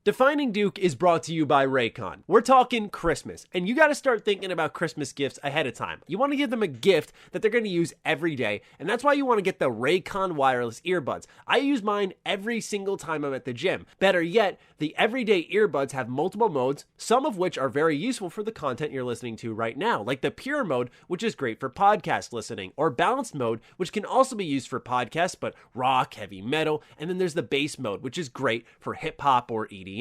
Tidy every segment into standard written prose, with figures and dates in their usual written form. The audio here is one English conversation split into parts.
Defining Duke is brought to you by Raycon. We're talking Christmas, and you got to start thinking about Christmas gifts ahead of time. You want to give them a gift that they're going to use every day, and that's why you want to get the Raycon wireless earbuds. I use mine every single time I'm at the gym. Better yet, the everyday earbuds have multiple modes, some of which are very useful for the content you're listening to right now, like the pure mode, which is great for podcast listening, or balanced mode, which can also be used for podcasts, but rock, heavy metal, and then there's the bass mode, which is great for hip hop or EDM.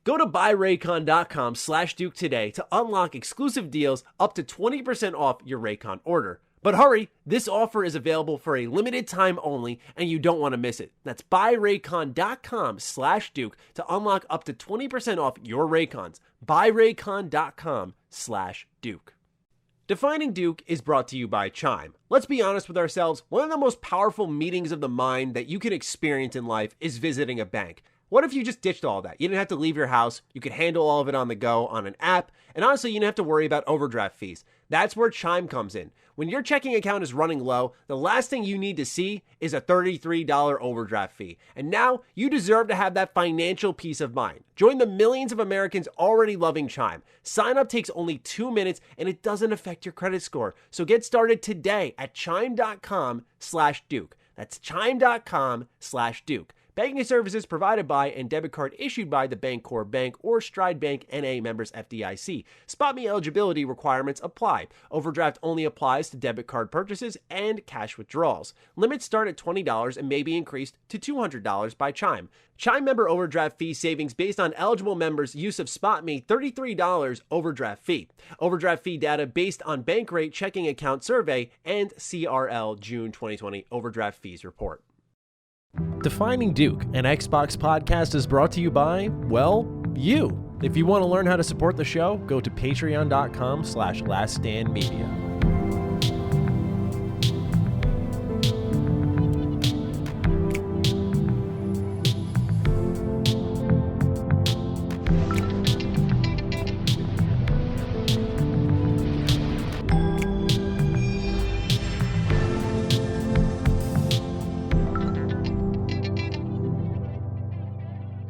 Go to buyraycon.com/Duke today to unlock exclusive deals up to 20% off your Raycon order. But hurry, this offer is available for a limited time only, and you don't want to miss it. That's buyraycon.com/Duke to unlock up to 20% off your Raycons. Buyraycon.com/Duke. Defining Duke is brought to you by Chime. Let's be honest with ourselves, one of the most powerful meetings of the mind that you can experience in life is visiting a bank. What if you just ditched all that? You didn't have to leave your house, you could handle all of it on the go on an app, and honestly, you didn't have to worry about overdraft fees. That's where Chime comes in. When your checking account is running low, the last thing you need to see is a $33 overdraft fee. And now, you deserve to have that financial peace of mind. Join the millions of Americans already loving Chime. Sign up takes only 2 minutes, and it doesn't affect your credit score. So get started today at chime.com/Duke. That's chime.com/Duke. Banking services provided by and debit card issued by the Bancorp Bank or Stride Bank N.A. members FDIC. SpotMe eligibility requirements apply. Overdraft only applies to debit card purchases and cash withdrawals. Limits start at $20 and may be increased to $200 by Chime. Chime member overdraft fee savings based on eligible members' use of SpotMe, $33 overdraft fee. Overdraft fee data based on bank rate checking account survey and CRL June 2020 overdraft fees report. Defining Duke, an Xbox podcast, is brought to you by, well, you. If you want to learn how to support the show, go to patreon.com/laststandmedia.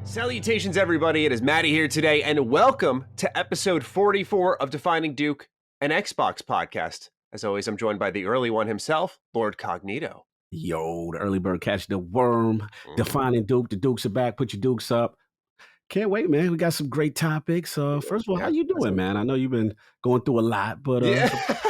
Salutations, everybody. It is Maddie here today, and welcome to episode 44 of Defining Duke, an Xbox podcast. As always, I'm joined by the early one himself, Lord Cognito. Yo, the early bird catch the worm. Defining Duke. The Dukes are back. Put your Dukes up. Can't wait, man. We got some great topics. First of all, how you doing, man? I know you've been going through a lot, but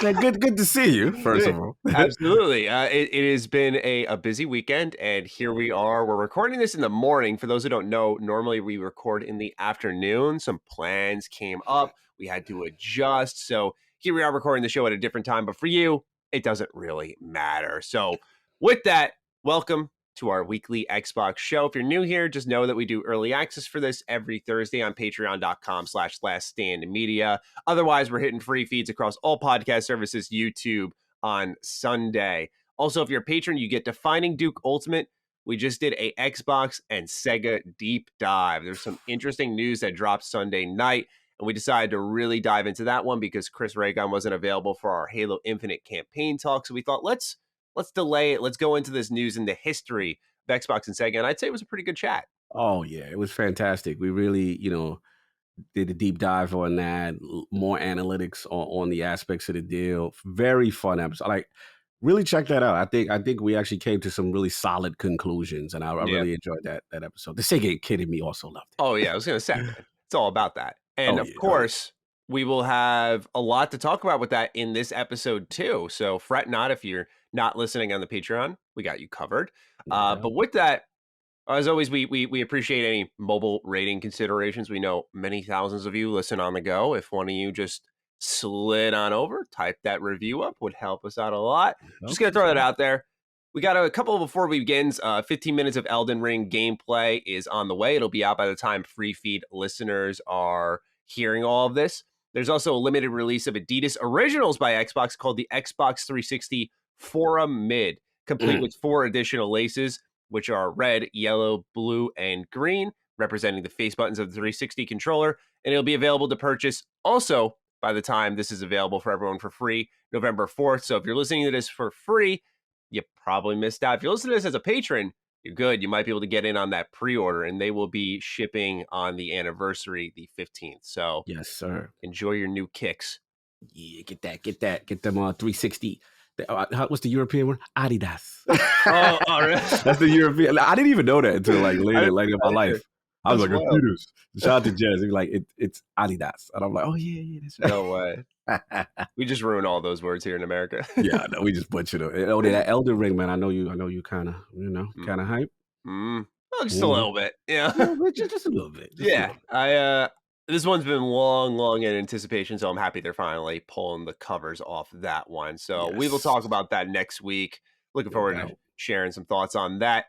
good to see you, first of all. Absolutely. It has been a busy weekend, and here we are. We're recording this in the morning. For those who don't know, normally we record in the afternoon. Some plans came up. We had to adjust. So here we are recording the show at a different time. But for you, it doesn't really matter. So with that, welcome to our weekly Xbox show. If you're new here, just know that we do early access for this every Thursday on patreon.com/laststandmedia. Otherwise, we're hitting free feeds across all podcast services, YouTube on Sunday. Also, if you're a patron, you get Defining Duke Ultimate. We just did a Xbox and Sega deep dive. There's some interesting news that dropped Sunday night, and we decided to really dive into that one because Chris Raygon wasn't available for our Halo Infinite campaign talk. So we thought, let's delay it. Let's go into this news in the history of Xbox and Sega. And I'd say it was a pretty good chat. Oh, yeah. It was fantastic. We really, did a deep dive on that, more analytics on the aspects of the deal. Very fun episode. Really check that out. I think we actually came to some really solid conclusions, and I really enjoyed that episode. The Sega kid in me also loved it. Oh, yeah. I was going to say, it's all about that. And of course, we will have a lot to talk about with that in this episode too. So fret not if you're not listening on the Patreon. We got you covered. But with that, as always, we appreciate any mobile rating considerations. We know many thousands of you listen on the go. If one of you just slid on over, type that review up, would help us out a lot. Just going to throw that out there. We got a couple before we begin. 15 minutes of Elden Ring gameplay is on the way. It'll be out by the time free feed listeners are hearing all of this. There's also a limited release of Adidas Originals by Xbox called the Xbox 360 Forum Mid, complete with 4 additional laces, which are red, yellow, blue, and green, representing the face buttons of the 360 controller. And it'll be available to purchase also by the time this is available for everyone for free, November 4th. So if you're listening to this for free, you probably missed out. If you're listening to this as a patron, you're good. You might be able to get in on that pre-order, and they will be shipping on the anniversary, the 15th. So Yes, sir. enjoy your new kicks. Yeah, get them on 360. What's the European one? Adidas. Oh, all right. That's the European. I didn't even know that until like later in my life. I was like, Adidas. Shout out to Jazz. He's like, it's Adidas, and I'm like, oh yeah, that's right. No way. We just ruin all those words here in America. Yeah, no, we just butchered it. Oh, that Elden Ring, man. I know you kind of, kind of hype. Well, just a little bit. Yeah. Just a little bit. Yeah. This one's been long in anticipation, so I'm happy they're finally pulling the covers off that one. So we will talk about that next week. Looking forward to sharing some thoughts on that.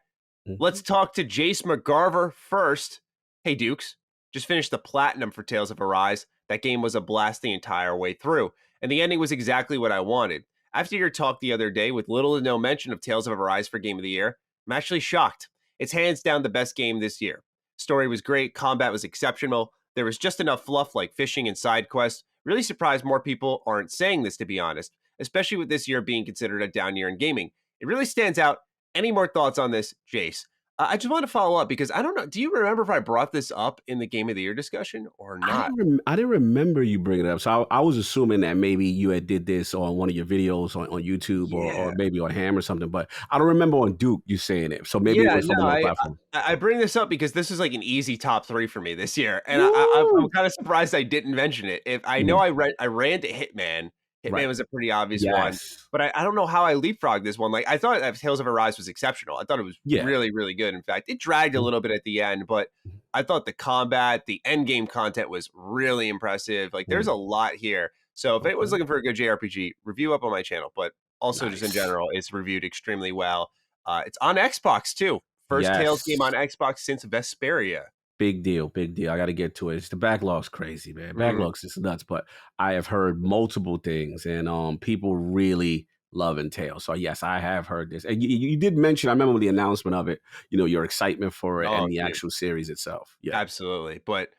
Let's talk to Jace McGarver first. Hey, Dukes. Just finished the platinum for Tales of Arise. That game was a blast the entire way through, and the ending was exactly what I wanted. After your talk the other day with little to no mention of Tales of Arise for Game of the Year, I'm actually shocked. It's hands down the best game this year. Story was great, combat was exceptional, there was just enough fluff like fishing and side quests. Really surprised more people aren't saying this, to be honest, especially with this year being considered a down year in gaming. It really stands out. Any more thoughts on this, Jace? I just want to follow up because I don't know. Do you remember if I brought this up in the Game of the Year discussion or not? I didn't remember you bringing it up. So I was assuming that maybe you had did this on one of your videos on YouTube or maybe on Ham or something. But I don't remember on Duke you saying it. So maybe it was from another platform. I bring this up because this is like an easy top 3 for me this year. And I'm kind of surprised I didn't mention it. If I know I ran to Hitman. Hitman was a pretty obvious one, but I don't know how I leapfrogged this one. Like I thought that Tales of Arise was exceptional. I thought it was really, really good. In fact, it dragged a little bit at the end, but I thought the combat, the end game content was really impressive. Like there's a lot here. So if it was looking for a good JRPG, review up on my channel, but also just in general, it's reviewed extremely well. It's on Xbox too. First Tales game on Xbox since Vesperia. Big deal. I got to get to it. The backlog's crazy, man. Backlog's just nuts. But I have heard multiple things, and people really love Tales. So yes, I have heard this. And you did mention. I remember the announcement of it. Your excitement for it and the actual series itself. Yeah, absolutely. But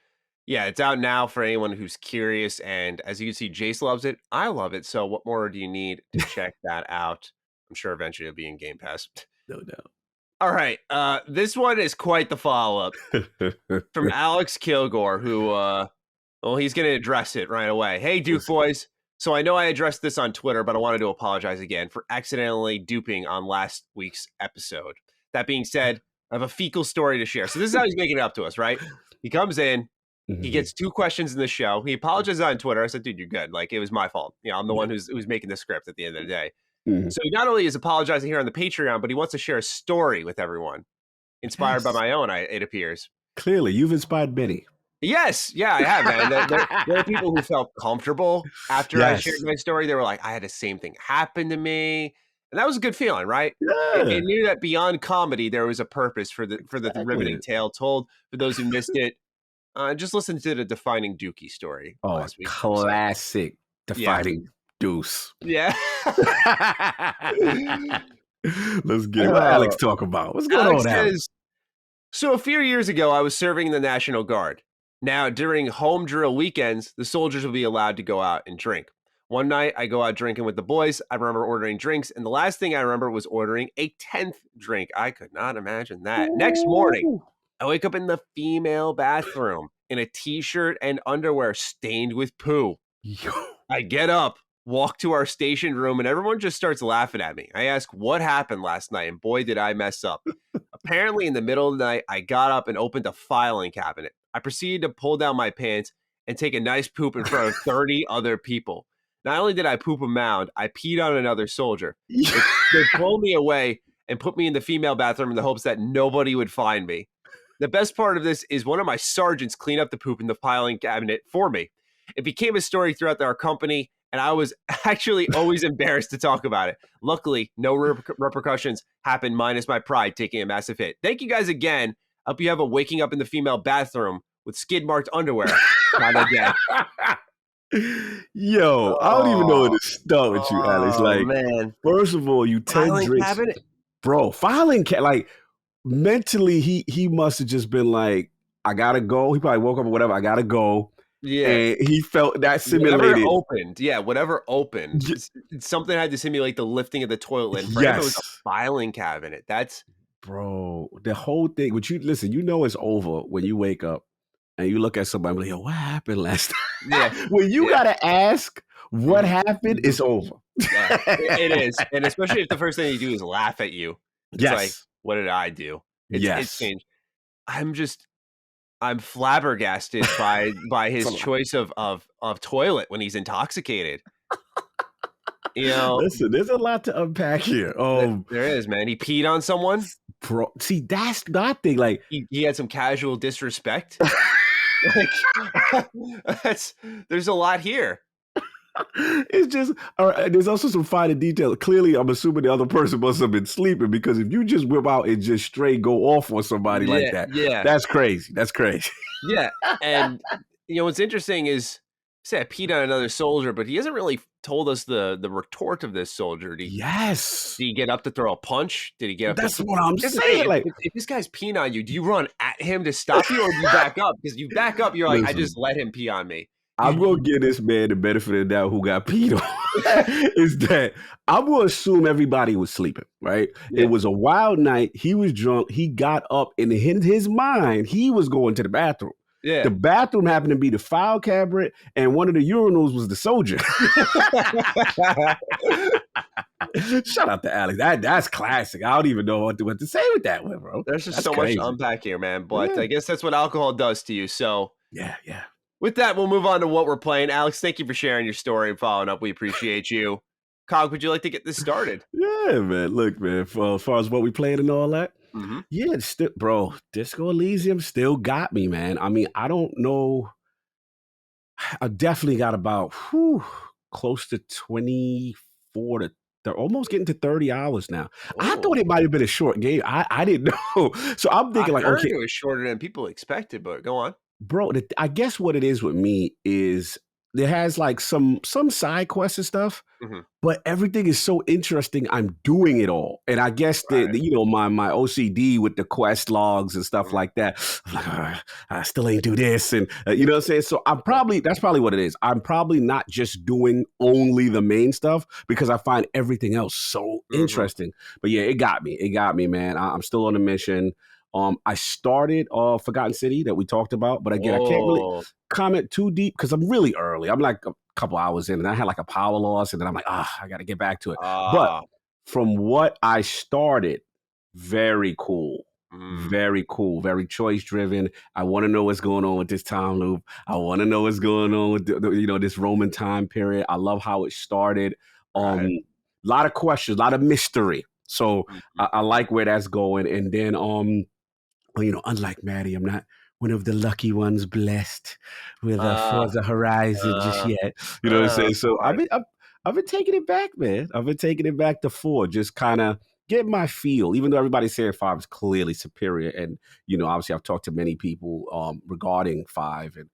yeah, it's out now for anyone who's curious. And as you can see, Jace loves it. I love it. So what more do you need to check that out? I'm sure eventually it'll be in Game Pass. No doubt. All right, this one is quite the follow-up from Alex Kilgore, who, he's going to address it right away. Hey, Duke boys. So I know I addressed this on Twitter, but I wanted to apologize again for accidentally duping on last week's episode. That being said, I have a fecal story to share. So this is how he's making it up to us, right? He comes in, he gets 2 questions in the show. He apologizes on Twitter. I said, dude, you're good. Like, it was my fault. I'm the one who's making the script at the end of the day. So he not only is apologizing here on the Patreon, but he wants to share a story with everyone, inspired by my own, it appears. Clearly, you've inspired many. Yes, yeah, I have, man. There are people who felt comfortable after I shared my story. They were like, I had the same thing happen to me. And that was a good feeling, right? Yeah. It knew that beyond comedy, there was a purpose for the riveting tale told. For those who missed it, just listen to the Defining Dookie story last week. Classic Defining Deuce. Yeah. Let's get what Alex talk about. What's going on, Alex? So a few years ago, I was serving in the National Guard. Now, during home drill weekends, the soldiers will be allowed to go out and drink. One night, I go out drinking with the boys. I remember ordering drinks, and the last thing I remember was ordering a 10th drink. I could not imagine that. Next morning, I wake up in the female bathroom in a T-shirt and underwear stained with poo. I get up, walk to our station room, and everyone just starts laughing at me. I ask what happened last night, and boy, did I mess up. Apparently, in the middle of the night, I got up and opened a filing cabinet. I proceeded to pull down my pants and take a nice poop in front of 30 other people. Not only did I poop a mound, I peed on another soldier. They pulled me away and put me in the female bathroom in the hopes that nobody would find me. The best part of this is one of my sergeants cleaned up the poop in the filing cabinet for me. It became a story throughout our company, and I was actually always embarrassed to talk about it. Luckily, no repercussions happened minus my pride taking a massive hit. Thank you guys again. Hope you have a waking up in the female bathroom with skid-marked underwear kind of day. Yo, I don't even know where to start with you, Alex. Like, man. First of all, you 10 filing drinks. Cabinet? Bro, like, mentally, he must have just been like, I gotta go. He probably woke up or whatever. I gotta go. Yeah. And he felt that simulated. Whatever opened. Something had to simulate the lifting of the toilet lid. For him, it was a filing cabinet. That's bro, the whole thing. But you listen, you know it's over when you wake up and you look at somebody like, yo, what happened last Yeah, night? When you yeah. gotta ask what Mhm, happened, mhm. it's over. Yeah, it is, and especially if the first thing they do is laugh at you. It's like, Yes. "What did I do?" It's Yes. changed. I'm just I'm flabbergasted by It's a his lot. choice of toilet when he's intoxicated. You know, Listen, there's a lot to unpack here. there is, man. He peed on someone. Bro, see, that's that thing. Like, He had some casual disrespect. Like, that's there's a lot here. it's just all right. There's also some finer detail. Clearly, I'm assuming the other person must have been sleeping because if you just whip out and just straight go off on somebody like Yeah, that, yeah. that's crazy. That's crazy. Yeah, and, what's interesting is, say I peed on another soldier, but he hasn't really told us the retort of this soldier. Yes, Did he get up to throw a punch? Did he get up to that's what I'm here's the thing, saying. Like, if this guy's peeing on you, do you run at him to stop you, or do you back up? Because you back up, you're like, "I listen, just let him pee on me." I'm gonna give this man the benefit of the doubt who got peed on. Is that I'm gonna assume everybody was sleeping, right? It Yeah, was a wild night. He was drunk. He got up, and in his mind, he was going to the bathroom. The yeah. bathroom happened to be the file cabinet, and one of the urinals was the soldier. Shout out to Alex. That's classic. I don't even know what to say with that one, bro. There's just That's so much to crazy. unpack here, man, but Yeah, I guess that's what alcohol does to you, so yeah. with that, we'll move on to what we're playing. Alex, thank you for sharing your story and following up. We appreciate you. Cog, would you like to get this started? Yeah, man. Look, man, for as far as what we played and all that, Mhm. yeah, it's still, bro, Disco Elysium still got me, man. I mean, I don't know. I definitely got about close to 24 to they're almost getting to 30 hours now. I thought Oh, it might have been a short game. I didn't know. So I'm I thinking like, heard okay, it was shorter than people expected, but go on. bro, I guess what it is with me is there has like some side quests and stuff, Mhm. but everything is so interesting. I'm doing it all, and I guess Right. my OCD with the quest logs and stuff Mhm. like that. I'm like, I still ain't do this, and you know what I'm saying. So that's probably what it is. I'm probably not just doing only the main stuff because I find everything else so Mhm. interesting. But yeah, it got me. It got me, man. I'm still on a mission. I started Forgotten City that we talked about, but again, I can't really Oh, comment too deep because I'm really early. I'm like a couple hours in, and I had like a power loss, and then I'm like, I got to get back to it. But ah, from what I started, very cool. mm, Very cool, very choice driven. I want to know what's going on with this time loop. I want to know what's going on with this Roman time period. I love how it started. right. A lot of questions, a lot of mystery. So Mhm. I like where that's going. And then well, unlike Maddie, I'm not one of the lucky ones blessed with a Uh, Forza Horizon just uh, yet. You know what I'm saying? of So course. I've been taking it back, man. I've been taking it back to 4, just kind of get my feel. Even though everybody's saying 5 is clearly superior, and obviously I've talked to many people regarding 5 and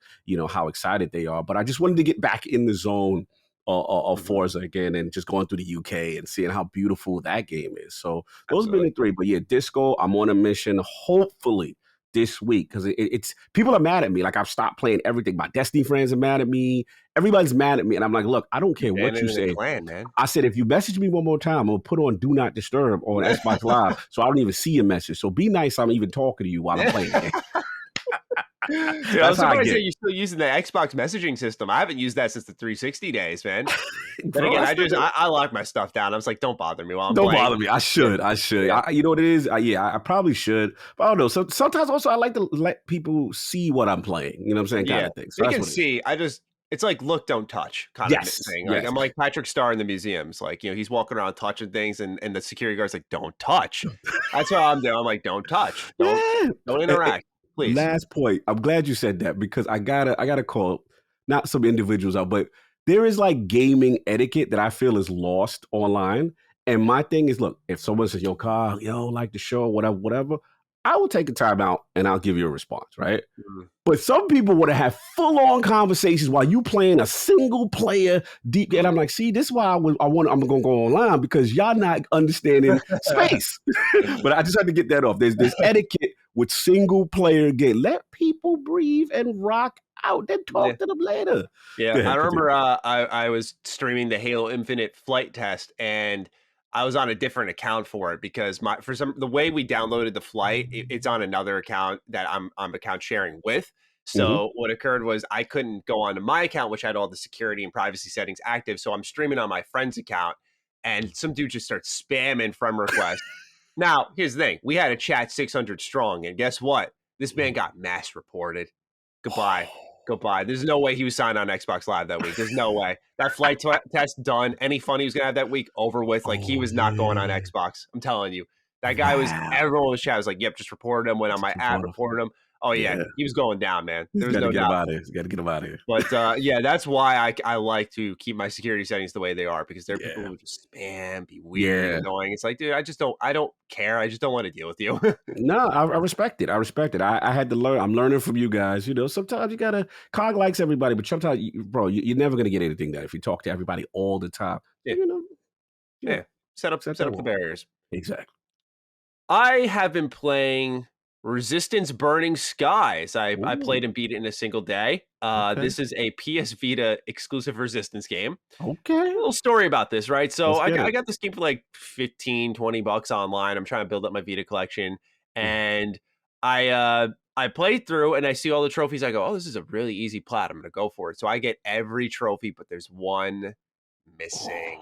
how excited they are. But I just wanted to get back in the zone of Mhm. Forza again, and just going through the UK and seeing how beautiful that game is. So those have been Absolutely. the 3. But yeah, Disco, I'm on a mission. Hopefully this week because it's people are mad at me. Like I've stopped playing everything. My Destiny friends are mad at me. Everybody's mad at me, and I'm like, look, I don't care what you Abandoning the say. clan, man. I said, if you message me one more time, I'm gonna put on Do Not Disturb on Xbox Live, so I don't even see your message. So be nice. I'm even talking to you while I'm playing the game. Dude, I'm That's how I surprised that get, you're still using the Xbox messaging system. I haven't used that since the 360 days, man. Then bro. again, I still do. I lock my stuff down. I was like, don't bother me while I'm Don't playing. bother me. I Yeah, should. I should. yeah, You know what it is? I probably should. But I don't know. So sometimes also I like to let people see what I'm playing. You know what I'm saying? Kind yeah. of thing. So They that's can what it is. see. It's like look, don't touch kind of Yes. thing. Like Yes. I'm like Patrick Starr in the museums. Like he's walking around touching things, and the security guard's like, don't touch. That's what I'm doing. I'm like, don't touch. Yeah. Don't And interact, please. last point. I'm glad you said that because I gotta call not some individuals out, but there is like gaming etiquette that I feel is lost online. And my thing is, look, if someone says, "Yo, Carl, like the show, whatever," I will take a time out and I'll give you a response, right? Mm. But some people want to have full on conversations while you playing a single player deep. And I'm like, see, this is why I'm gonna go online because y'all not understanding space. But I just had to get that off. There's etiquette with single player game. Let people breathe and rock out. Then Yeah. talk to them later. Yeah, Go I ahead, continue. remember I was streaming the Halo Infinite flight test, and I was on a different account for it because the way we downloaded the flight, it's on another account that I'm account sharing with. So what occurred was I couldn't go onto my account, which had all the security and privacy settings active. So I'm streaming on my friend's account, and some dude just starts spamming friend requests. Now, here's the thing: we had a chat 600 strong, and guess what? This man got mass reported. Goodbye. Goodbye. There's no way he was signed on Xbox Live that week. There's no way. That flight test done. Any fun he was gonna have that week over with. Like he was not going on Xbox. I'm telling you. That guy was. Everyone was chat was like, "Yep, just reported him." Went on my app, reported him. Oh yeah, he was going down, man. There was no doubt. You got to get him out of here. But yeah, that's why I like to keep my security settings the way they are, because there are people who just spam, be weird, and annoying. It's like, dude, I don't care. I just don't want to deal with you. No, I respect it. I had to learn. I'm learning from you guys. You know, sometimes you gotta. Cog likes everybody, but sometimes, you're never gonna get anything done if you talk to everybody all the time. Yeah. Set up the barriers. Exactly. I have been playing Resistance Burning Skies. I played and beat it in a single day. This is a PS Vita exclusive Resistance game. Okay. A little story about this, right? So I got this game for like $15-$20 online. I'm trying to build up my Vita collection. And I played through and I see all the trophies. I go, oh, this is a really easy plat. I'm going to go for it. So I get every trophy, but there's one missing.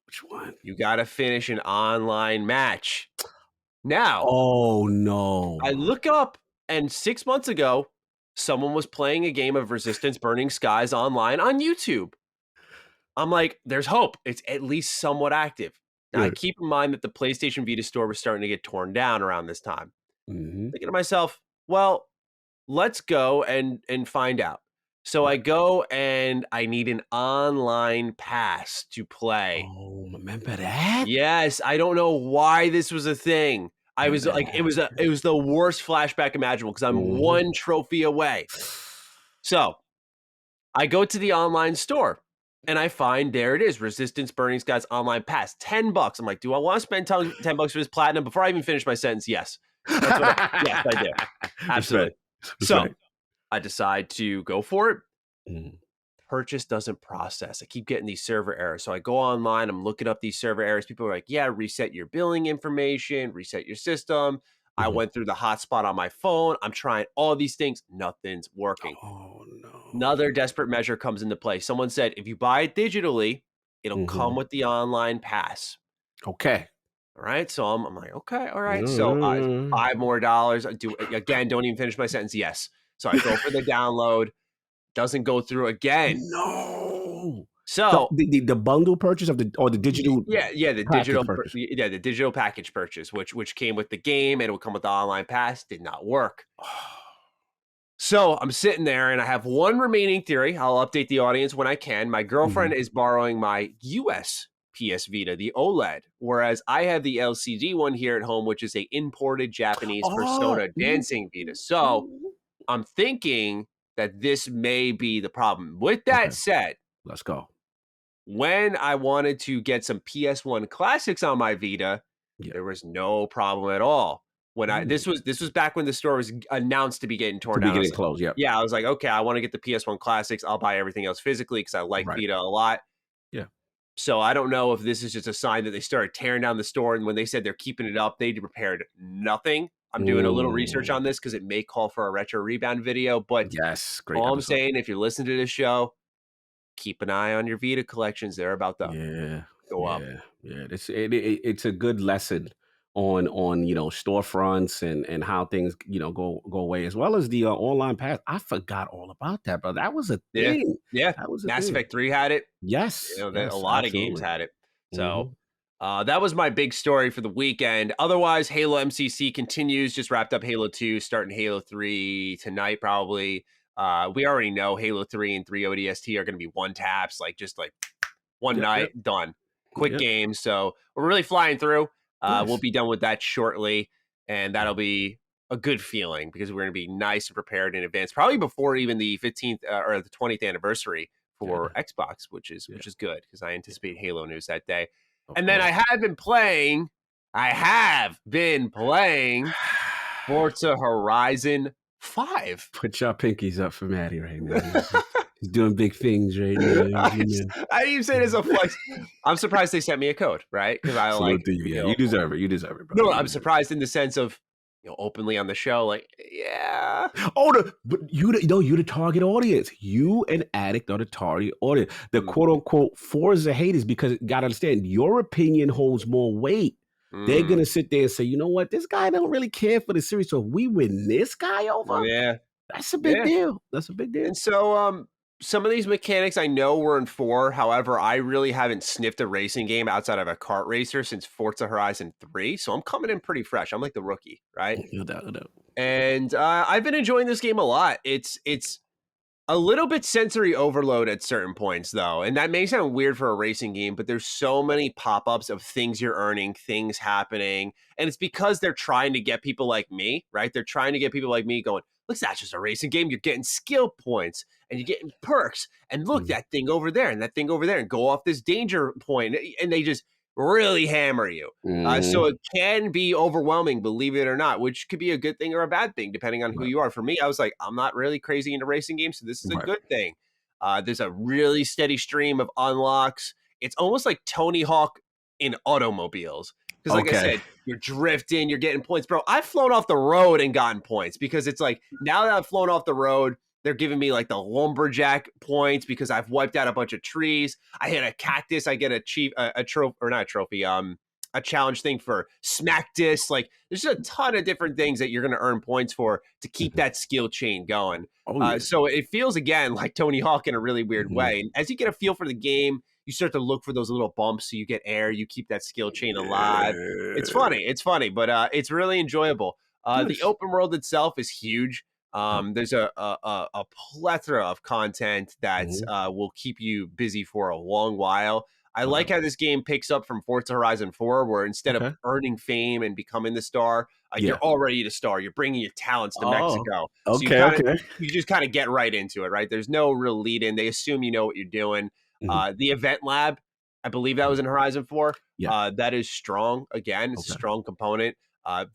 Which one? You got to finish an online match. Now, oh no! I look up, and 6 months ago, someone was playing a game of Resistance Burning Skies online on YouTube. I'm like, there's hope. It's at least somewhat active. Now, I keep in mind that the PlayStation Vita store was starting to get torn down around this time. Thinking to myself, well, let's go and find out. So I go, and I need an online pass to play. Oh, remember that? Yes, I don't know why this was a thing. I was like, it was the worst flashback imaginable because I'm one trophy away. So I go to the online store and I find there it is, Resistance Burning Skies online pass, $10. I'm like, do I want to spend $10 for this platinum? Before I even finish my sentence, yes. Yes, I do. Absolutely. So I decide to go for it. Purchase doesn't process. I keep getting these server errors. So I go online, I'm looking up these server errors. People are like, yeah, reset your billing information, reset your system. I went through the hotspot on my phone. I'm trying all these things. Nothing's working. Oh, no. Another desperate measure comes into play. Someone said, if you buy it digitally, it'll come with the online pass. Okay. All right. So I'm like, okay, all right. So $5 more. I do again, don't even finish my sentence. Yes. So I go for the download. Doesn't go through again. No. So the bundle purchase of the digital the digital package purchase, which came with the game and it would come with the online pass, did not work. So I'm sitting there and I have one remaining theory. I'll update the audience when I can. My girlfriend is borrowing my US PS Vita, the OLED, whereas I have the LCD one here at home, which is a imported Japanese Persona dancing Vita. So I'm thinking that this may be the problem. With that said, let's go. When I wanted to get some PS1 classics on my Vita, there was no problem at all. When this was back when the store was announced to be getting torn down. Getting closed, yeah. I was like, okay, I want to get the PS1 classics. I'll buy everything else physically because I like Vita a lot. Yeah. So I don't know if this is just a sign that they started tearing down the store, and when they said they're keeping it up, they prepared nothing. I'm doing a little research on this because it may call for a retro rebound video. But yes, great. All I'm saying, if you're listening to this show, keep an eye on your Vita collections. They're about to go up. Yeah, it's a good lesson on storefronts and how things go away, as well as the online pass. I forgot all about that, but that was a thing. Yeah, that was a Mass thing. Effect 3 had it. Yes, a lot of games had it. So. That was my big story for the weekend. Otherwise, Halo MCC continues. Just wrapped up Halo 2, starting Halo 3 tonight, probably. We already know Halo 3 and 3 ODST are going to be one taps, just one night, done. Quick games. So we're really flying through. Nice. We'll be done with that shortly, and that'll be a good feeling because we're going to be nice and prepared in advance, probably before even the 15th or the 20th anniversary for Xbox, which is good because I anticipate Halo news that day. And then I have been playing Forza Horizon 5. Put your pinkies up for Maddie right now. He's doing big things right now. You know. I didn't even say it as a flex. I'm surprised they sent me a code, right? Because I Salute like, to you. Yeah, you deserve it. You deserve it, brother. no, You I'm deserve surprised in the sense of, openly on the show, like, yeah. it. Oh, but you the target audience. You an addict are the target audience. The Mm, quote unquote Forza haters, because you gotta understand your opinion holds more weight. They're mm, gonna sit there and say, you know what, this guy don't really care for the series. So if we win this guy over, yeah, that's a big yeah. deal. That's a big deal. And so, some of these mechanics I know were in 4. However, I really haven't sniffed a racing game outside of a kart racer since Forza Horizon 3. So I'm coming in pretty fresh. I'm like the rookie, right? No doubt, no doubt. And I've been enjoying this game a lot. It's a little bit sensory overload at certain points, though, and that may sound weird for a racing game, but there's so many pop-ups of things you're earning, things happening, and it's because they're trying to get people like me, right? They're trying to get people like me going, look, it's not just a racing game. You're getting skill points, and you're getting perks, and look, Mhm. that thing over there, and that thing over there, and go off this danger point, and they just really hammer you. So Mhm. it can be overwhelming, believe it or not, which could be a good thing or a bad thing, depending on who Right. you are. For me, I was like, I'm not really crazy into racing games, so this is a Right. good thing. There's a really steady stream of unlocks. It's almost like Tony Hawk in automobiles. Because, like I Okay. said, you're drifting, you're getting points. Bro, I've flown off the road and gotten points because it's like now that I've flown off the road, they're giving me like the lumberjack points because I've wiped out a bunch of trees. I hit a cactus, I get a trophy, or not a trophy, a challenge thing for smack disc. Like there's a ton of different things that you're going to earn points for to keep Mhm. that skill chain going. Oh yeah. So it feels again like Tony Hawk in a really weird Mhm. way. And as you get a feel for the game, you start to look for those little bumps so you get air, you keep that skill chain alive. Yeah. It's funny, but it's really enjoyable. The Nice. open world itself is huge. Okay. There's a plethora of content that Mhm. will keep you busy for a long while. I like Okay. how this game picks up from Forza Horizon 4, where instead of Okay. earning fame and becoming the star, you're Yeah. already the star. You're bringing your talents to Oh. Mexico, so Okay. Okay. you just kind of get right into it, right? There's no real lead in. They assume you know what you're doing. Mhm. The event lab, I believe that Mhm. was in Horizon 4. Yeah. That is strong. Again, it's a Okay. strong component.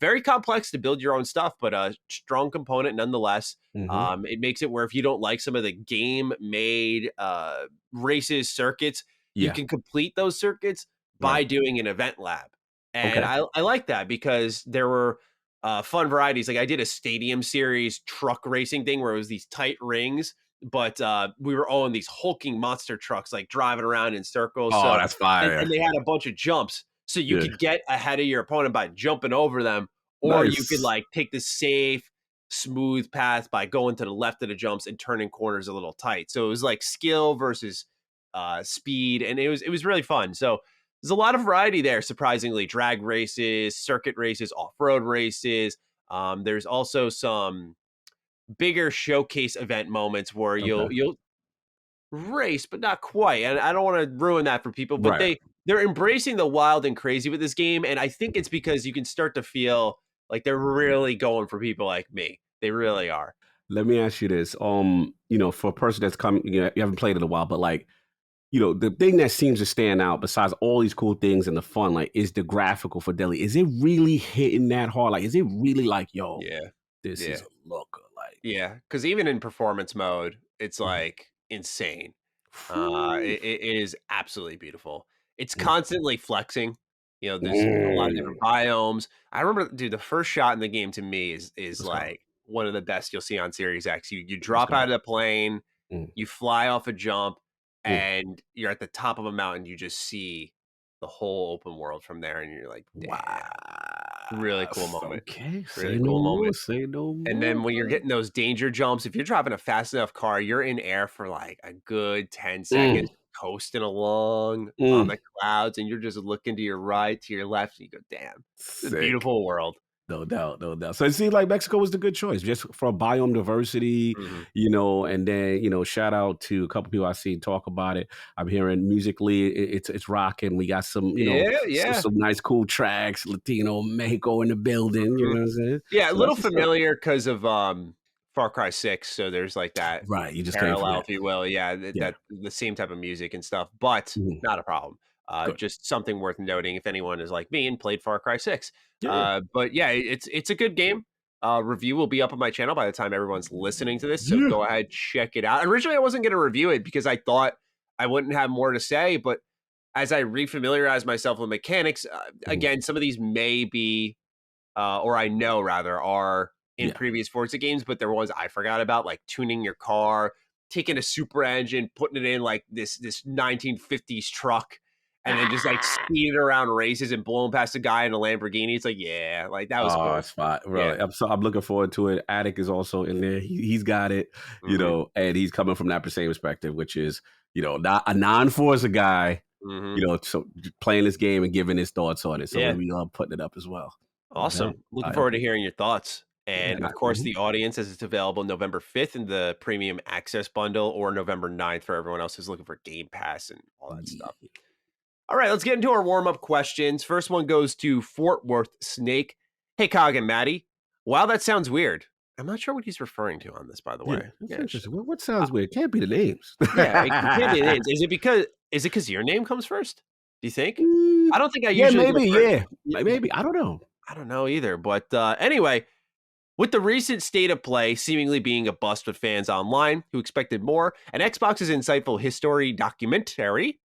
Very complex to build your own stuff, but a strong component nonetheless. Mhm. It makes it where if you don't like some of the game made races, circuits, you Yeah. can complete those circuits by Right. doing an event lab. And Okay. I like that because there were fun varieties. Like I did a stadium series truck racing thing where it was these tight rings, but we were all in these hulking monster trucks, like driving around in circles. Oh, So, that's fire. and they had a bunch of jumps. So you Yeah. could get ahead of your opponent by jumping over them, or you could Nice. like take the safe, smooth path by going to the left of the jumps and turning corners a little tight. So it was like skill versus speed, and it was really fun. So there's a lot of variety there. Surprisingly, drag races, circuit races, off road races. There's also some bigger showcase event moments where Okay. you'll race, but not quite. And I don't want to ruin that for people, but Right. they're embracing the wild and crazy with this game, and I think it's because you can start to feel like they're really going for people like me. They really are. Let me ask you this. For a person that's coming, you haven't played in a while, but like, the thing that seems to stand out besides all these cool things and the fun, like, is the graphical fidelity. Is it really hitting that hard? Like, is it really like, yo, Yeah, this is yeah, a looker? Like, yeah. Because even in performance mode, it's mhm. like insane. Whew. It is absolutely beautiful. It's Mm. constantly flexing. There's a lot of different Mm. biomes. I remember, dude, the first shot in the game to me is Let's go. like one of the best you'll see on Series X. You Let's drop go. out of the plane, Mm. you fly off a jump, Mm. and you're at the top of a mountain. You just see the whole open world from there, and you're like, damn, really Wow. cool moment. Okay. Say Really no cool more. moment. Say no And more. then when you're getting those danger jumps, if you're driving a fast enough car, you're in air for like a good 10 Mm. seconds, coasting along on Mm. the clouds, and you're just looking to your right, to your left, and you go, damn, it's a Sick. beautiful world. No doubt, no doubt. So it seems like Mexico was the good choice, just for biome diversity, Mhm. and then shout out to a couple people I seen talk about it. I'm hearing musically, it's rocking. We got some, Yeah, some, yeah. some nice cool tracks. Latino Mexico in the building. You Mhm. know what I'm saying? Yeah, a So little that's what's up. familiar because of Far Cry 6, so there's like that Right, you just came from parallel, that. if you will. Yeah, Yeah. that the same type of music and stuff, but Mhm. not a problem. Good. Just something worth noting if anyone is like me and played Far Cry 6. Yeah. But yeah, it's a good game. review will be up on my channel by the time everyone's listening to this. So Yeah. go ahead, check it out. Originally, I wasn't going to review it because I thought I wouldn't have more to say, but as I refamiliarize myself with mechanics, again, some of these may be, or I know rather, are in previous Forza games, but there was I forgot about, like tuning your car, taking a super engine, putting it in like this 1950s truck, and then just like speeding around races and blowing past a guy in a Lamborghini. It's like, yeah, like that was cool. It's fine. Really. Yeah. I'm looking forward to it. Attic is also in there. He's got it, you know, and he's coming from that same perspective, which is, you know, not a non-Forza guy, you know, so playing this game and giving his thoughts on it. So we love putting it up as well. Awesome. Looking forward to hearing your thoughts. And of course, the audience, as it's available November 5th in the premium access bundle, or November 9th for everyone else who's looking for Game Pass and all that stuff. All right, let's get into our warm-up questions. First one goes to Fort Worth Snake. Hey, Cog and Maddie. Wow, that sounds weird. I'm not sure what he's referring to on this, by the way. That's interesting. What sounds weird? Can't be the names. Yeah, it can't be the names. Is it because your name comes first? Do you think? I don't think I usually. Maybe. I don't know. I don't know either. But anyway, with the recent state of play seemingly being a bust with fans online who expected more, and Xbox's insightful history documentary,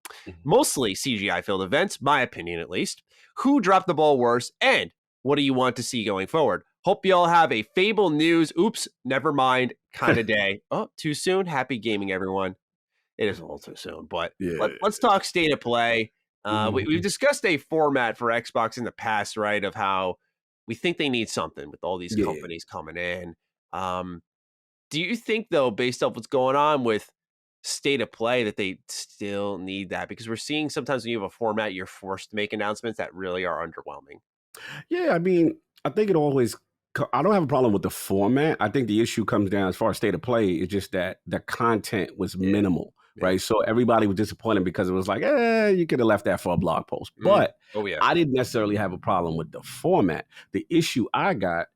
mostly CGI-filled events, my opinion at least, who dropped the ball worse, and what do you want to see going forward? Hope you all have a Fable news, oops, never mind, kind of day. Oh, too soon? Happy gaming, everyone. It is a little too soon, but let's talk state of play. We've discussed a format for Xbox in the past, right, of how we think they need something with all these companies coming in. Do you think, though, based off what's going on with state of play, that they still need that? Because we're seeing sometimes when you have a format, you're forced to make announcements that really are underwhelming. Yeah, I mean, I think it always, I don't have a problem with the format. I think the issue comes down, as far as state of play, is just that the content was minimal. Right. So everybody was disappointed because it was like, you could have left that for a blog post. But I didn't necessarily have a problem with the format. The issue I got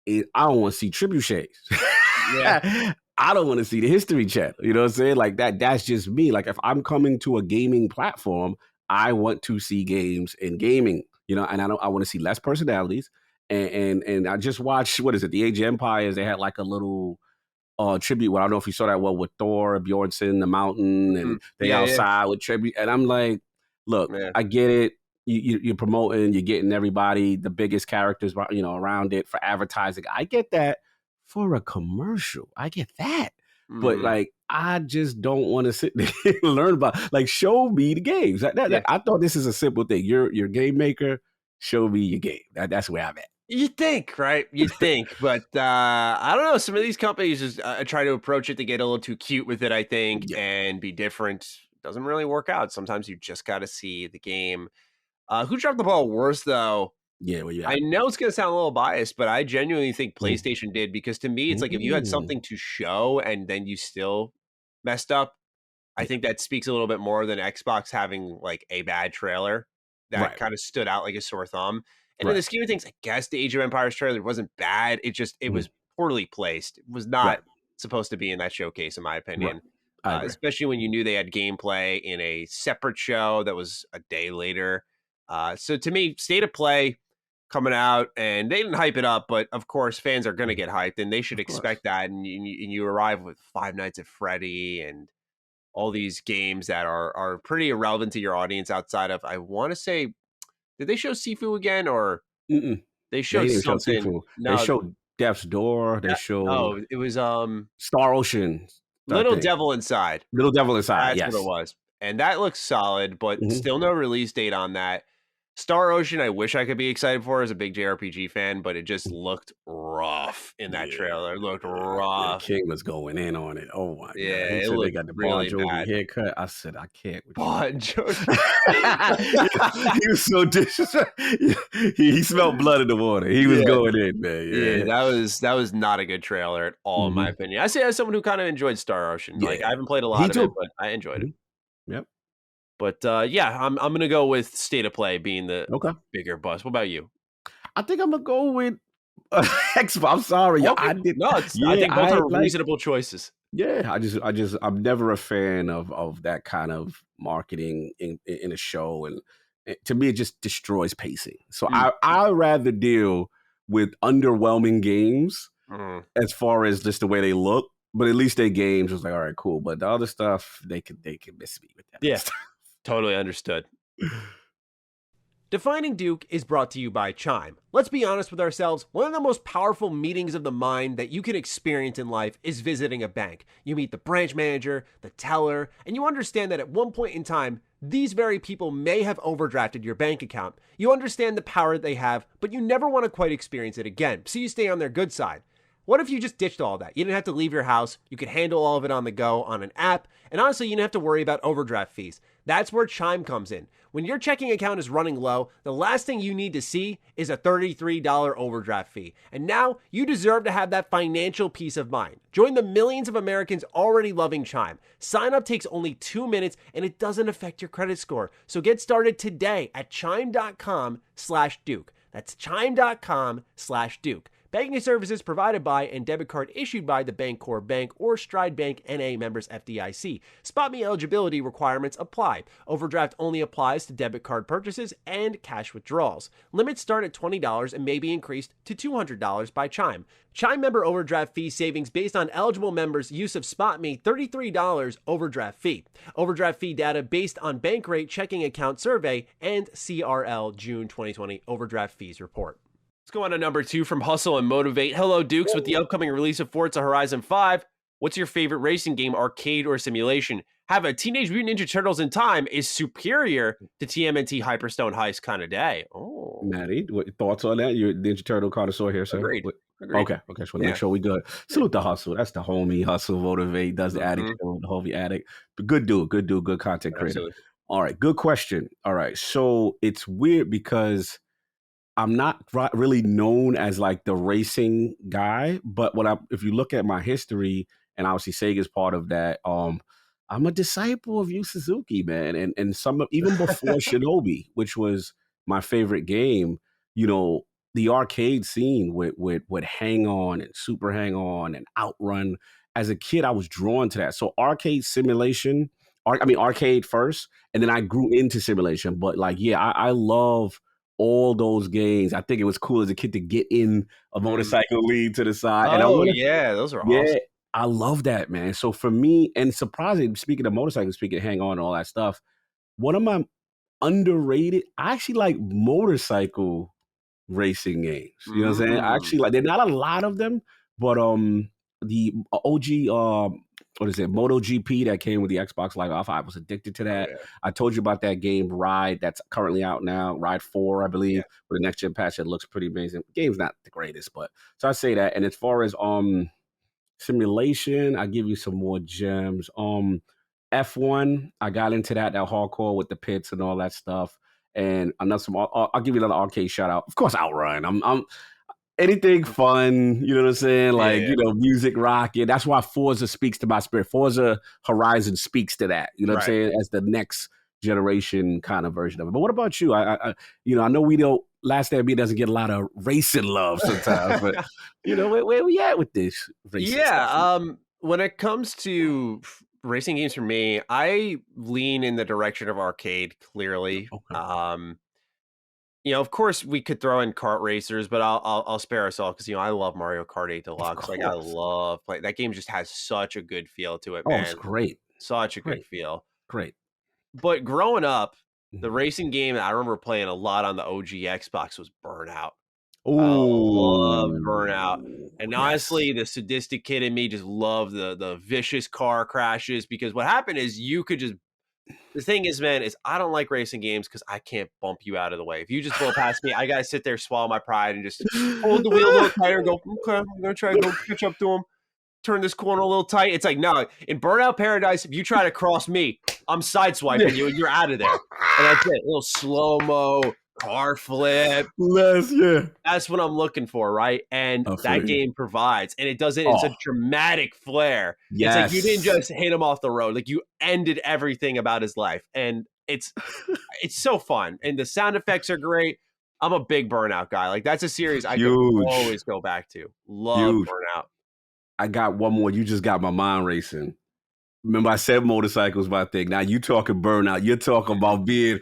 is I don't want to see trebuchets. I don't want to see the history channel. You know what I'm saying? Like that's just me. Like if I'm coming to a gaming platform, I want to see games in gaming, you know, and I want to see less personalities. And I just watched, what is it? The Age of Empires. They had like a little tribute. Well, I don't know if you saw that one with Thor, Bjornsson, the mountain, and they outside with tribute. And I'm like, look, I get it. You're promoting, you're getting everybody, the biggest characters, you know, around it for advertising. I get that. For a commercial, I get that. But like, I just don't want to sit there and learn about. Like, show me the games. I thought this is a simple thing. You're a game maker. Show me your game. That's where I'm at. You think, right? You think, but I don't know. Some of these companies just try to approach it to get a little too cute with it, I think, and be different. Doesn't really work out. Sometimes you just got to see the game. Who dropped the ball worse, though? I know it's going to sound a little biased, but I genuinely think PlayStation did, because to me, it's like if you had something to show and then you still messed up, I think that speaks a little bit more than Xbox having like a bad trailer that kind of stood out like a sore thumb. And in the scheme of things, I guess the Age of Empires trailer wasn't bad. It just, it was poorly placed. It was not supposed to be in that showcase, in my opinion. Especially when you knew they had gameplay in a separate show that was a day later. So to me, state of play coming out, and they didn't hype it up, but of course fans are going to get hyped, and they should expect that. And you arrive with Five Nights at Freddy and all these games that are pretty irrelevant to your audience outside of, I want to say, did they show Sifu again, or they showed something? Show no, they showed Death's Door. They showed. It was Star Ocean. Little Devil Inside. Little Devil Inside. That's what it was, and that looks solid, but still no release date on that. Star Ocean, I wish I could be excited for as a big JRPG fan, but it just looked rough in that trailer. It looked rough. King was going in on it. Oh my god! It looked, they got the really Bon Jovi haircut. I said, I can't. Bon Jovi. He was so disrespectful. He smelled blood in the water. He was going in, man. That was not a good trailer at all, in my opinion. I say as someone who kind of enjoyed Star Ocean. Like, I haven't played a lot of it, but I enjoyed it. Yep. But I'm gonna go with state of play being the bigger bust. What about you? I think I'm gonna go with Xbox. I'm sorry, I did. No, I think both are reasonable choices. Yeah, I'm never a fan of that kind of marketing in a show, and to me, it just destroys pacing. So I rather deal with underwhelming games Mm. as far as just the way they look. But at least their games was like, all right, cool. But the other stuff, they can miss me with that other Yeah, stuff. totally understood. Defining Duke is brought to you by Chime. Let's be honest with ourselves, one of the most powerful meetings of the mind that you can experience in life is visiting a bank. You meet the branch manager, the teller, and you understand that at one point in time, these very people may have overdrafted your bank account. You understand the power they have, but you never want to quite experience it again, so you stay on their good side. What if you just ditched all that? You didn't have to leave your house, you could handle all of it on the go on an app, and honestly, you didn't have to worry about overdraft fees. That's where Chime comes in. When your checking account is running low, the last thing you need to see is a $33 overdraft fee. And now you deserve to have that financial peace of mind. Join the millions of Americans already loving Chime. Sign up takes only 2 minutes and it doesn't affect your credit score. So get started today at chime.com/Duke. That's chime.com/Duke. Banking services provided by and debit card issued by the Bancorp Bank or Stride Bank N.A. members FDIC. SpotMe eligibility requirements apply. Overdraft only applies to debit card purchases and cash withdrawals. Limits start at $20 and may be increased to $200 by Chime. Chime member overdraft fee savings based on eligible members' use of SpotMe, $33 overdraft fee. Overdraft fee data based on Bankrate checking account survey and CRL June 2020 overdraft fees report. Let's go on to number 2 from Hustle and Motivate. Hello, Dukes. With the upcoming release of Forza Horizon 5, what's your favorite racing game, arcade or simulation? Have a Teenage Mutant Ninja Turtles in time is superior to TMNT Hyperstone Heist kind of day. Oh, Maddie, what thoughts on that? You're a Ninja Turtle connoisseur here, sir. agreed. Okay. Just want to make sure we good. Salute the Hustle. That's the homie. Hustle, Motivate, does the addict show, the homie addict. But good dude, good content creator. Absolutely. All right, good question. All right, so it's weird because I'm not really known as like the racing guy, but if you look at my history, and obviously Sega's part of that, I'm a disciple of Yu Suzuki, man, and even before Shinobi, which was my favorite game, you know, the arcade scene with Hang On and Super Hang On and Outrun. As a kid, I was drawn to that. So arcade simulation, arcade first, and then I grew into simulation. But like, yeah, I love all those games. I think it was cool as a kid to get in a motorcycle lead to the side. And those are awesome. I love that, man. So for me, and surprising, speaking of motorcycles, speaking of Hang On and all that stuff, one of my underrated, I actually like motorcycle racing games. You know what I'm saying? I actually like, there's not a lot of them, but the OG what is it, MotoGP that came with the Xbox Live Alpha, I was addicted to that. Oh, yeah. I told you about that game Ride that's currently out now, Ride 4, I believe, with the next gen patch that looks pretty amazing. The game's not the greatest, but so I say that. And as far as simulation, I give you some more gems. F1, I got into that hardcore with the pits and all that stuff. And I'll give you another arcade shout out. Of course, Outrun. I'm anything fun, you know what I'm saying? Like, you know, music, rock. Yeah, that's why Forza speaks to my spirit. Forza Horizon speaks to that, you know what I'm saying? As the next generation kind of version of it. But what about you? I know we don't, Last Stand doesn't get a lot of racing love sometimes, but you know, where we at with this racing stuff? When it comes to racing games for me, I lean in the direction of arcade, clearly. Okay. You know, of course, we could throw in kart racers, but I'll spare ourselves because, you know, I love Mario Kart 8 Deluxe. Like, I love playing that game. Just has such a good feel to it, man. Oh, it's great. Such a good feel. Great. But growing up, the racing game that I remember playing a lot on the OG Xbox was Burnout. Ooh, I loved Burnout. And honestly, the sadistic kid in me just loved the vicious car crashes, because what happened is the thing is, man, is I don't like racing games because I can't bump you out of the way. If you just blow past me, I got to sit there, swallow my pride, and just hold the wheel a little tighter and go, okay, I'm going to try to go catch up to him. Turn this corner a little tight. It's like, no, in Burnout Paradise, if you try to cross me, I'm sideswiping you and you're out of there. And that's it. A little slow-mo, car flip. That's what I'm looking for, right? And that game provides. And it does it in such dramatic flair. It's like you didn't just hit him off the road. Like, you ended everything about his life. And it's so fun. And the sound effects are great. I'm a big Burnout guy. Like, that's a series I could always go back to. Love Burnout. I got one more. You just got my mind racing. Remember, I said motorcycles my thing. Now you talking Burnout. You're talking about being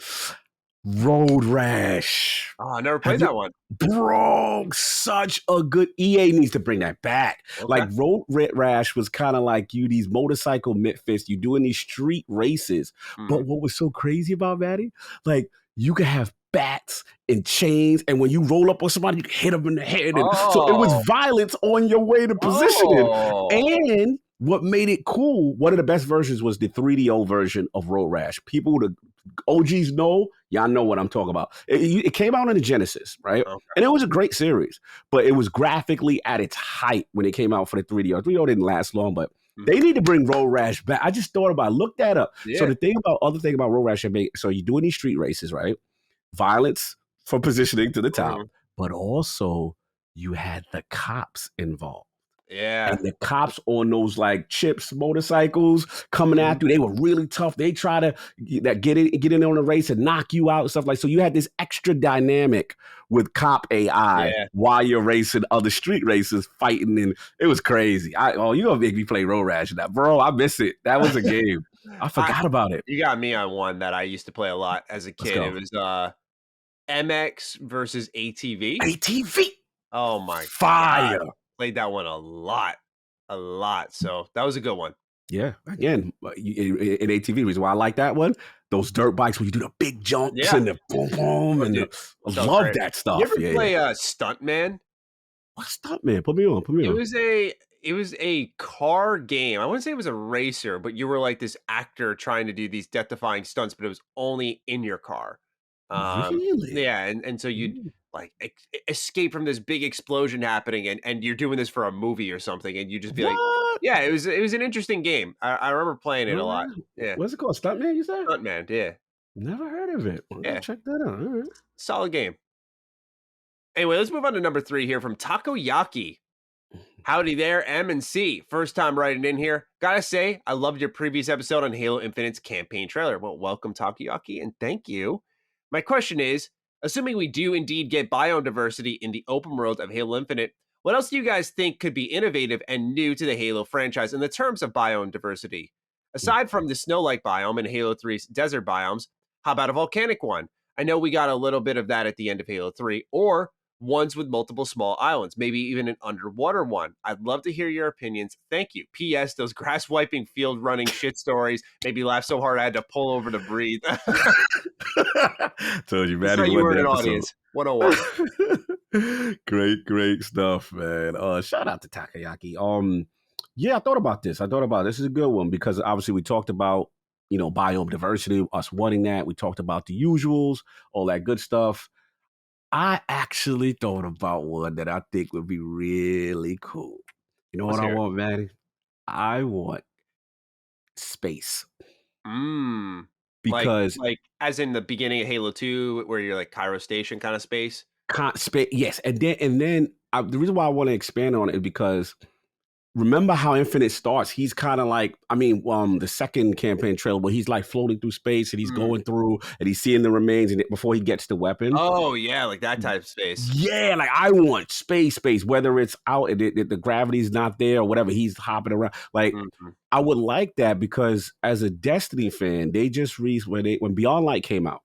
Road Rash. Oh, I never Have played you, that one. bro? Such a good EA needs to bring that back. Okay. Like Road Rash was kind of like you these motorcycle misfits. You doing these street races, Hmm. but what was so crazy about Maddie? Like you could have bats and chains, and when you roll up on somebody, you can hit them in the head, and so it was Oh. violence on your way to positioning. Oh. And what made it cool? One of the best versions was the 3DO version of Road Rash. People, the OGs know, y'all know what I'm talking about. It came out in the Genesis, right? Okay. And it was a great series, but it was graphically at its height when it came out for the 3DO. 3DO didn't last long, but they Mhm. need to bring Road Rash back. I just thought about it. Look that up. So Yeah. the other thing about Road Rash, so you're doing these street races, right? Violence for positioning to the top, Mhm. but also you had the cops involved. And Yeah. the cops on those like chips motorcycles coming Mhm. after you, they were really tough. They try to get in on the race and knock you out and stuff like. So you had this extra dynamic with cop AI Yeah. while you're racing other street races, fighting, and it was crazy. You gonna make me play Road Rash now, bro? I miss it. That was a game. I I forgot about it. You got me on one that I used to play a lot as a Let's kid. It go. was MX versus ATV. ATV Oh my god. fire. Played that one a lot. A lot. So that was a good one. Yeah, again, in ATV, reason why I like that one, those dirt bikes where you do the big jumps Yeah. and the boom boom Oh, and dude. I So love great. that You stuff. ever Yeah, yeah. play Stuntman? What's up, man? Put me on. Put me It on. was a it was a car game. I wouldn't say it was a racer, but you were like this actor trying to do these death-defying stunts, but it was only in your car. Really? Yeah, and so you'd Mm. like escape from this big explosion happening, and you're doing this for a movie or something, and you just be like, What? yeah, it was an interesting game. I remember playing it a lot. All right. Yeah, What's it called? Stuntman, you said? Stuntman. Yeah, Never heard of it. I'm gonna yeah, check that out. All right. solid game. Anyway, let's move on to number 3 here from Takoyaki. Howdy there, M and C. First time writing in here. Gotta say, I loved your previous episode on Halo Infinite's campaign trailer. Well, welcome, Takoyaki, and thank you. My question is, assuming we do indeed get biodiversity in the open world of Halo Infinite, what else do you guys think could be innovative and new to the Halo franchise in the terms of biodiversity? Aside from the snow-like biome in Halo 3's desert biomes, how about a volcanic one? I know we got a little bit of that at the end of Halo 3, or ones with multiple small islands, maybe even an underwater one. I'd love to hear your opinions. Thank you. P.S. Those grass wiping, field running shit stories made me laugh so hard I had to pull over to breathe. Told you, That's man. how He you won were in the an episode. audience. 101. Great stuff, man. Shout out to Takayaki. Yeah, I thought about this. This is a good one because obviously we talked about biome diversity, us wanting that. We talked about the usuals, all that good stuff. I actually thought about one that I think would be really cool. You know Let's what I hear it. want, Manny? I want space Mm. Like, because like as in the beginning of Halo 2, where you're like Cairo Station kind of space. space. Yes, and then the reason why I want to expand on it is because remember how Infinite starts? He's kind of like, the second campaign trailer where he's like floating through space and he's Mm. going through and he's seeing the remains and before he gets the weapon. Oh, yeah, like that type of space. Yeah, like I want space, whether it's out and the gravity's not there or whatever, he's hopping around. Like Mhm. I would like that because as a Destiny fan, they just released when Beyond Light came out,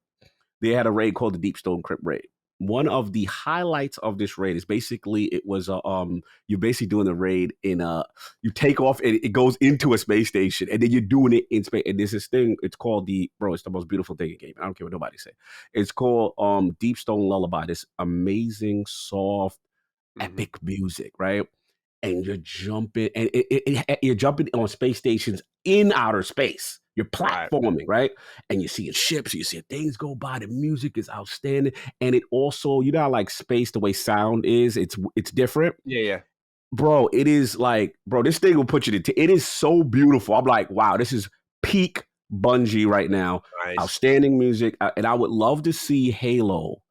they had a raid called the Deep Stone Crypt raid. One of the highlights of this raid is basically it was you're basically doing the raid in you take off and it goes into a space station and then you're doing it in space and there's this thing it's called it's the most beautiful thing in game. I don't care what nobody say. It's called Deep Stone Lullaby. This amazing soft Mhm. epic music, right? And you're jumping and you're jumping on space stations in outer space. You're Right. platforming, right? And you're seeing ships, you're seeing things go by. The music is outstanding. And it also, you know how like space, the way sound is, it's different. Yeah, yeah. Bro, it is like, bro, this thing will put you to it is so beautiful. I'm like, wow, this is peak Bungie right now. Nice. Outstanding music. And I would love to see Halo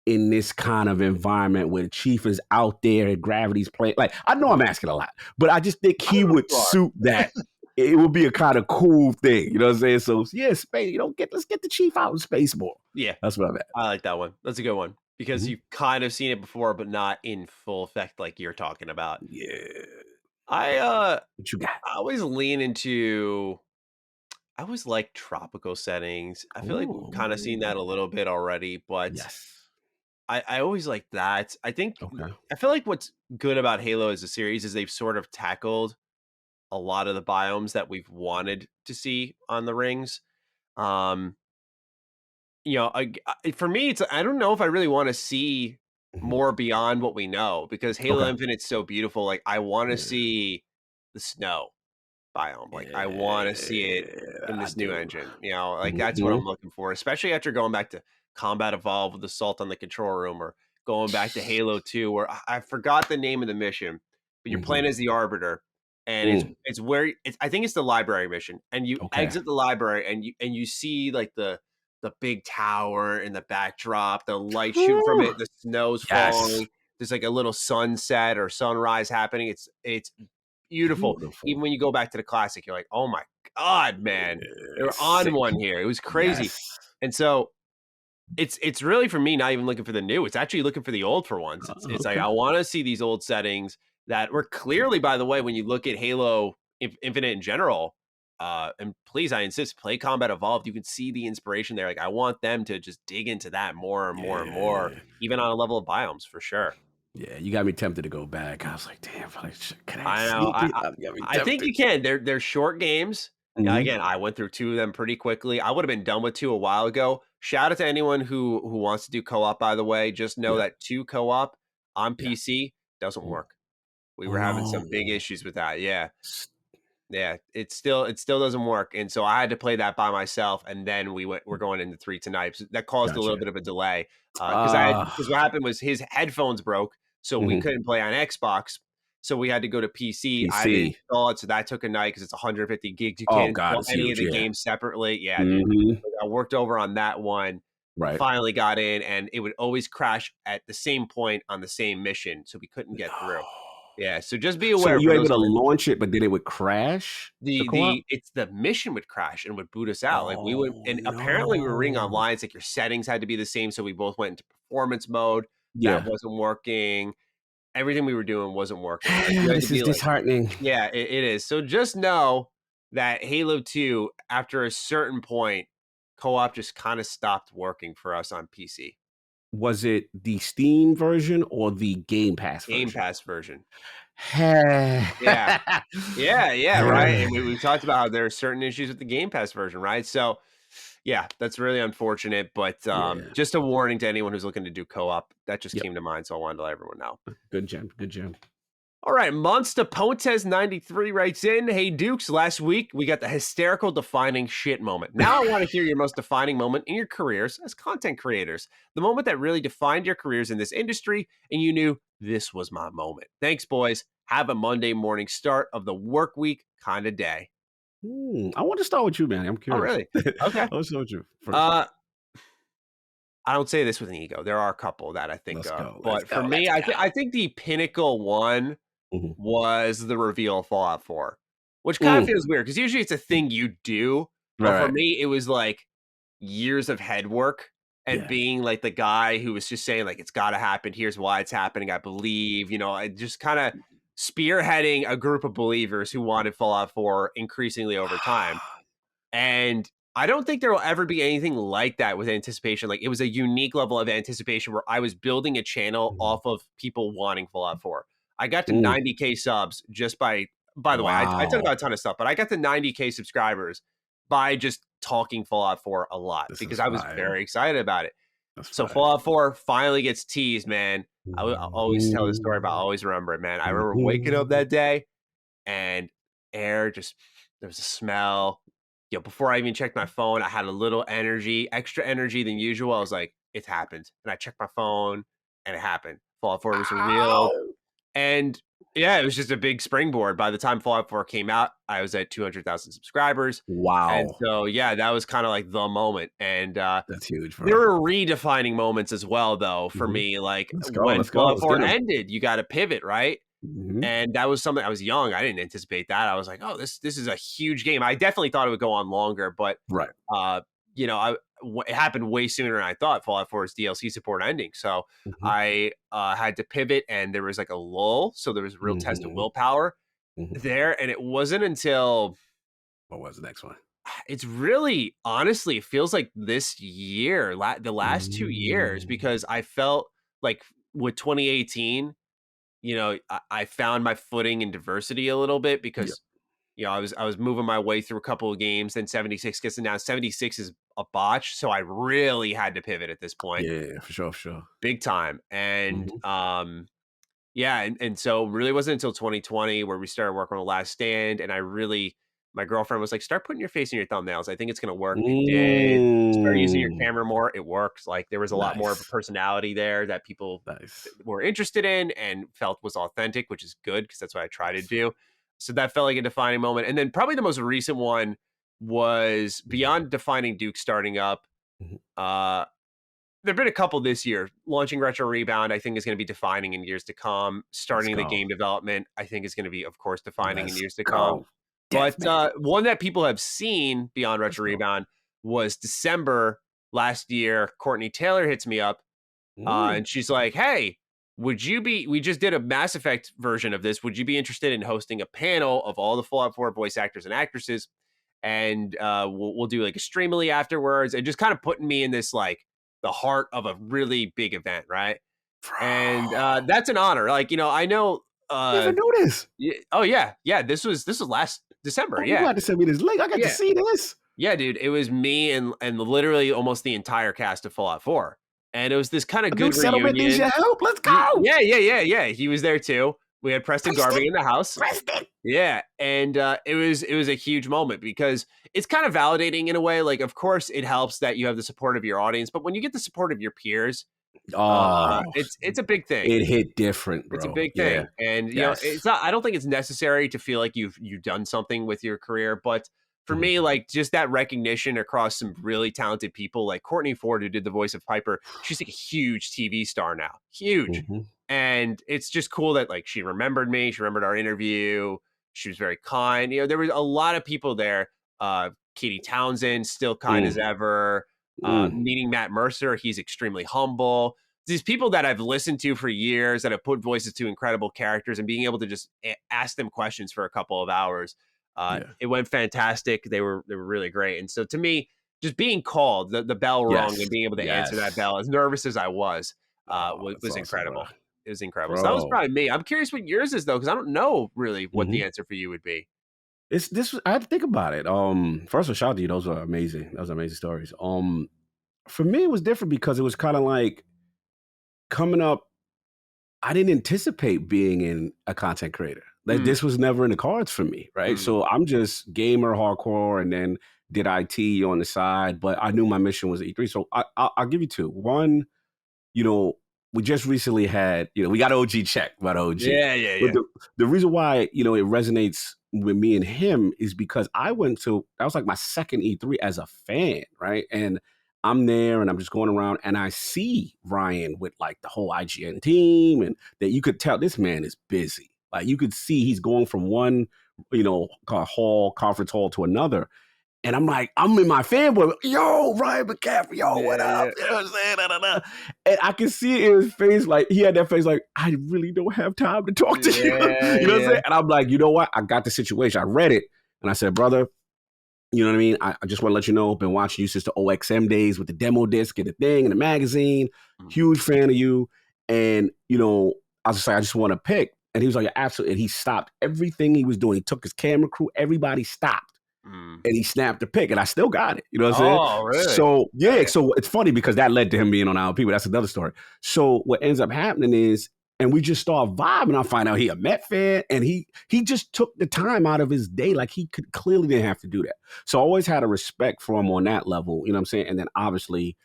in this kind of environment where the chief is out there and gravity's playing. Like, I know I'm asking a lot, but I just think I he don't know if would you are. suit that. It would be a kind of cool thing. You know what I'm saying? So yeah, space, let's get the chief out in space more. Yeah, That's what I'm at. I like that one. That's a good one because Mhm. you've kind of seen it before, but not in full effect like you're talking about. Yeah. I What you got? I always lean into I always like tropical settings. I feel like we've kind of seen that Ooh. a little bit already, but Yes. I always like that. Okay. I feel like what's good about Halo as a series is they've sort of tackled a lot of the biomes that we've wanted to see on the rings. Um, for me, it's I don't know if I really want to see Mhm. more beyond what we know because Halo Okay. Infinite's so beautiful. Like I want to Yeah. see the snow biome. Like I want to see it Yeah, in I this new do. engine. Like that's what I'm Mhm. looking for, especially after going back to Combat Evolved with Assault on the Control Room or going back to Halo 2 where I forgot the name of the mission, but you're playing Mhm. as the Arbiter and Mm. it's where it's I think it's the library mission and you Okay. exit the library and you see like the big tower in the backdrop, the light shooting from Whew. it, the snow's Yes. falling. There's like a little sunset or sunrise happening. It's beautiful. Even Beautiful. when you go back to the classic, you're like, "Oh my god, man, they were on Sick. one here." It was crazy. Yes. And so it's really for me not even looking for the new. It's actually looking for the old for once. It's like Okay. I want to see these old settings that were clearly, by the way, when you look at Halo Infinite in general. And please, I insist, play Combat Evolved. You can see the inspiration there. Like I want them to just dig into that more and more and more, Yeah. even on a level of biomes for sure. Yeah, you got me tempted to go back. I was like, "Damn, like, can I I know. sneak it?" You got me I think tempted. you can. They're short games. Mhm. Again, I went through 2 of them pretty quickly. I would have been done with 2 a while ago. Shout out to anyone who wants to do co-op, by the way. Just know Yeah, that 2 co-op on yeah. PC doesn't Mm. work. We Oh, were having no. some big issues with that. Yeah. Yeah, it still doesn't work, and so I had to play that by myself, and then we're going into 3 tonight. So that caused a little Gotcha. bit of a delay, Ah. because what happened was his headphones broke, so we Mhm. couldn't play on Xbox, so we had to go to PC. I had to PC. install it, so that took a night because it's 150 gigs. You Oh can't god, install it's any of huge, the yeah. games separately. Yeah, dude. Mhm. I worked over on that one, Right. finally got in, and it would always crash at the same point on the same mission, so we couldn't get through. No. Yeah, so just be So were aware you for able those to who are launch it, but then it would crash, the co-op? the mission would crash and would boot us out. Like we would, Oh, and apparently we were reading no. online, it's like your settings had to be the same. So we both went into performance mode. That Yeah. wasn't working. Everything we were doing wasn't working. Like you had to This is be like, disheartening. yeah, it is. So just know that Halo 2, after a certain point, co-op just kind of stopped working for us on PC. Was it the Steam version or the Game Pass Game version? Pass version. Yeah. Yeah. Yeah, right. And we've talked about how there are certain issues with the Game Pass version, right? So yeah, that's really unfortunate, but Yeah. just a warning to anyone who's looking to do co-op. That just Yep. came to mind, so I wanted to let everyone know. Good gem. Good gem. All right, Monster Pontes 93 writes in, "Hey Dukes, last week we got the hysterical defining shit moment. Now I want to hear your most defining moment in your careers as content creators. The moment that really defined your careers in this industry and you knew this was my moment. Thanks, boys. Have a Monday morning start of the work week kind of day." I want to start with you, man. I'm Oh, curious. really? I Okay. want to start with you first. Uh I don't say this with an ego. There are a couple that I think Let's of, go. Let's but for go. me, Let's go. I think the pinnacle one Mhm. was the reveal of Fallout 4, which kind of Mm. feels weird because usually it's a thing you do, Right, but for right. me, it was like years of head work and Yeah. being like the guy who was just saying like it's got to happen. Here's why it's happening. I believe, I just kind of spearheading a group of believers who wanted Fallout 4 increasingly over time. And I don't think there will ever be anything like that with anticipation. Like it was a unique level of anticipation where I was building a channel Mhm. off of people wanting Fallout 4. I got to Mm. 90K subs just by the way, I talk Wow. about a ton of stuff, but I got to 90K subscribers by just talking Fallout 4 a lot This because is I was fire. very excited about it. That's So fire. Fallout 4 finally gets teased, man. I always tell this story, but I Mhm. always remember it, man. I remember waking up Mhm. that day and air just there was a smell. Before I even checked my phone, I had a little energy, extra energy than usual. I was like, it's happened. And I checked my phone and it happened. Fallout 4 was revealed. Ow! And yeah, it was just a big springboard. By the time Fallout 4 came out, I was at 200,000 subscribers. And Wow. so, yeah, that was kind of like the moment. And That's huge, there bro. were redefining moments as well, though, for Mhm. me. Like Let's go. when Let's go. Fallout Let's 4 get 'em. ended, you got to pivot, right? Mhm. And that was something I was young. I didn't anticipate that. I was like, "Oh, this is a huge game." I definitely thought it would go on longer, but Right. uh, it happened way sooner than I thought. Fallout 4's DLC support ending, so Mhm. I had to pivot, and there was like a lull. So there was a real test of Mhm. willpower Mhm. there, and it wasn't until What was the next one? It's really, honestly, it feels like this year, the last 2 years, Mm. because I felt like with 2018, I found my footing in diversity a little bit Yeah. because I was moving my way through a couple of games. Then 76 gets announced. 76 is a botch, so I really had to pivot at this point, Yeah, for sure, for sure. big time. And Mhm. yeah, and so really wasn't until 2020 where we started working on The Last Stand, and my girlfriend was like, "Start putting your face in your thumbnails. I think it's gonna work." It did. Start using your Mm. camera more. It worked. Like there was a lot more of a Nice, personality there that people nice, were interested in and felt was authentic, which is good because that's what I try to nice. do. So that felt like a defining moment. And then probably the most recent one was Mhm, beyond defining Duke starting up. mhm. Uh, There've been a couple this year. Launching Retro Rebound, I think, is going to be defining in years to come. Let's Starting the go. game development, I think, is going to be, of course, defining in Let's years to come. go. But Deathmatch. one that people have seen beyond Let's Retro go. Rebound was December last year. Courtney Taylor hits me up, Mm. and she's like, "Hey, we just did a Mass Effect version of this. Would you be interested in hosting a panel of all the Fallout 4 voice actors and actresses? And we'll do like a streamily afterwards," and just kind of putting me in this like the heart of a really big event, right? And Bro. that's an honor. Like, I know. Never knew this. Oh yeah, yeah. This was last December. Oh, you Yeah, got to send me this link. I got to yeah, see this. yeah, dude. It was me and literally almost the entire cast of Fallout 4, and it was this kind of A Duke good settlement needs your reunion. help. Let's go. Yeah, yeah, yeah, yeah. He was there too. We had Preston Preston. Garvey in the house. Preston. Yeah, and it was a huge moment because it's kind of validating in a way. Like, of course, it helps that you have the support of your audience, but when you get the support of your peers, Oh, it's a big thing. it hit different, It's a bro. big Yeah. thing, and it's Yes. not. I don't think it's necessary to feel like you've done something with your career, but for Mhm, me, like just that recognition across some really talented people, like Courtney Ford, who did the voice of Piper, she's like a huge TV star now, huge, mhm, and it's just cool that like she remembered me, she remembered our interview, she was very kind. There was a lot of people there. Katie Townsend, still kind as mm, ever. mm. Meeting Matt Mercer, he's extremely humble. These people that I've listened to for years, that have put voices to incredible characters, and being able to just ask them questions for a couple of hours. Yeah. It went fantastic. They were really great. And so to me, just being called, the bell rung, Yes. and being able to answer that Yes. bell, as nervous as I was, Oh, that's was awesome, bro. incredible. It was incredible. So that was Bro. probably me. I'm curious what yours is though, because I don't know really what Mhm. the answer for you would be. It's this. I had to think about it. First of all, shout out to you. Those are amazing. Those are amazing stories. For me, it was different because it was kind of like coming up. I didn't anticipate being in a content creator. Like Mm, this was never in the cards for me, right? mm, So I'm just gamer hardcore, and then did IT on the side. But I knew my mission was E3. So I'll give you two. One, you know, we just recently had, we got OG check about OG. yeah, yeah, But yeah. the reason why, it resonates with me and him is because that was like my second E3 as a fan, right? And I'm there and I'm just going around and I see Ryan with like the whole IGN team, and that you could tell this man is busy. Like you could see he's going from one, conference hall to another. And I'm like, I'm in my fanboy, yo, Ryan McCaffrey, yo, what Yeah, up? yeah. You know what I'm saying? Da, da, da. And I can see it in his face, like he had that face, like, I really don't have time to talk to you. Yeah, You know what I'm yeah. saying? And I'm like, you know what? I got the situation. I read it and I said, brother, you know what I mean? I just want to let you know, I've been watching you since the OXM days with the demo disc and the thing and the magazine. Mm, Huge fan of you. And, I was just like, I just want to pick. And he was like, absolutely. And he stopped everything he was doing. He took his camera crew, everybody stopped mm. and he snapped the pick, and I still got it. You know what I'm saying? Oh, really? So yeah, Okay. so it's funny because that led to him being on LP, but that's another story. So what ends up happening is, and we just start vibing. I find out he a Met fan, and he just took the time out of his day, like he could clearly didn't have to do that. So I always had a respect for him on that level. You know what I'm saying? And then obviously,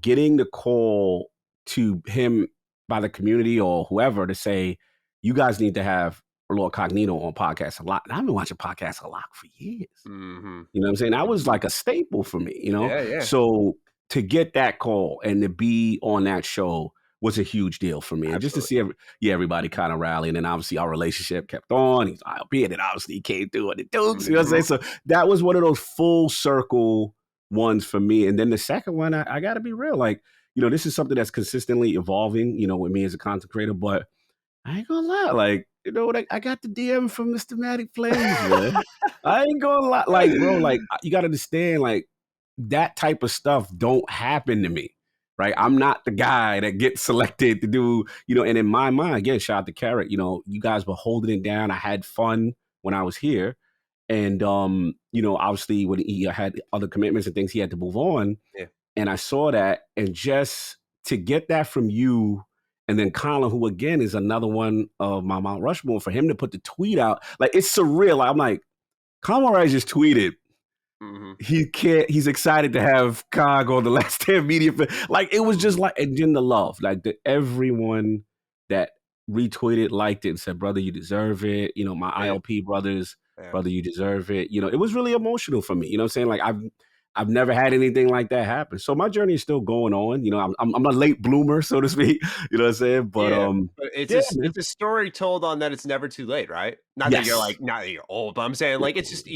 getting the call to him by the community or whoever to say, you guys need to have Lord Cognito on podcasts a lot. And I've been watching podcasts a lot for years. Hmm. You know what I'm saying? That was Hmm. like a staple for me. Yeah, yeah. So to get that call and to be on that show was a huge deal for me. And just to Absolutely. see everybody kind of rally. And then obviously our relationship kept on. He's ILP, and then obviously he came through on the Dukes. You know what I'm saying? Hmm. So that was one of those full circle ones for me. And then the second one, I got to be real. Like, this is something that's consistently evolving, with me as a content creator. But I ain't gonna lie, like, you know what? I got the DM from Mr. Matic Plays, man. I ain't gonna lie. Like, bro, like, you gotta understand, like, that type of stuff don't happen to me, right? I'm not the guy that gets selected to do, and in my mind, again, shout out to Carrot, you guys were holding it down. I had fun when I was here. And, obviously when he had other commitments and things, he had to move on. Yeah. And I saw that, and just to get that from you, and then Colin, who again is another one of my Mount Rushmore, for him to put the tweet out, like, it's surreal. I'm like, Colin Rice just tweeted, he's excited to have Cog on the Last Stand Media. Like, it was just like, and then the love, like, everyone that retweeted, liked it, and said, brother, you deserve it. My ILP brothers, brother, you deserve it. It was really emotional for me. You know what I'm saying? Like, I've never had anything like that happen. So my journey is still going on. I'm a late bloomer, so to speak. You know what I'm saying? But but it's a story told on that it's never too late, right? Not that you're old, but I'm saying, like, it's just,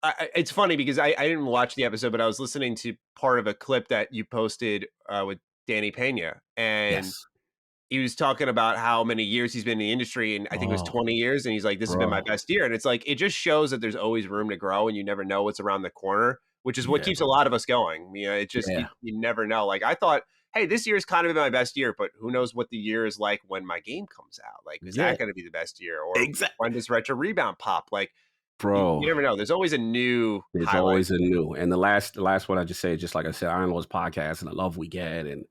it's funny because I didn't watch the episode, but I was listening to part of a clip that you posted with Danny Pena, and he was talking about how many years he's been in the industry, and I think it was 20 years, and he's like, this has been my best year. And it's like, it just shows that there's always room to grow, and you never know what's around the corner, which is what keeps a lot of us going. It just, you never know. Like, I thought, hey, this year's kind of been my best year, but who knows what the year is like when my game comes out? Like, is that going to be the best year? Or when does Retro Rebound pop? Like, bro, you never know. There's always a new highlight. Always a new. And the last one I just say, just like I said, Iron Lord's podcast and the love we get, and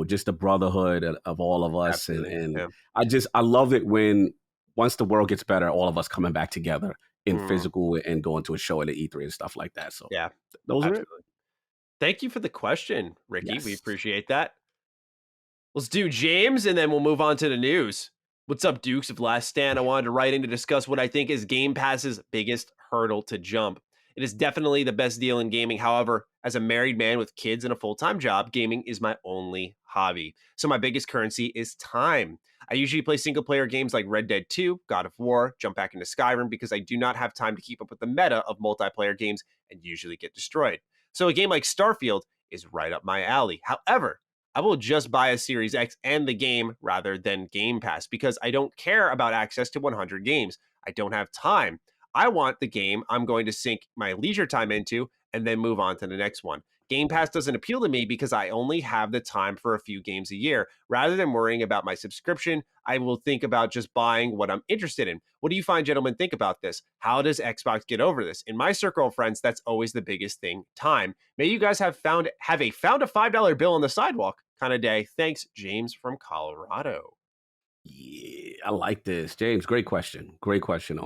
just the brotherhood of all of us. And I love it when, once the world gets better, all of us coming back together in physical and going to a show at the E3 and stuff like that. So those are it. Thank you for the question, Ricky. Yes. We appreciate that. Let's do James, and then we'll move on to the news. What's up, Dukes of Last Stand? I wanted to write in to discuss what I think is Game Pass's biggest hurdle to jump. It is definitely the best deal in gaming. However, as a married man with kids and a full-time job, gaming is my only hobby. So my biggest currency is time. I usually play single-player games like Red Dead 2, God of War, jump back into Skyrim because I do not have time to keep up with the meta of multiplayer games and usually get destroyed. So a game like Starfield is right up my alley. However, I will just buy a Series X and the game rather than Game Pass because I don't care about access to 100 games. I don't have time. I want the game I'm going to sink my leisure time into and then move on to the next one. Game Pass doesn't appeal to me because I only have the time for a few games a year. Rather than worrying about my subscription, I will think about just buying what I'm interested in. What do you find, gentlemen, think about this? How does Xbox get over this? In my circle of friends, that's always the biggest thing, time. May you guys have a $5 bill on the sidewalk kind of day. Thanks, James from Colorado. Yeah, I like this. James, great question. Great question.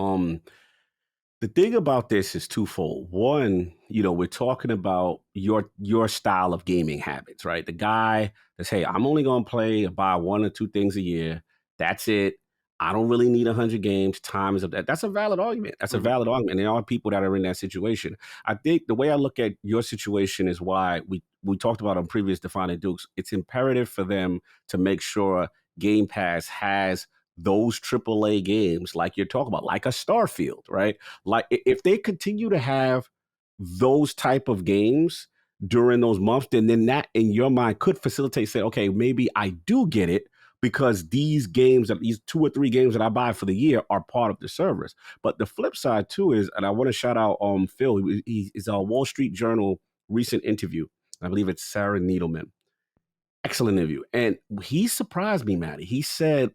The thing about this is twofold. One, we're talking about your style of gaming habits, right? The guy that's, hey, I'm only going to buy one or two things a year. That's it. I don't really need 100 games. Time is up. That's a valid argument. That's a valid argument. And there are people that are in that situation. I think the way I look at your situation is why we talked about on previous Defining Dukes. It's imperative for them to make sure Game Pass has those AAA games like you're talking about, like a Starfield, right? Like, if they continue to have those type of games during those months, then that in your mind could facilitate, say, okay, maybe I do get it because these 2 or 3 games that I buy for the year are part of the service. But the flip side too is, and I want to shout out Phil, he's a Wall Street Journal recent interview. I believe it's Sarah Needleman. Excellent interview. And he surprised me, Matty. He said,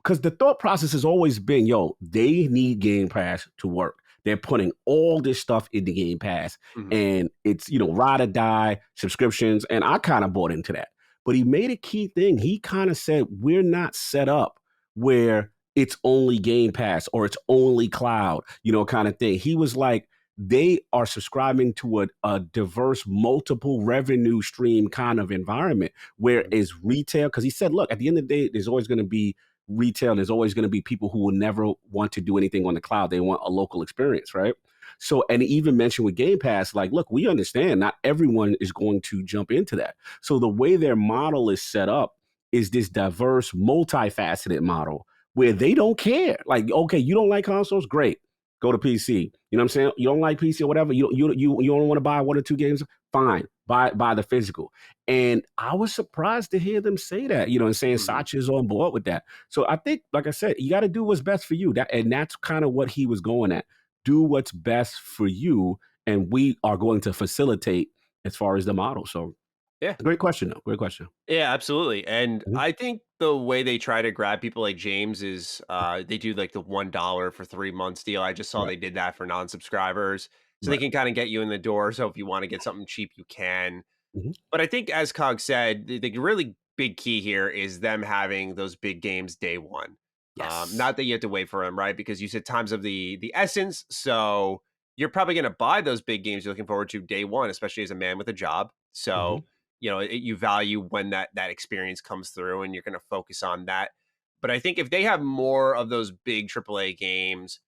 because the thought process has always been, they need Game Pass to work. They're putting all this stuff in the Game Pass, and it's, ride or die subscriptions. And I kind of bought into that. But he made a key thing. He kind of said, we're not set up where it's only Game Pass or it's only cloud, kind of thing. He was like, they are subscribing to a diverse, multiple revenue stream kind of environment where is retail. Because he said, look, at the end of the day, there's always going to be retail. There's always going to be people who will never want to do anything on the cloud. They want a local experience, right? So, and he even mentioned with Game Pass, like, look, we understand not everyone is going to jump into that. So the way their model is set up is this diverse, multifaceted model where they don't care. Like, okay, you don't like consoles? Great. go to PC. You know what I'm saying? You don't like PC or whatever. You don't want to buy one or two games. Fine, buy the physical. And I was surprised to hear them say that. And saying Mhm. Sachi's on board with that. So I think, like I said, you got to do what's best for you. That's kind of what he was going at. Do what's best for you, and we are going to facilitate as far as the model. So Yeah. great question, though. Great question. Yeah, absolutely. And Mhm. I think the way they try to grab people like James is they do like the $1 for 3 months deal. I just saw Right. they did that for non-subscribers. So they Right. can kind of get you in the door. So if you want to get something cheap, you can. Mhm. But I think as Cog said, the really big key here is them having those big games day one. Yes. Not that you have to wait for them, right? Because you said times of the essence. So you're probably going to buy those big games you're looking forward to day one, especially as a man with a job. Mhm. So you value when that experience comes through, and you're going to focus on that. But I think if they have more of those big AAA games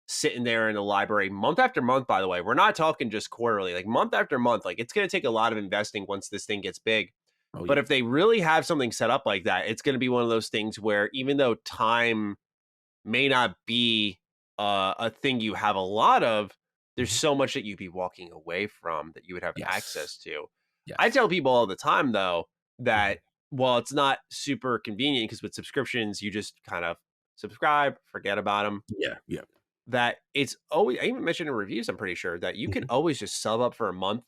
sitting there in the library month after month, by the way, we're not talking just quarterly, like month after month, like it's going to take a lot of investing once this thing gets big. Oh But yeah. if they really have something set up like that, it's going to be one of those things where even though time may not be a thing you have a lot of, there's Mhm. so much that you'd be walking away from that you would have Yes. access to. I tell Yes. people all the time, though, Mhm. that while it's not super convenient because with subscriptions, you just kind of subscribe, forget about them, Yeah. Yeah. that it's always, I even mentioned in reviews, I'm pretty sure that you can Mhm. always just sub up for a month,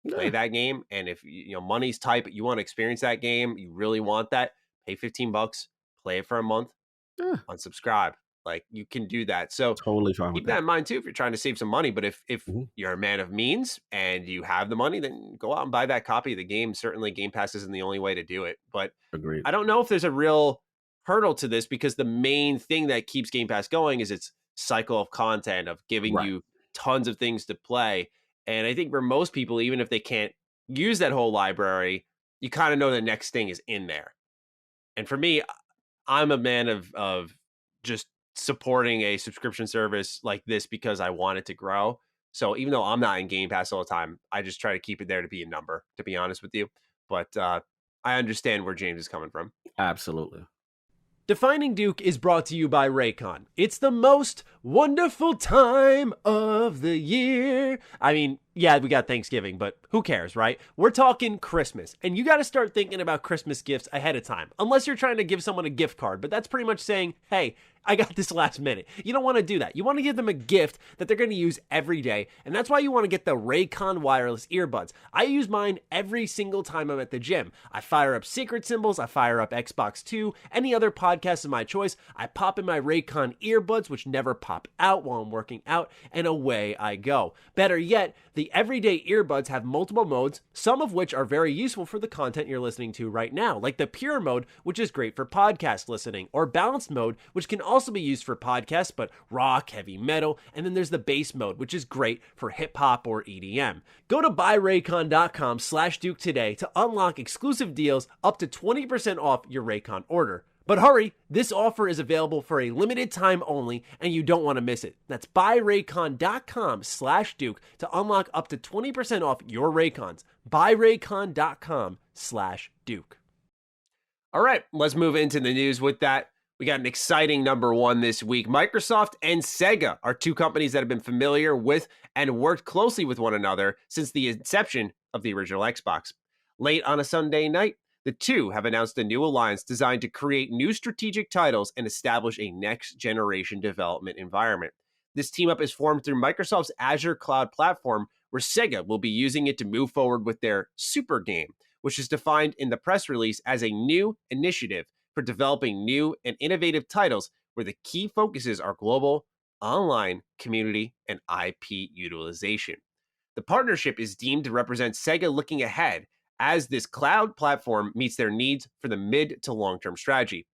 play Yeah. that game. And if money's tight, but you want to experience that game, you really want that, pay $15, play it for a month, Yeah. unsubscribe. Like you can do that. So Totally fine with keep that that. in mind too if you're trying to save some money. But if Mhm. you're a man of means and you have the money, then go out and buy that copy of the game. Certainly, Game Pass isn't the only way to do it. But Agreed. I don't know if there's a real hurdle to this because the main thing that keeps Game Pass going is its cycle of content of giving Right. you tons of things to play. And I think for most people, even if they can't use that whole library, you kind of know the next thing is in there. And for me, I'm a man of just supporting a subscription service like this because I want it to grow. So even though I'm not in Game Pass all the time, I just try to keep it there to be a number, to be honest with you. But I understand where James is coming from. Absolutely. Defining Duke is brought to you by Raycon. It's the most wonderful time of the year. I mean, yeah, we got Thanksgiving, but who cares, right? We're talking Christmas, and you got to start thinking about Christmas gifts ahead of time. Unless you're trying to give someone a gift card, but that's pretty much saying, hey, I got this last minute. You don't want to do that. You want to give them a gift that they're going to use every day, and that's why you want to get the Raycon wireless earbuds. I use mine every single time I'm at the gym. I fire up Secret Symbols, I fire up Xbox 2, any other podcast of my choice. I pop in my Raycon earbuds, which never pop out while I'm working out, and away I go. Better yet, the everyday earbuds have multiple modes, some of which are very useful for the content you're listening to right now, like the pure mode, which is great for podcast listening, or balanced mode, which can also be used for podcasts, but rock, heavy metal, and then there's the bass mode, which is great for hip hop or EDM. Go to buyraycon.com/Duke today to unlock exclusive deals up to 20% off your Raycon order. But hurry, this offer is available for a limited time only, and you don't want to miss it. That's buyraycon.com/Duke to unlock up to 20% off your Raycons. Buyraycon.com/Duke. All right, let's move into the news with that. We got an exciting number one this week. Microsoft and Sega are two companies that have been familiar with and worked closely with one another since the inception of the original Xbox. Late on a Sunday night, the two have announced a new alliance designed to create new strategic titles and establish a next generation development environment. This team up is formed through Microsoft's Azure cloud platform, where Sega will be using it to move forward with their Super game, which is defined in the press release as a new initiative for developing new and innovative titles where the key focuses are global, online, community, and IP utilization. The partnership is deemed to represent Sega looking ahead as this cloud platform meets their needs for the mid to long term strategy.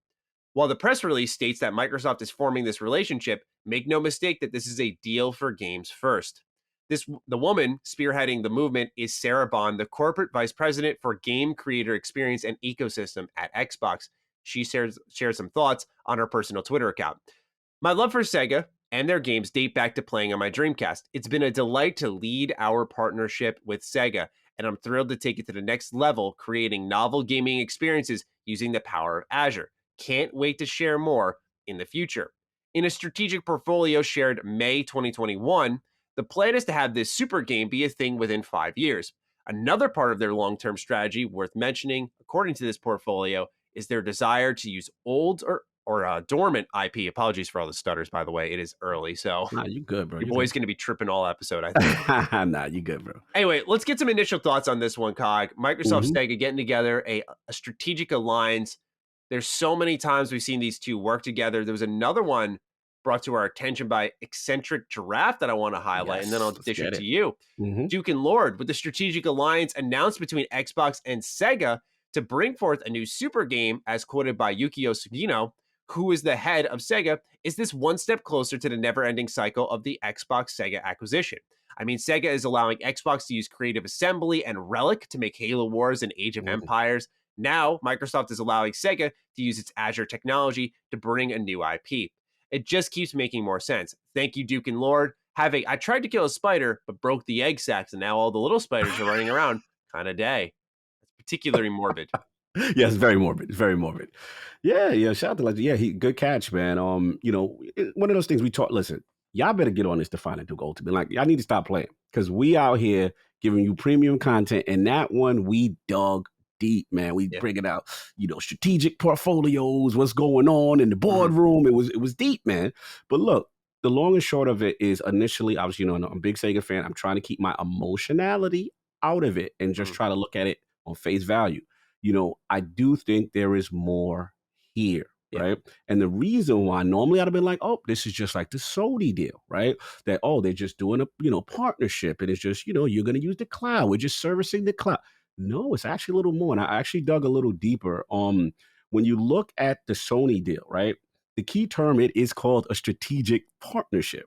While the press release states that Microsoft is forming this relationship, make no mistake that this is a deal for games first. The woman spearheading the movement is Sarah Bond, the corporate vice president for game creator experience and ecosystem at Xbox. She shares some thoughts on her personal Twitter account. My love for Sega and their games date back to playing on my Dreamcast. It's been a delight to lead our partnership with Sega, and I'm thrilled to take it to the next level, creating novel gaming experiences using the power of Azure. Can't wait to share more in the future. In a strategic portfolio shared May 2021, the plan is to have this super game be a thing within 5 years. Another part of their long term strategy worth mentioning, according to this portfolio, is their desire to use old or dormant IP. Apologies for all the stutters, by the way. It is early, so Nah, you good, bro. your You boy's good. going to be tripping all episode, I think. Nah, you good, bro. Anyway, let's get some initial thoughts on this one, Cog. Microsoft, Hmm. Sega getting together a strategic alliance. There's so many times we've seen these two work together. There was another one brought to our attention by Eccentric Giraffe that I want to highlight, and then I'll Yes, let's dish it get to it. you. Hmm. Duke and Lord, with the strategic alliance announced between Xbox and Sega to bring forth a new super game, as quoted by Yukio Sugino, who is the head of Sega, is this one step closer to the never ending cycle of the Xbox Sega acquisition. I mean, Sega is allowing Xbox to use Creative Assembly and Relic to make Halo Wars and Age of Empires. Now, Microsoft is allowing Sega to use its Azure technology to bring a new IP. It just keeps making more sense. Thank you, Duke and Lord. I tried to kill a spider, but broke the egg sacs, and now all the little spiders are running around. Kind of day. It's particularly morbid. Yeah, it's very morbid. It's very morbid. Yeah, yeah. Shout out to Legend. Yeah, he good catch, man. One of those things we talk. Listen, y'all better get on this Defining Duke Ultimate. Like, y'all need to stop playing because we out here giving you premium content, and that one we dug deep, man. We Yeah. bring it out, strategic portfolios, what's going on in the boardroom. It was deep, man. But look, the long and short of it is initially, I was, I'm a big Sega fan. I'm trying to keep my emotionality out of it and just try to look at it on face value. I do think there is more here, right? And the reason why normally I'd have been like, oh, this is just like the Sony deal, right? That, oh, they're just doing a, partnership and it's just, you're going to use the cloud. We're just servicing the cloud. No, it's actually a little more. And I actually dug a little deeper. When you look at the Sony deal, right? The key term, it is called a strategic partnership.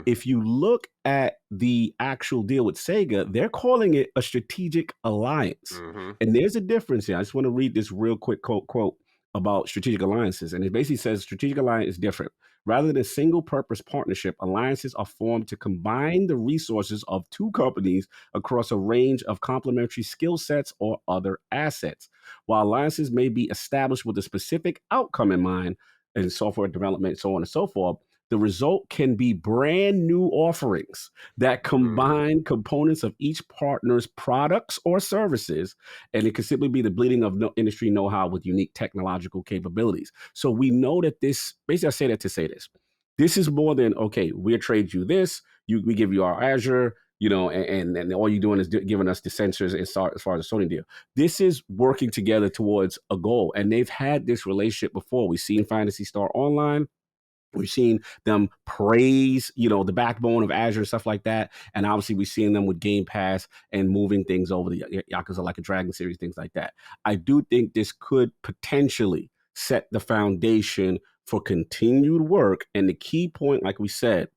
If you look at the actual deal with Sega, they're calling it a strategic alliance. And there's a difference here. I just want to read this real quick quote about strategic alliances. And it basically says strategic alliance is different. Rather than a single purpose partnership, alliances are formed to combine the resources of two companies across a range of complementary skill sets or other assets. While alliances may be established with a specific outcome in mind, in software development, so on and so forth, the result can be brand new offerings that combine components of each partner's products or services, and it can simply be the bleeding of industry know-how with unique technological capabilities. So we know that this, basically I say that to say this. This is more than, okay, we'll trade you this, we give you our Azure, and all you're doing is giving us the sensors as far as the Sony deal. This is working together towards a goal, and they've had this relationship before. We've seen Fantasy Star Online. We've seen them praise, the backbone of Azure and stuff like that. And obviously we've seen them with Game Pass and moving things over the Yakuza Like a Dragon series, things like that. I do think this could potentially set the foundation for continued work. And the key point, like we said,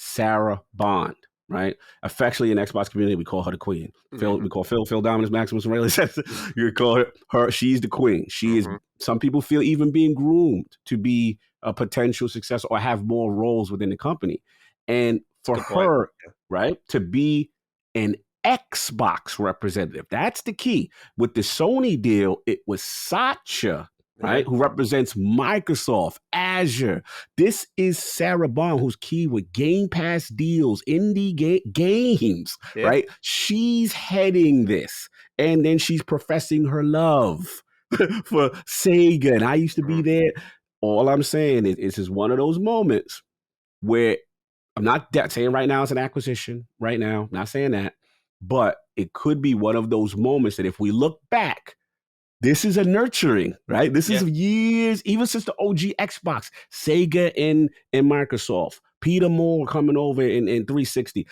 Sarah Bond, right? Affectionately in Xbox community, we call her the queen. We call Phil Dominus Maximus Aurelius. You call her, she's the queen. She is, some people feel even being groomed to be a potential success or have more roles within the company. And for her, right, to be an Xbox representative, that's the key. With the Sony deal, it was Satya, right, who represents Microsoft, Azure. This is Sarah Bond, who's key with Game Pass deals, indie games, right? She's heading this. And then she's professing her love for Sega. And I used to be there. All I'm saying is it's just one of those moments where I'm not saying right now it's an acquisition, right now, I'm not saying that, but it could be one of those moments that if we look back, this is a nurturing, right? This is years, even since the OG Xbox, Sega and Microsoft, Peter Moore coming over in 360.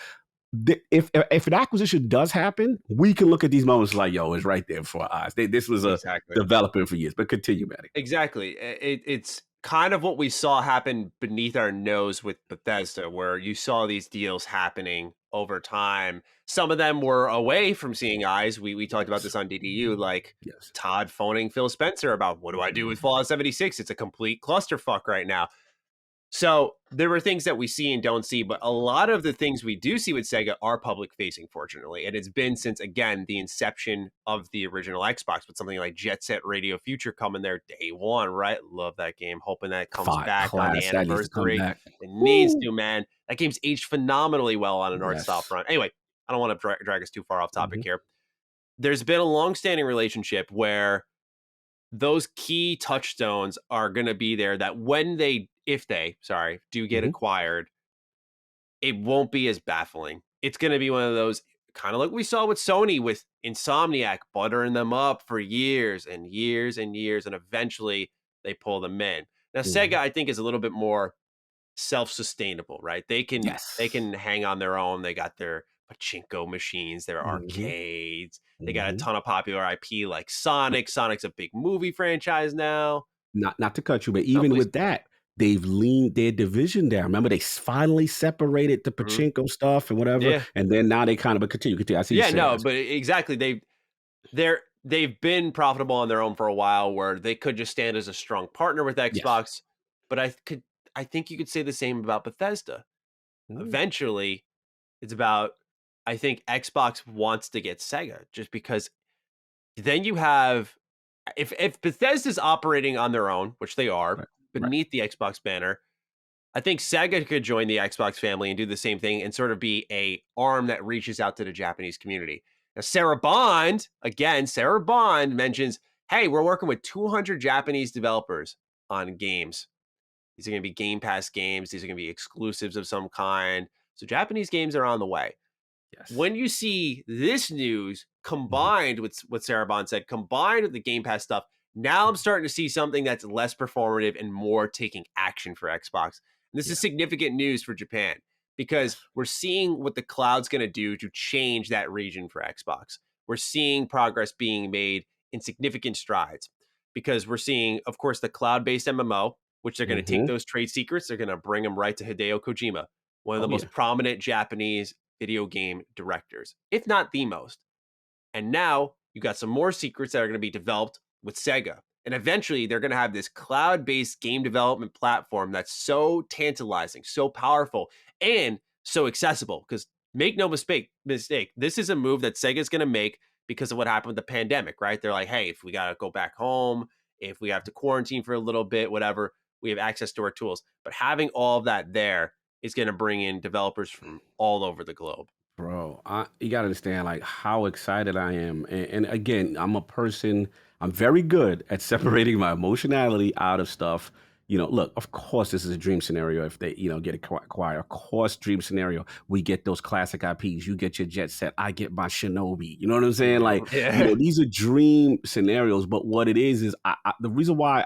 If an acquisition does happen, we can look at these moments like, yo, it's right there before our eyes. This was a developing for years, but continue, Matty. Exactly. It's kind of what we saw happen beneath our nose with Bethesda, where you saw these deals happening over time. Some of them were away from seeing eyes. We talked about this on DDU, like Todd phoning Phil Spencer about, what do I do with Fallout 76? It's a complete clusterfuck right now. So there were things that we see and don't see, but a lot of the things we do see with Sega are public facing, fortunately. And it's been since, again, the inception of the original Xbox, with something like Jet Set Radio Future coming there day one, right? Love that game. Hoping that comes Five back on the class that needs to come anniversary. back. It needs Woo! to, man. That game's aged phenomenally well on a North South Yes. front. Anyway, I don't want to drag us too far off topic Hmm. here. There's been a long-standing relationship where those key touchstones are going to be there, that when they, if they, sorry, do get Hmm. acquired, it won't be as baffling. It's going to be one of those, kind of like we saw with Sony with Insomniac, buttering them up for years and years and years, and eventually they pull them in. Now, Sega, Hmm. I think, is a little bit more self-sustainable, right? They can Yes. hang on their own. They got their pachinko machines, their Hmm. arcades. They got a Hmm. ton of popular IP like Sonic. Sonic's a big movie franchise now. Not to cut you, but No, even please. with that, they've leaned their division down. Remember, they finally separated the Mhm. pachinko stuff and whatever, Yeah. and then now they kind of continue. Continue. I see you Yeah, saying no, this. but exactly. They've been profitable on their own for a while, where they could just stand as a strong partner with Yes. Xbox. But I think you could say the same about Bethesda. Mm, Eventually, it's about, I think Xbox wants to get Sega, just because then you have, if Bethesda's operating on their own, which they are, right. Right. beneath the Xbox banner, I think Sega could join the Xbox family and do the same thing, and sort of be a arm that reaches out to the Japanese community. Now, Sarah Bond mentions, hey, we're working with 200 Japanese developers on games. These are going to be Game Pass games. These are going to be exclusives of some kind. So Japanese games are on the way. Yes. When you see this news Mhm. combined with what Sarah Bond said, combined with the Game Pass stuff, now I'm starting to see something that's less performative and more taking action for Xbox. And this is Yeah. significant news for Japan, because Yes. we're seeing what the cloud's going to do to change that region for Xbox. We're seeing progress being made in significant strides, because we're seeing, of course, the cloud-based MMO, which they're going to take Hmm. those trade secrets, they're going to bring them right to Hideo Kojima, one of the Oh yeah. most prominent Japanese video game directors, if not the most. And now you got some more secrets that are going to be developed with Sega. And eventually they're going to have this cloud based game development platform that's so tantalizing, so powerful, and so accessible. Because make no mistake, this is a move that Sega's going to make because of what happened with the pandemic, right? They're like, hey, if we got to go back home, if we have to quarantine for a little bit, whatever, we have access to our tools. But having all of that there is going to bring in developers from all over the globe. Bro, you gotta understand like how excited I am. And again, I'm a person, I'm very good at separating my emotionality out of stuff. Look, of course, this is a dream scenario if they, get acquired. Of course, dream scenario. We get those classic IPs. You get your Jet Set. I get my Shinobi. You know what I'm saying? Like, Yeah. these are dream scenarios. But what it is the reason why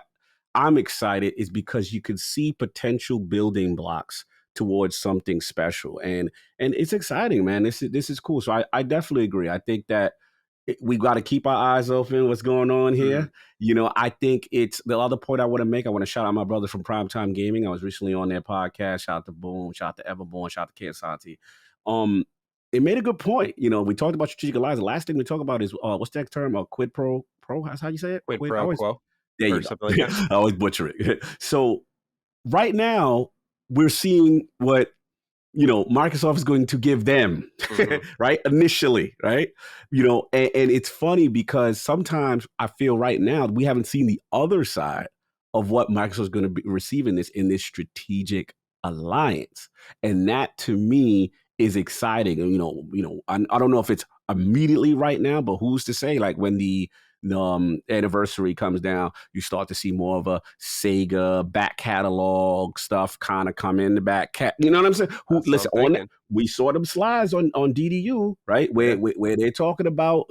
I'm excited is because you can see potential building blocks towards something special. And it's exciting, man. This is cool. So I definitely agree. I think that we got to keep our eyes open. What's going on Mhm. here? I think it's the other point I want to make. I want to shout out my brother from Primetime Gaming. I was recently on their podcast. Shout out to Boom. Shout out to Everborn. Shout out to Ken Santi. It made a good point. We talked about strategic alliance. The last thing we talk about is what's that term? Quid pro pro. That's how you say it. Quid Quid. I pro always quo there you or go. something like that. I always butcher it. So right now we're seeing what Microsoft is going to give them, Mhm. right? Initially, right? And it's funny because sometimes I feel right now we haven't seen the other side of what Microsoft is going to be receiving in this strategic alliance, and that to me is exciting. And I don't know if it's immediately right now, but who's to say? Like when the anniversary comes down, you start to see more of a Sega back catalog stuff kind of come in the back cat. You know what I'm saying? Who That's what I'm listen on? thinking. We saw them slides on DDU, right? Where Yeah. where they're talking about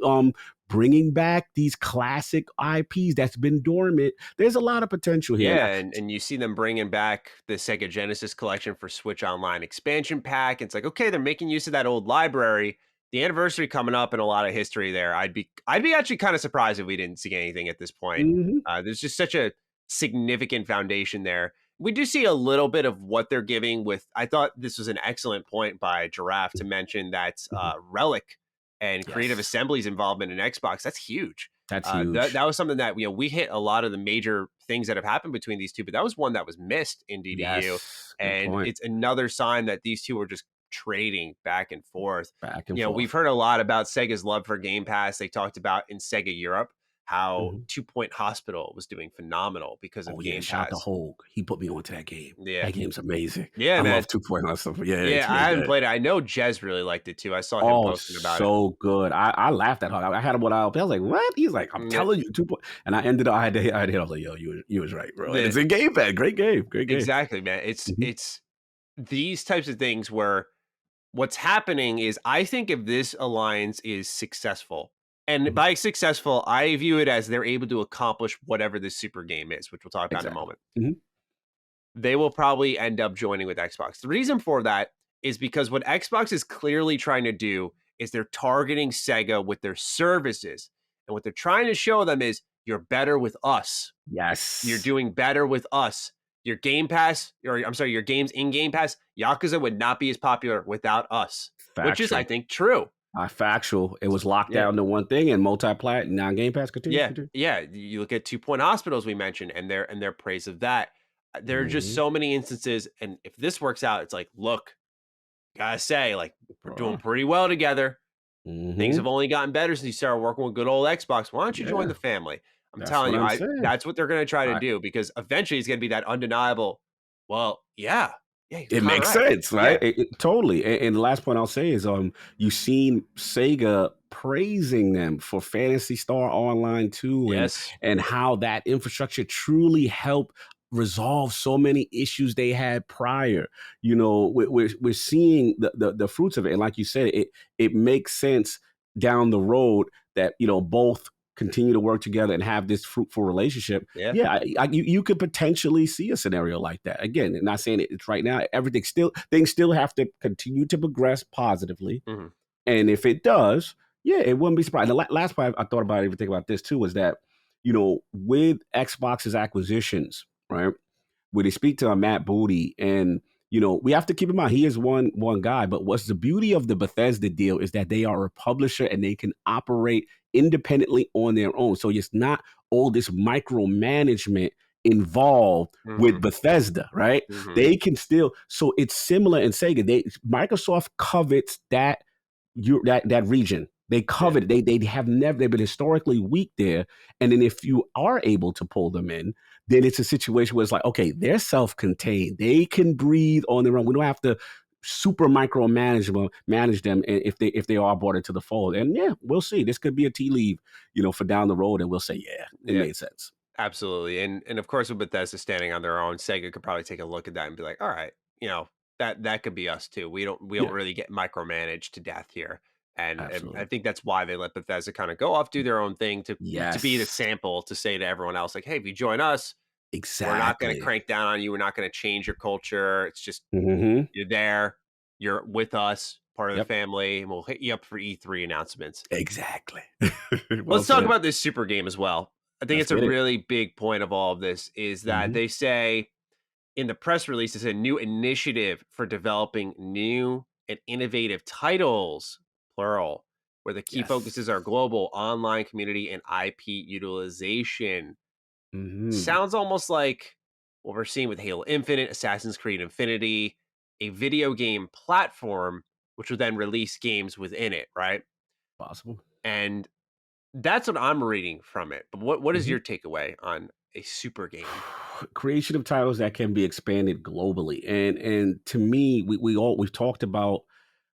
bringing back these classic IPs that's been dormant. There's a lot of potential here. Yeah, and you see them bringing back the Sega Genesis collection for Switch Online expansion pack. It's like, okay, they're making use of that old library. The anniversary coming up and a lot of history there. I'd be actually kind of surprised if we didn't see anything at this point. Mhm. There's just such a significant foundation there. We do see a little bit of what they're giving with. I thought this was an excellent point by Giraffe to mention that Mhm. Relic and Creative Yes. Assembly's involvement in Xbox. That's huge. That's That huge. was something that we hit a lot of the major things that have happened between these two, but that was one that was missed in DDU, Yes, good and point. it's another sign that these two are just trading back and forth. Back and We've forth. heard a lot about Sega's love for Game Pass. They talked about in Sega Europe how Mhm. 2 Point Hospital was doing phenomenal because of Oh yeah, Game shout out to Pass. Hogue. He put me onto that game. Yeah, That game's amazing. yeah, I man. love 2.0 stuff. Yeah, Yeah, it's I really haven't good. played it. I know Jez really liked it too. I saw him Oh, posting about it. so good. I laughed at her. I had him what I was like, what? He's like, I'm Yeah, telling you, and I ended up I had hit. I was like, yo, you was right, bro. And the, it's a game, man. Great game. Great game. exactly, man. It's Mhm, it's these types of things where what's happening is I think if this alliance is successful, and mhm. by successful, I view it as they're able to accomplish whatever this super game is, which we'll talk about in a Exactly. moment. Mhm. They will probably end up joining with Xbox. The reason for that is because what Xbox is clearly trying to do is they're targeting Sega with their services. And what they're trying to show them is you're better with us. You're Yes. doing better with us. Your Game Pass, or I'm sorry, your games in Game Pass, Yakuza would not be as popular without us, which is, I Factual. think, true. Factual. It was locked Yeah. down to one thing and multi-plat. Now Game Pass continue. Yeah. Continue. Yeah. You look at 2 Point Hospitals we mentioned and their praise of that. There are just Mhm. so many instances. And if this works out, it's like, look, gotta say, like, we're doing Bro. pretty well together. Things have Mhm. only gotten better since you started working with good old Xbox. Why don't you join Yeah, the family? I'm that's telling what you, I'm saying. that's what they're gonna try to I, do because eventually it's gonna be that undeniable. Well, yeah, yeah, you're it kind of makes right. sense, Yeah, right? Totally. And the last point I'll say is, you've seen Sega praising them for Fantasy Star Online 2 yes, and how that infrastructure truly helped resolve so many issues they had prior. We're seeing the fruits of it, and like you said, it makes sense down the road that both continue to work together and have this fruitful relationship. yeah, Yeah, you could potentially see a scenario like that. Again, I'm not saying it's right now. Things still have to continue to progress positively, hmm and if it does, yeah, it wouldn't be surprising. The last part I thought about, even think about this too, was that with Xbox's acquisitions, right? Where they speak to Matt Booty, and we have to keep in mind he is one guy. But what's the beauty of the Bethesda deal is that they are a publisher and they can operate independently on their own. So it's not all this micromanagement involved hmm with Bethesda, right? hmm They can still. So it's similar in Sega. Microsoft covets that region. They yeah, covet it. They have never. They've been historically weak there. And then if you are able to pull them in, then it's a situation where it's like, okay, they're self-contained. They can breathe on their own. We don't have to super manage them if they are brought into the fold. And yeah, we'll see. This could be a tea leaf, for down the road, and we'll say, yeah, it yeah, made sense. absolutely. And of course, with Bethesda standing on their own, Sega could probably take a look at that and be like, all right, that could be us too. We don't Yeah, really get micromanaged to death here. And I absolutely. think that's why they let Bethesda kind of go off, do their own thing to be the Yes, sample to say to everyone else, like, hey, if you join us, we're not going to exactly. crank down on you. We're not going to change your culture. It's just Hmm. you're there, you're with us, part of the Yep, family, and we'll hit you up for E3 announcements. exactly. Well Let's talk said. about this super game as well. I think Let's it's a get it. really big point of all of this is that Hmm. they say in the press release, it's a new initiative for developing new and innovative titles, plural, where the key Yes. focuses are global, online community, and IP utilization. Hmm. Sounds almost like what we're seeing with Halo Infinite, Assassin's Creed Infinity, a video game platform, which will then release games within it, right? Possible. And that's what I'm reading from it. But what is your takeaway on a super game? Creation of titles that can be expanded globally, and to me, we've talked about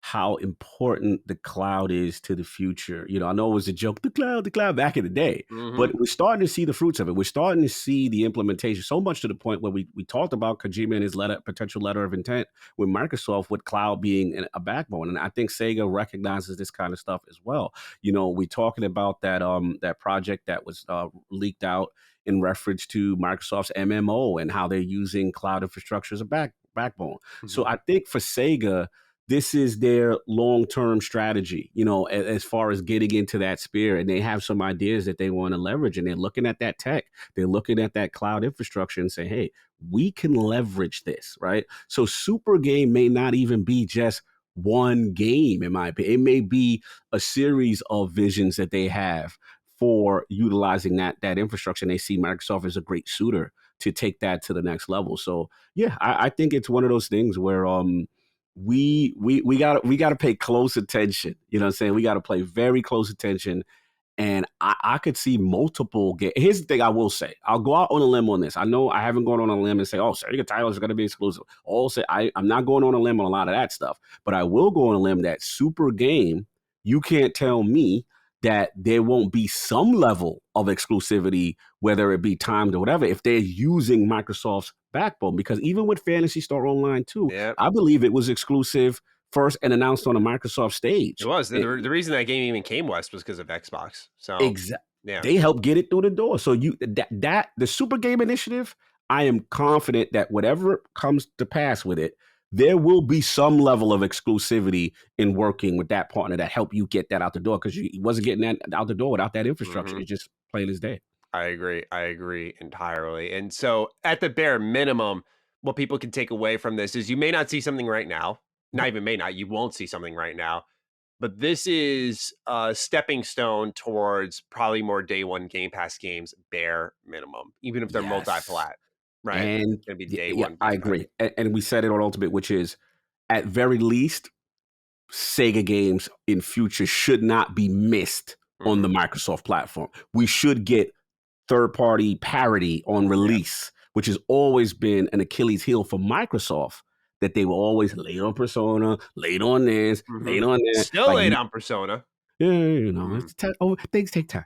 how important the cloud is to the future. I know it was a joke, the cloud back in the day, Mhm. but we're starting to see the fruits of it. We're starting to see the implementation, so much to the point where we talked about Kojima and his potential letter of intent with Microsoft, with cloud being a backbone. And I think Sega recognizes this kind of stuff as well. We talking about that project that was leaked out in reference to Microsoft's MMO and how they're using cloud infrastructure as a backbone. So Mhm. I think for Sega, this is their long-term strategy, as far as getting into that sphere. And they have some ideas that they want to leverage. And they're looking at that tech, they're looking at that cloud infrastructure and say, hey, we can leverage this, right? So Super Game may not even be just one game, in my opinion. It may be a series of visions that they have for utilizing that infrastructure. And they see Microsoft as a great suitor to take that to the next level. So yeah, I think it's one of those things where we gotta pay close attention. You know what I'm saying? We gotta pay very close attention. And I could see multiple games. Here's the thing I will say. I'll go out on a limb on this. I know I haven't gone on a limb and say, oh, Sega titles are going to be exclusive. I'm not going on a limb on a lot of that stuff. But I will go on a limb that super game, you can't tell me that there won't be some level of exclusivity, whether it be timed or whatever, if they're using Microsoft's backbone. Because even with Phantasy Star Online 2, I believe it was exclusive first and announced on a Microsoft stage. It was. The reason that game even came west was because of Xbox. So they helped get it through the door. So the Super Game Initiative, I am confident that whatever comes to pass with it, there will be some level of exclusivity in working with that partner that help you get that out the door, because you wasn't getting that out the door without that infrastructure. It's just plain as day. I agree entirely. And so at the bare minimum, what people can take away from this is you may not see something right now. Not even may not, you won't see something right now. But this is a stepping stone towards probably more day one Game Pass games, bare minimum, even if they're multi-plat, right? And it's going to be day one. I agree. And we said it on Ultimate, which is at very least, Sega games in future should not be missed on the Microsoft platform. We should get third-party parity on release, which has always been an Achilles heel for Microsoft, that they will always late on Persona, late on this, late on that. Still late on Persona. Yeah, you know, things take time.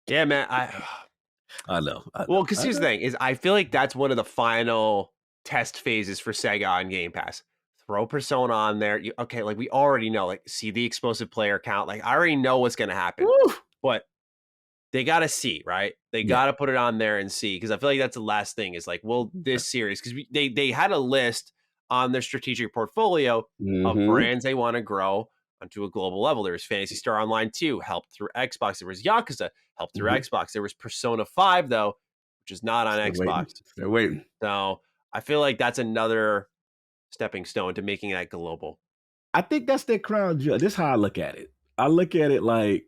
Yeah, man. I know. Well, because here's the thing, is I feel like that's one of the final test phases for Sega on Game Pass. Throw Persona on there. Like we already know, like see the explosive player count. Like I already know what's going to happen. Woo! But they got to see, right? They got to put it on there and see, because I feel like that's the last thing is like, well, this series, because they had a list on their strategic portfolio of brands they want to grow onto a global level. There was Phantasy Star Online 2, helped through Xbox. There was Yakuza, helped through Xbox. There was Persona 5, though, which is not on Xbox. They're waiting. So I feel like that's another stepping stone to making that global. I think that's their crown jewel. This is how I look at it. I look at it like,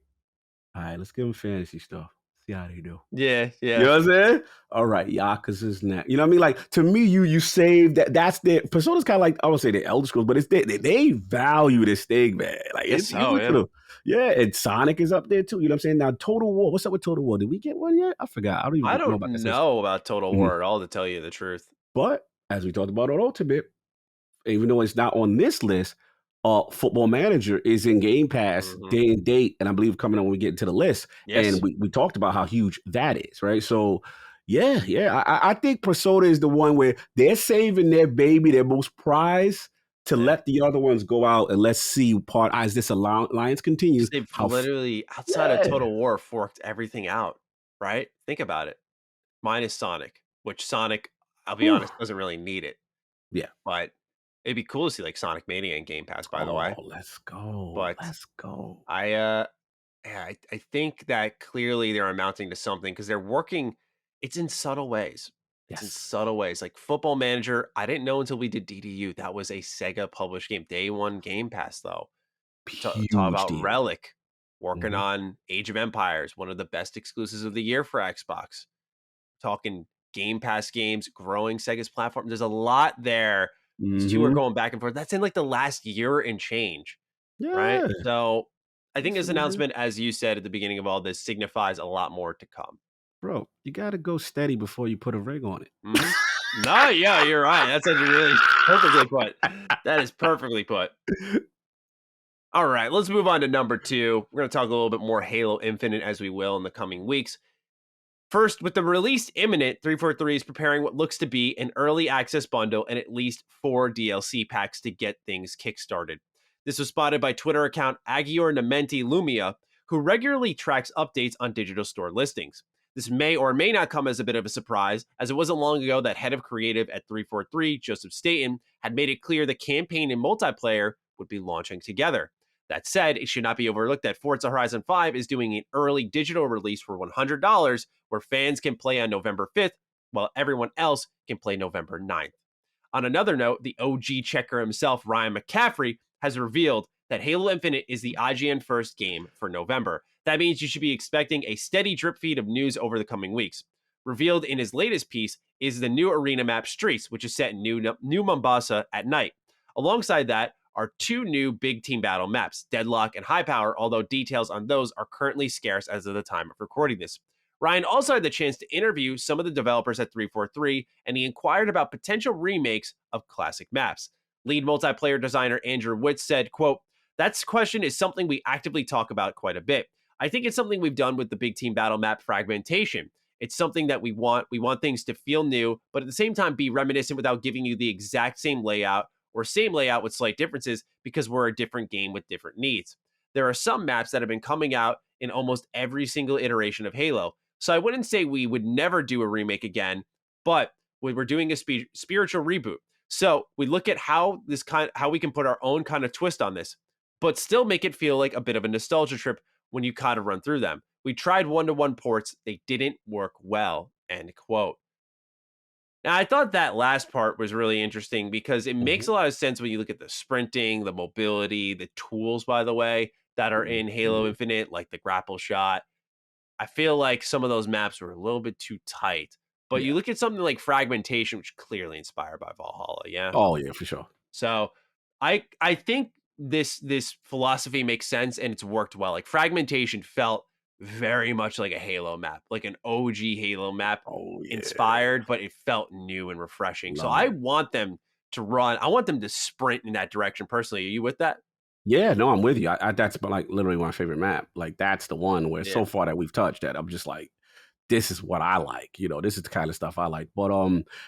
all right, let's give them fantasy stuff. See how they do. Yeah. You know what I'm saying? All right, Yakuza's next. You know what I mean? Like, to me, you save that. That's their Persona's kind of like, I would say the Elder Scrolls, but it's they value this thing, man. Like, it's and Sonic is up there too. You know what I'm saying? Now, Total War. What's up with Total War? Did we get one yet? I forgot. I don't know about Total War at all, to tell you the truth. But as we talked about on Ultimate, even though it's not on this list, Football Manager is in Game Pass day and date, and I believe coming on when we get into the list. Yes. And we talked about how huge that is, right? So, I think Persona is the one where they're saving their baby, their most prized, to let the other ones go out, and let's see as this alliance continues. They've literally, outside of Total War, forked everything out, right? Think about it. Minus Sonic, which Sonic, I'll be honest, doesn't really need it. Yeah. But it'd be cool to see like Sonic Mania in Game Pass, by the way. Let's go. But let's go. I think that clearly they're amounting to something, because they're working. It's in subtle ways. It's in subtle ways. Like Football Manager, I didn't know until we did DDU that was a Sega published game. Day one Game Pass, though. Talk about deal. Relic, working on Age of Empires, one of the best exclusives of the year for Xbox. Talking Game Pass games, growing Sega's platform. There's a lot there. These two are going back and forth. That's in like the last year and change, right? So I think this announcement, as you said at the beginning of all this, signifies a lot more to come. Bro, you got to go steady before you put a rig on it. No, yeah, you're right. That's actually really perfectly put. That is perfectly put. All right, let's move on to number 2. We're going to talk a little bit more Halo Infinite, as we will in the coming weeks. First, with the release imminent, 343 is preparing what looks to be an early access bundle and at least 4 DLC packs to get things kickstarted. This was spotted by Twitter account Agior Nementi Lumia, who regularly tracks updates on digital store listings. This may or may not come as a bit of a surprise, as it wasn't long ago that head of creative at 343, Joseph Staten, had made it clear the campaign and multiplayer would be launching together. That said, it should not be overlooked that Forza Horizon 5 is doing an early digital release for $100, where fans can play on November 5th, while everyone else can play November 9th. On another note, the OG checker himself, Ryan McCaffrey, has revealed that Halo Infinite is the IGN first game for November. That means you should be expecting a steady drip feed of news over the coming weeks. Revealed in his latest piece is the new arena map Streets, which is set in New Mombasa at night. Alongside that are two new big team battle maps, Deadlock and High Power, although details on those are currently scarce as of the time of recording this. Ryan also had the chance to interview some of the developers at 343, and he inquired about potential remakes of classic maps. Lead multiplayer designer Andrew Witt said, quote, "That question is something we actively talk about quite a bit. I think it's something we've done with the big team battle map fragmentation. It's something that we want. We want things to feel new, but at the same time be reminiscent without giving you the exact same layout or same layout with slight differences because we're a different game with different needs. There are some maps that have been coming out in almost every single iteration of Halo. So I wouldn't say we would never do a remake again, but we're doing a spiritual reboot. So we look at how we can put our own kind of twist on this, but still make it feel like a bit of a nostalgia trip when you kind of run through them. We tried one-to-one ports. They didn't work well," end quote. Now, I thought that last part was really interesting because it makes a lot of sense when you look at the sprinting, the mobility, the tools, by the way, that are in Halo Infinite, like the grapple shot. I feel like some of those maps were a little bit too tight. But you look at something like Fragmentation, which clearly inspired by Valhalla, yeah? Oh yeah, for sure. So I think this philosophy makes sense and it's worked well. Like Fragmentation felt very much like a Halo map, like an OG Halo map Oh yeah, inspired, but it felt new and refreshing. So love I it. want them to run. I want them to sprint in that direction personally. Are you with that? Yeah, no, I'm with you. That's like literally my favorite map. Like that's the one where Yeah. so far that we've touched that I'm just like, this is what I like. You know, this is the kind of stuff I like. But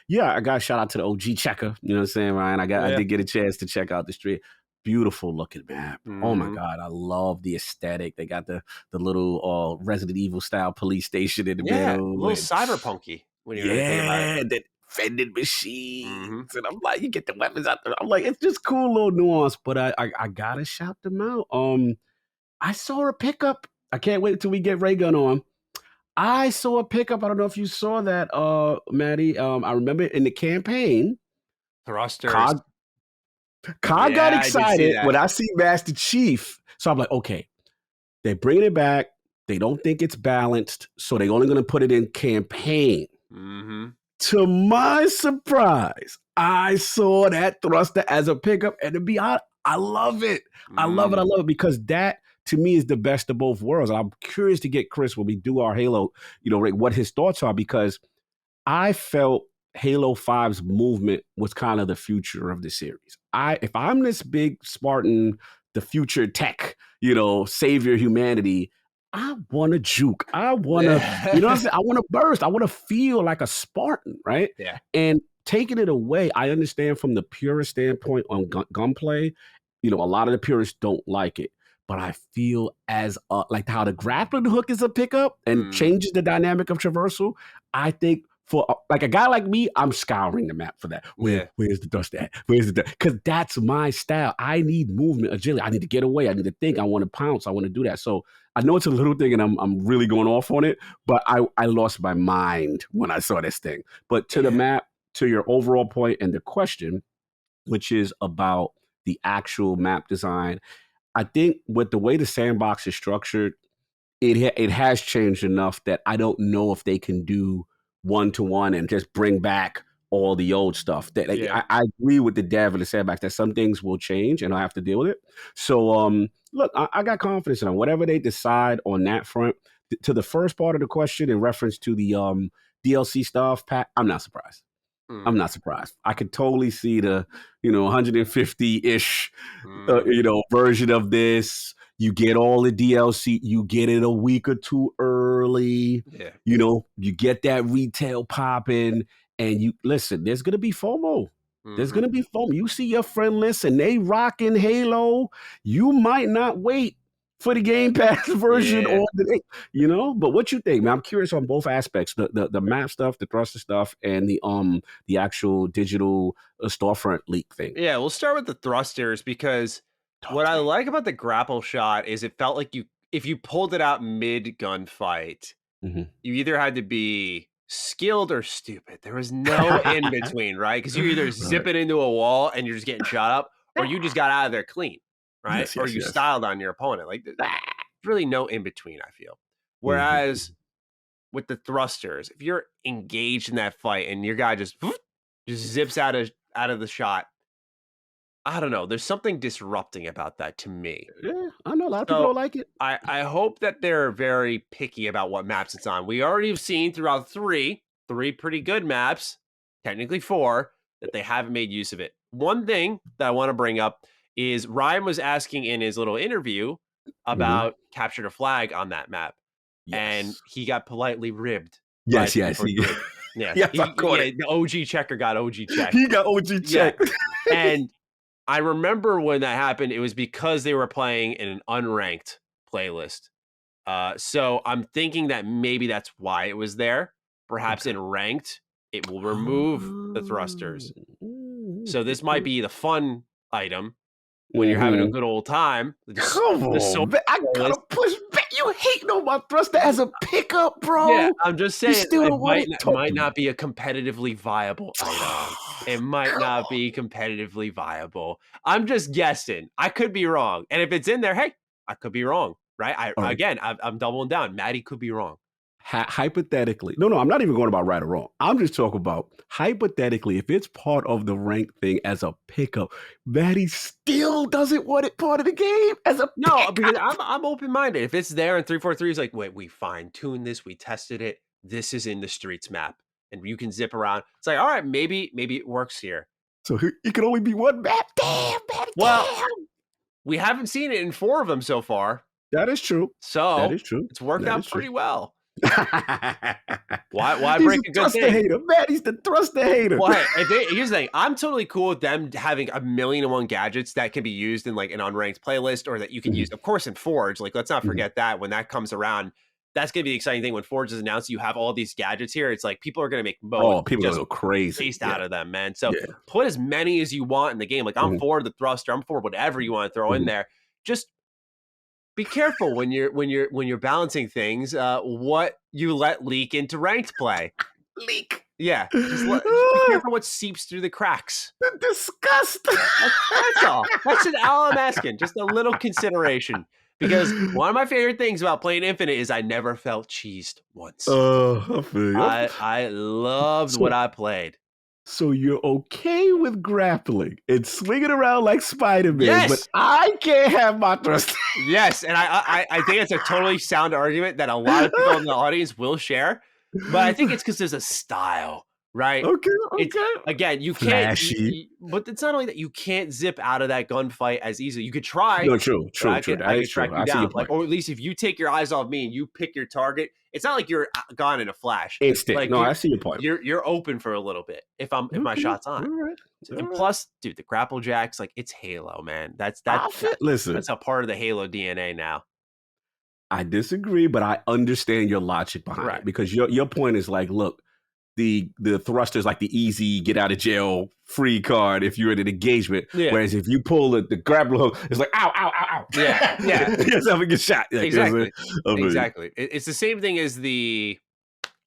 yeah, I got a shout out to the OG checker. You know what I'm saying, Ryan? I did get a chance to check out the street. Beautiful looking map. Oh my God, I love the aesthetic. They got the little Resident Evil style police station in the Yeah, a middle. little And cyberpunky when you really think about it. the vending machines. And I'm like, you get the weapons out there. I'm like, it's just cool little nuance. But I gotta shout them out. I saw a pickup. I can't wait until we get Ray Gun on. I saw a pickup. I don't know if you saw that, Maddie. I remember in the campaign, Thrusters. Cog Yeah, got I did see excited that. when I see Master Chief. So I'm like, okay, they're bringing it back. They don't think it's balanced, so they're only going to put it in campaign. To my surprise, I saw that thruster as a pickup, and to be honest, I love it. I love it. I love it because that to me is the best of both worlds. And I'm curious to get Chris when we do our Halo, what his thoughts are, because I felt Halo 5's movement was kind of the future of the series. If I'm this big Spartan, the future tech, savior humanity, I want to juke. I want to, you know what I'm saying? I want to burst. I want to feel like a Spartan, right? Yeah. And taking it away, I understand from the purist standpoint on gunplay, a lot of the purists don't like it. But I feel as like how the grappling hook is a pickup and changes the dynamic of traversal. I think for like a guy like me, I'm scouring the map for that. Where's the dust at? Where's the dust? Because that's my style. I need movement, agility. I need to get away. I need to think. I want to pounce. I want to do that. So I know it's a little thing, and I'm really going off on it. But I lost my mind when I saw this thing. But to the map, to your overall point and the question, which is about the actual map design, I think with the way the sandbox is structured, it has changed enough that I don't know if they can do one-to-one and just bring back all the old stuff. That I agree with the dev and the sandbox that some things will change and I'll have to deal with it. So look, I got confidence in them. Whatever they decide on that front. To the first part of the question in reference to the DLC stuff, Pat, I'm not surprised. I'm not surprised. I could totally see the, 150-ish, version of this. You get all the DLC. You get it a week or two early. Yeah. You get that retail popping, and you listen. There's gonna be FOMO. There's gonna be FOMO. You see your friend list, and they rocking Halo. You might not wait for the Game Pass version or but what you think, man? I'm curious on both aspects, the map stuff, the thruster stuff, and the actual digital storefront leak thing. Yeah, we'll start with the thrusters because what I like about the grapple shot is it felt like if you pulled it out mid gunfight, you either had to be skilled or stupid. There was no in between, right? Because you either zip it into a wall and you're just getting shot up, or you just got out of there clean. right? Yes, Or yes, you yes. styled on your opponent. Like there's really no in between, I feel. Whereas with the thrusters, if you're engaged in that fight and your guy just zips out of the shot, I don't know. There's something disrupting about that to me. Yeah, I know a lot of people So don't like it. I hope that they're very picky about what maps it's on. We already have seen throughout three pretty good maps, technically four, that they haven't made use of it. One thing that I want to bring up is Ryan was asking in his little interview about capture the flag on that map, and Yes. he got politely ribbed by Yes, yes. 343. Yeah, Yes, I caught it. the OG checker got OG checked. He got OG Yeah, checked. and I remember when that happened, it was because they were playing in an unranked playlist. So I'm thinking that maybe that's why it was there. Perhaps in ranked, it will remove the thrusters. So this might be the fun item when you're having a good old time. Come on, man. I gotta push back. You hating on my thruster as a pickup, bro. Yeah, I'm just saying still don't want it might not be a competitively viable item. It might not be competitively viable. I'm just guessing. I could be wrong. And if it's in there, hey, I could be wrong, right? I'm doubling down. Maddie could be wrong. Hypothetically, no, I'm not even going about right or wrong. I'm just talking about hypothetically, if it's part of the rank thing as a pickup, Maddie still doesn't want it part of the game as a pickup. Because I'm open minded. If it's there and 343 is like, wait, we fine tuned this, we tested it. This is in the streets map, and you can zip around. It's like, all right, maybe it works here. So it can only be one map. Damn, Maddie. Well, we haven't seen it in 4 of them so far. That is true. So that is true. It's worked out pretty well. Why break a good thing? Hater. Maddie's the thruster hater. Well, here's the thing. I'm totally cool with them having 1,000,001 gadgets that can be used in like an unranked playlist, or that you can use, of course, in Forge. Like, let's not forget that when that comes around, that's gonna be the exciting thing when Forge is announced. You have all these gadgets here. It's like people are gonna make people just go crazy based out of them, man. So put as many as you want in the game. Like, I'm for the thruster. I'm for whatever you want to throw in there. Just be careful when you're balancing things. What you let leak into ranked play. Leak. Yeah. Just be careful what seeps through the cracks. The disgust. That's all. That's all I'm asking. Just a little consideration. Because one of my favorite things about playing Infinite is I never felt cheesed once. I feel you. I loved what I played. So you're okay with grappling and swinging around like Spider-Man, yes, but I can't have my thrust. Yes, and I think it's a totally sound argument that a lot of people in the audience will share, but I think it's because there's a style, right? Okay. Again, you can't, but it's not only that you can't zip out of that gunfight as easily. You could try. No, true. I could track you down. Like, or at least if you take your eyes off me and you pick your target, it's not like you're gone in a flash. Instant. Like, I see your point. You're open for a little bit if my shot's on. All right. And plus, dude, the grapple jacks, like, it's Halo, man. Listen, that's a part of the Halo DNA now. I disagree, but I understand your logic behind it, because your point is like, look, the thruster is like the easy get out of jail free card if you're in an engagement. Yeah. Whereas if you pull the grapple hook, it's like ow, ow, ow, ow. Yeah. You're having a shot. Exactly. Exactly. It's the same thing as the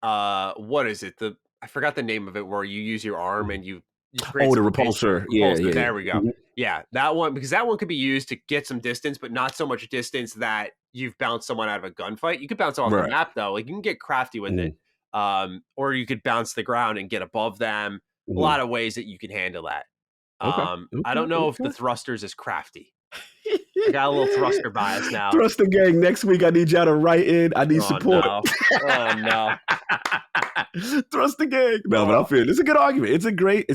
what is it? I forgot the name of it, where you use your arm and you create the repulsor. Yeah. There we go. Mm-hmm. Yeah, that one, because that one could be used to get some distance, but not so much distance that you've bounced someone out of a gunfight. You could bounce off the map though. Like, you can get crafty with it. Or you could bounce the ground and get above them. A lot of ways that you can handle that. I don't know if the thrusters is crafty. I got a little thruster bias now. Thruster gang, next week I need y'all to write in. I need support. No. Oh no. Thruster gang. No, but I feel it's a good argument. It's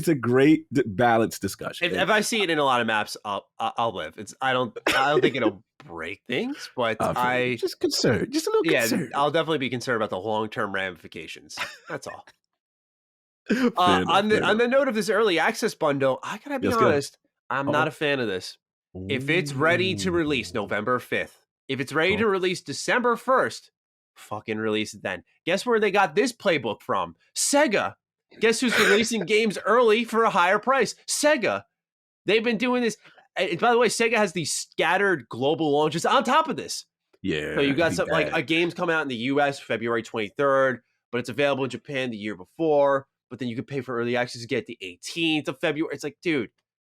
a great balanced discussion. If I see it in a lot of maps, I'll live. I don't think it'll break things, but I just concerned. Just a little concerned. I'll definitely be concerned about the long-term ramifications. That's all. On the note of this early access bundle, I gotta be honest, I'm not a fan of this. If it's ready to release November 5th, if it's ready to release December 1st, fucking release it then. Guess where they got this playbook from? Sega. Guess who's releasing games early for a higher price? Sega. They've been doing this. By the way, Sega has these scattered global launches on top of this. Yeah. So you got something like a game's coming out in the US February 23rd, but it's available in Japan the year before. But then you could pay for early access to get the 18th of February. It's like, dude,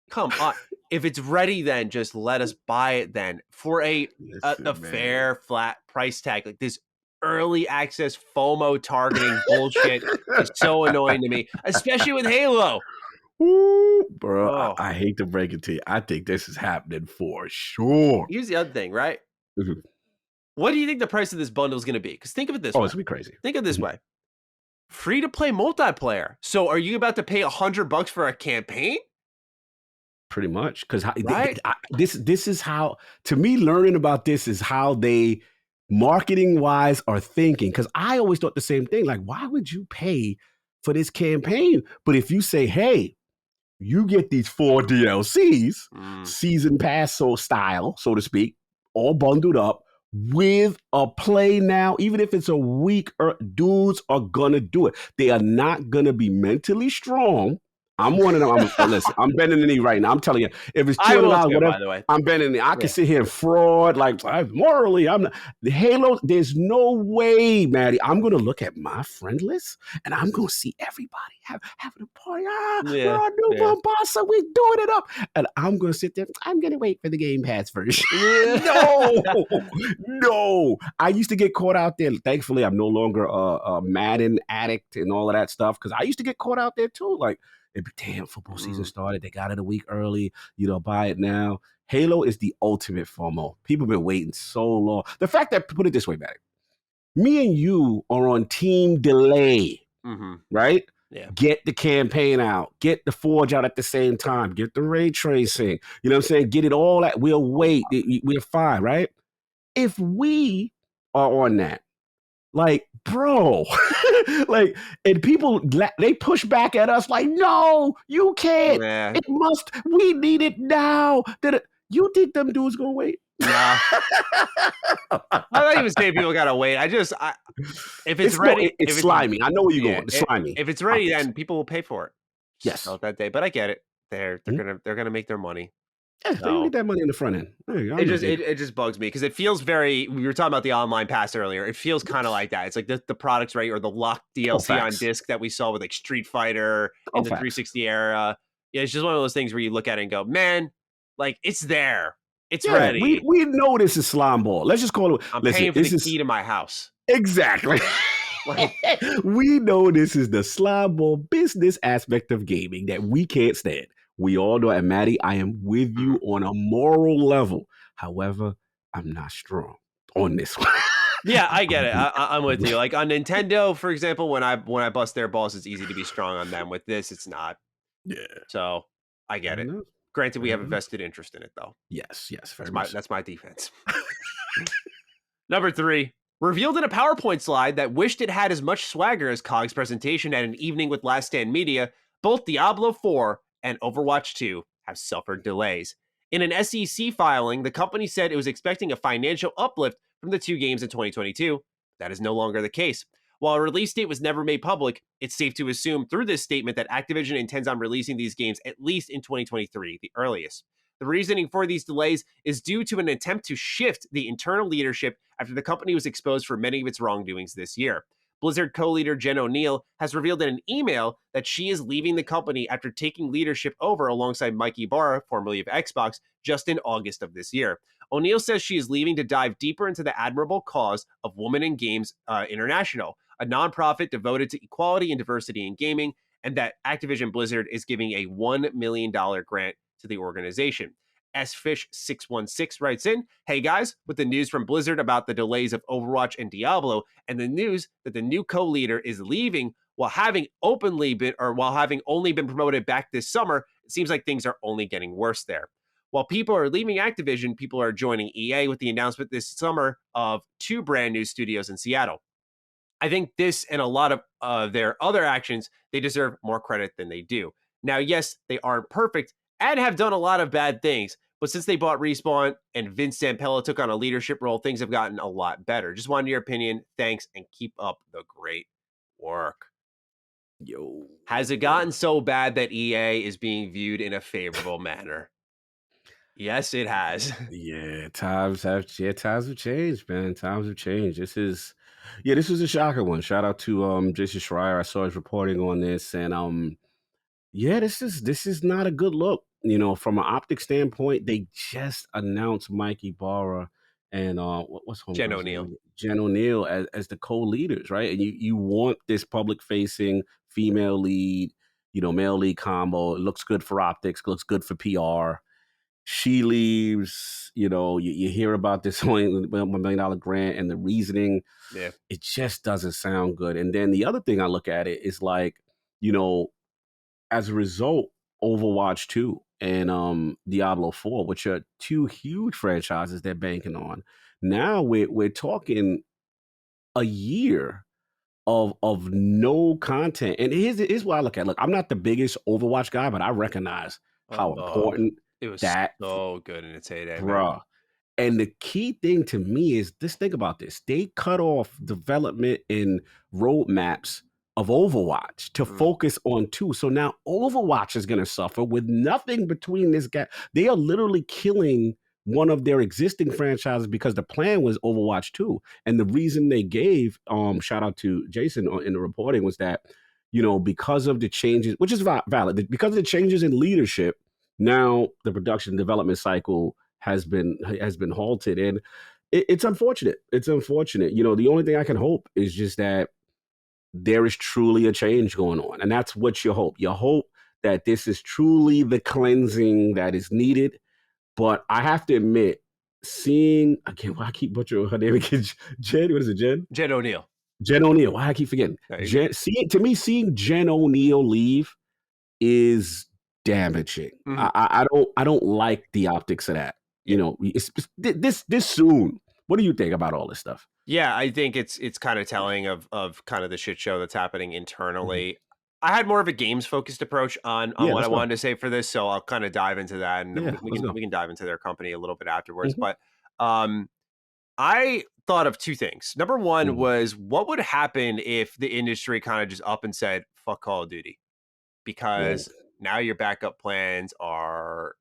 Come on. If it's ready, then just let us buy it then for a Listen, man. fair, flat price tag. Like this early access FOMO targeting bullshit is so annoying to me, especially with Halo. Ooh, bro, Oh, I hate to break it to you. I think this is happening for sure. here's the other thing, right? Mhm. What do you think the price of this bundle is going to be? Because think of it this Oh, way. it's gonna be crazy. Think of it this Mhm. way. Free to play multiplayer. So are you about to pay $100 for a campaign? Pretty much, because Right? this is how, to me, learning about this is how they marketing wise are thinking. Because I always thought the same thing. Like, why would you pay for this campaign? But if you say, hey, you get these 4 DLCs, Mm. season pass style, so to speak, all bundled up with a play now, even if it's a week, dudes are gonna do it. They are not gonna be mentally strong. I'm one of them. Listen, I'm bending the knee right now. I'm telling you, if it's I will $200, too, whatever, by the way. I'm bending the knee. I can Yeah. sit here and fraud, like morally, I'm not. The Halo, there's no way, Maddie. I'm gonna look at my friend list and I'm gonna see everybody having a party. We're Yeah. on new Yeah. Mombasa. We're doing it up. And I'm going to sit there. I'm going to wait for the Game Pass version. Yeah. No, no. I used to get caught out there. Thankfully, I'm no longer a Madden addict and all of that stuff, because I used to get caught out there too. Like, damn, football season started. They got it a week early. Buy it now. Halo is the ultimate FOMO. People have been waiting so long. The fact that, put it this way, Maddie, me and you are on team delay, Mm-hmm. right? Yeah. Get the campaign out, get the Forge out at the same time, get the ray tracing, you know what I'm saying? Get it all out. We'll wait. We're fine, right? If we are on that, like, bro, like, and people, they push back at us like, no, you can't. Yeah. We need it now. You think them dudes gonna wait? Nah. I'm not even saying people gotta wait. If it's ready, it's slimy. I know where you're going. It's if slimy. it's ready, Optics. then people will pay for it. Just Yes. sell it that day. But I get it. They're Mhm. gonna make their money. Yeah, they're gonna So get that money in the front end. Hey, I'm it the just big. it just bugs me because it feels very. We were talking about the online pass earlier. It feels kind of like that. It's like the products, right, or the locked Oh, DLC on facts. disc that we saw with like Street Fighter Oh, in the facts. 360 era. Yeah, it's just one of those things where you look at it and go, man, like it's there, it's Yeah, we ready. we know this is slime ball. Let's just call it. I'm Listen, paying for the this key is to my house. exactly. Like, We know this is the slime ball business aspect of gaming that we can't stand. We all know, and Maddie, I am with mhm. you on a moral level. However, I'm not strong on this one. Yeah, I get it. I'm with you. Like on Nintendo, for example, when I bust their balls, it's easy to be strong on them. With this, it's not. Yeah, So I fair get it. enough. Granted, we Fair have a enough. vested interest in it, though. Yes, very much so. That's my defense. Number 3, revealed in a PowerPoint slide that wished it had as much swagger as COG's presentation at an evening with Last Stand Media. Both Diablo 4 and Overwatch 2 have suffered delays. In an SEC filing, the company said it was expecting a financial uplift from the 2 games in 2022. That is no longer the case. While a release date was never made public, it's safe to assume through this statement that Activision intends on releasing these games at least in 2023, the earliest. The reasoning for these delays is due to an attempt to shift the internal leadership after the company was exposed for many of its wrongdoings this year. Blizzard co-leader Jen O'Neill has revealed in an email that she is leaving the company after taking leadership over alongside Mike Ibarra, formerly of Xbox, just in August of this year. O'Neill says she is leaving to dive deeper into the admirable cause of Women in Games International, a nonprofit devoted to equality and diversity in gaming, and that Activision Blizzard is giving a $1 million grant to the organization. SFish616 writes in, hey guys, with the news from Blizzard about the delays of Overwatch and Diablo, and the news that the new co-leader is leaving while having only been promoted back this summer, it seems like things are only getting worse there. While people are leaving Activision, people are joining EA with the announcement this summer of 2 brand new studios in Seattle. I think this and a lot of their other actions, they deserve more credit than they do. Now, yes, they aren't perfect and have done a lot of bad things, but since they bought Respawn and Vince Zampella took on a leadership role, things have gotten a lot better. Just wanted your opinion. Thanks, and keep up the great work. Yo, Has it gotten so bad that EA is being viewed in a favorable manner? Yes, it has. yeah, times have changed, man. Times have changed. This was a shocker one. Shout out to Jason Schreier. I saw his reporting on this, and yeah, this is not a good look. from an optic standpoint, they just announced Mikey Barra and what's Jen homegirl's name O'Neill. again? Jen O'Neill as the co-leaders, right? And you want this public facing female lead, male lead combo. It looks good for optics, looks good for PR. She leaves, you hear about this $1 million grant and the reasoning. Yeah. It just doesn't sound good. And then the other thing I look at it is like, you know, as a result, Overwatch 2 and Diablo 4, which are two huge franchises they're banking on. Now we're talking a year of no content. And here's what I look at. Look, I'm not the biggest Overwatch guy, but I recognize how Oh, important it was that, so good in its heyday, man. bruh. And the key thing to me is this, think about this. They cut off development and roadmaps of Overwatch to focus on 2. So now Overwatch is going to suffer with nothing between this gap. They are literally killing one of their existing franchises because the plan was Overwatch 2. And the reason they gave, shout out to Jason in the reporting, was that, because of the changes, which is valid, because of the changes in leadership, now the production development cycle has been halted, and it's unfortunate. It's unfortunate. The only thing I can hope is just that there is truly a change going on, and that's what you hope. You hope that this is truly the cleansing that is needed. But I have to admit, seeing again, why I keep butchering her name again, Jen. What is it, Jen? Jen O'Neill. Jen O'Neill. Why I keep forgetting? Seeing Jen O'Neill leave is damaging. I don't like the optics of that. It's this soon. What do you think about all this stuff? Yeah, I think it's kind of telling of kind of the shit show that's happening internally. I had more of a games focused approach on what I wanted to say for this, so I'll kind of dive into that, and we can dive into their company a little bit afterwards. But I thought of two things. Number one was, what would happen if the industry kind of just up and said, "Fuck Call of Duty," because now your backup plans are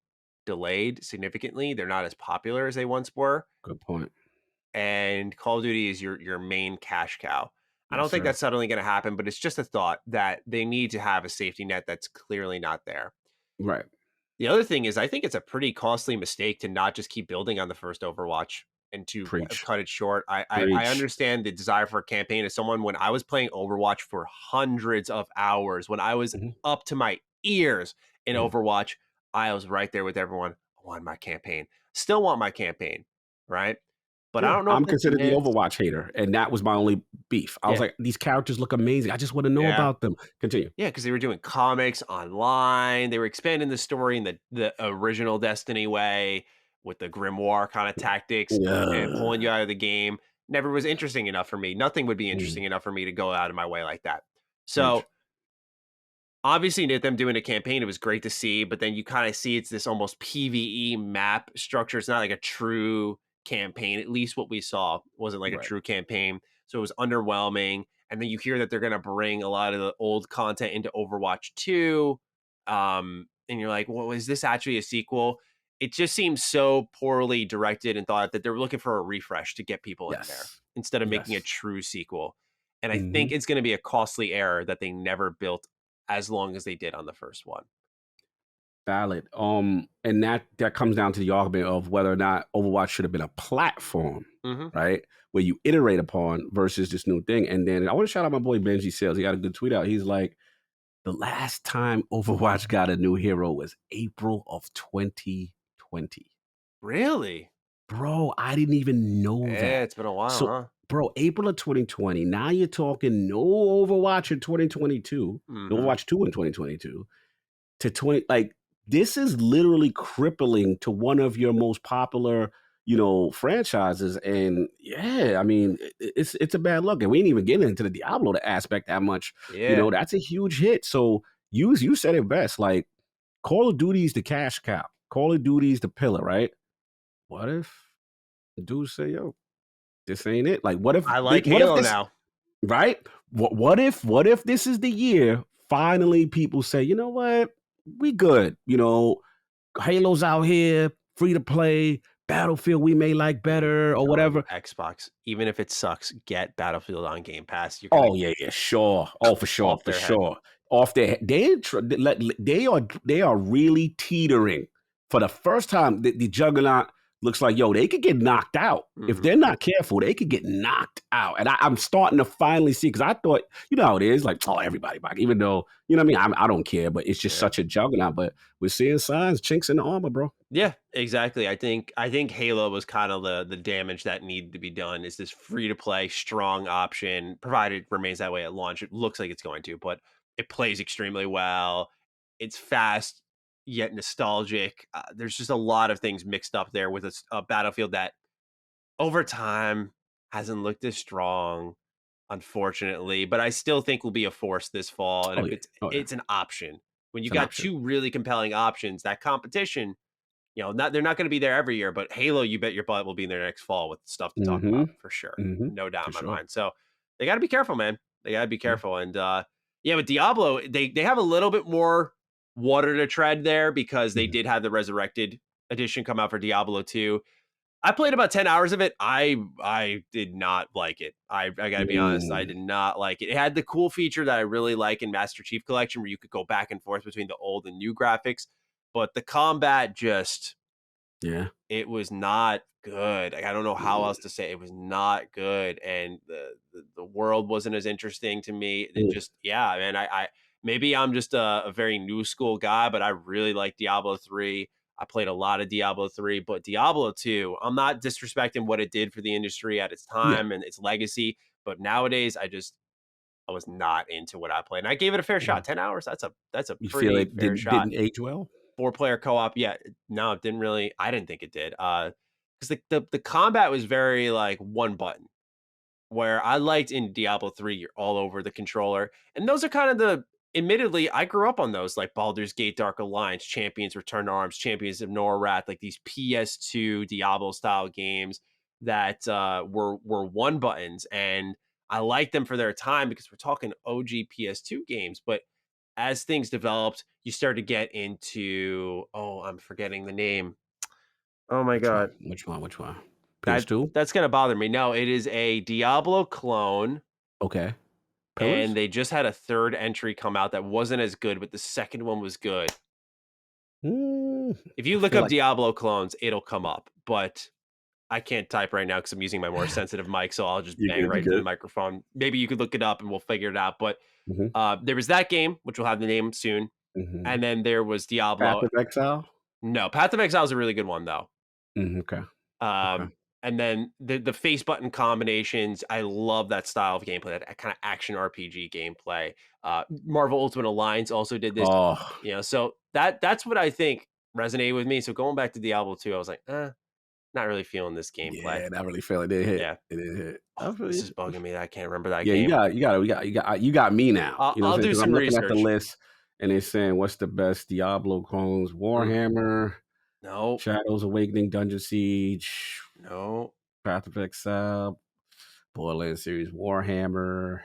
delayed significantly. They're not as popular as they once were. Good point. And Call of Duty is your main cash cow. I don't think that's suddenly going to happen, but it's just a thought that they need to have a safety net that's clearly not there. Right. The other thing is, I think it's a pretty costly mistake to not just keep building on the first Overwatch and to cut it short. I understand the desire for a campaign. As someone, when I was playing Overwatch for hundreds of hours, when I was up to my ears in Overwatch, I was right there with everyone. I wanted my campaign. Still want my campaign, right? But I don't know. I'm considered the Overwatch hater, and that was my only beef. I was like, these characters look amazing. I just want to know about them. Continue. Yeah, because they were doing comics online. They were expanding the story in the original Destiny way with the grimoire kind of tactics and pulling you out of the game. Never was interesting enough for me. Nothing would be interesting enough for me to go out of my way like that. So obviously, them doing a campaign, it was great to see. But then you kind of see it's this almost PvE map structure. It's not like a true campaign. At least what we saw wasn't like a true campaign. So it was underwhelming. And then you hear that they're going to bring a lot of the old content into Overwatch 2. And you're like, well, is this actually a sequel? It just seems so poorly directed and thought that they were looking for a refresh to get people in there instead of making a true sequel. And I think it's going to be a costly error that they never built as long as they did on the first one. Valid. And that comes down to the argument of whether or not Overwatch should have been a platform, right? Where you iterate upon versus this new thing. And then I want to shout out my boy Benji Sales. He got a good tweet out. He's like, the last time Overwatch got a new hero was April of 2020. Really? Bro, I didn't even know that. Yeah, it's been a while, huh? Bro, April of 2020. Now you're talking no Overwatch in 2022, Overwatch 2 in 2022 to 20. Like, this is literally crippling to one of your most popular, franchises. And I mean, it's a bad look. And we ain't even getting into the Diablo aspect that much. Yeah. That's a huge hit. So you said it best. Like, Call of Duty's the cash cow. Call of Duty's the pillar, right? What if the dudes say, yo, this ain't it? Like, what if I like Halo now? Right? What if this is the year finally people say, you know what? We good. Halo's out here, free to play, Battlefield we may like better or whatever. Xbox, even if it sucks, get Battlefield on Game Pass. Sure. Oh, for sure. off their they are really teetering for the first time. The Juggernaut looks like, yo, they could get knocked out. If they're not careful, they could get knocked out. And I'm starting to finally see, because I thought, you know how it is, like, oh, everybody back, even though, you know what I mean, I don't care, but it's just such a juggernaut. But we're seeing signs, chinks in the armor, bro. Yeah, exactly. I think Halo was kind of the damage that needed to be done. Is this free to play strong option, provided it remains that way at launch. It looks like it's going to, but it plays extremely well. It's fast yet nostalgic. There's just a lot of things mixed up there with a Battlefield that over time hasn't looked as strong, unfortunately, but I still think will be a force this fall. And if it's an option, when you got two really compelling options, that competition, you know, they're not going to be there every year, but Halo, you bet your butt will be in there next fall with stuff to talk about for sure. No doubt in my mind. So they got to be careful, man. They got to be careful. And yeah, with Diablo, they have a little bit more water to tread there because they did have the Resurrected edition come out for Diablo 2. I played about 10 hours of it. I did not like it. I got to be honest. I did not like it. It had the cool feature that I really like in Master Chief Collection where you could go back and forth between the old and new graphics. But the combat just, it was not good. Like, I don't know how else to say it. It was not good. And the world wasn't as interesting to me. It just, man, I maybe I'm just a very new school guy, but I really like Diablo 3. I played a lot of Diablo 3, but Diablo 2, I'm not disrespecting what it did for the industry at its time and its legacy, but nowadays I was not into what I played. And I gave it a fair shot. 10 hours, that's a you pretty feel it fair shot. Didn't age well? 4-player co-op, no, it didn't really. I didn't think it did. Because the combat was very like one button. Where I liked in Diablo 3, you're all over the controller. And those are kind of admittedly, I grew up on those, like Baldur's Gate Dark Alliance, Champions Return to Arms, Champions of Norrath, like these PS2 Diablo-style games that were one buttons. And I liked them for their time because we're talking OG PS2 games. But as things developed, you start to get into, I'm forgetting the name. Oh my God. Which one? PS2? That's going to bother me. No, it is a Diablo clone. Okay. Pillars? And they just had a third entry come out that wasn't as good, but the second one was good. If you look up Diablo clones, it'll come up. But I can't type right now because I'm using my more sensitive mic, so I'll just bang right into the microphone. Maybe you could look it up and we'll figure it out. But there was that game, which will have the name soon. And then there was Diablo. Path of Exile? No, Path of Exile is a really good one, though. Okay. And then the face button combinations, I love that style of gameplay, that kind of action RPG gameplay. Marvel Ultimate Alliance also did this. So that's what I think resonated with me. So going back to Diablo 2, I was like, not really feeling this gameplay. Yeah, not really feeling it. It did hit. Yeah. It did hit. This is bugging me that I can't remember that game. You got me now. I'll do some research. I'm looking at the list and it's saying what's the best Diablo clones? Warhammer. No. Shadows Awakening, Dungeon Siege. No. Path of Exile. Borderlands series, Warhammer.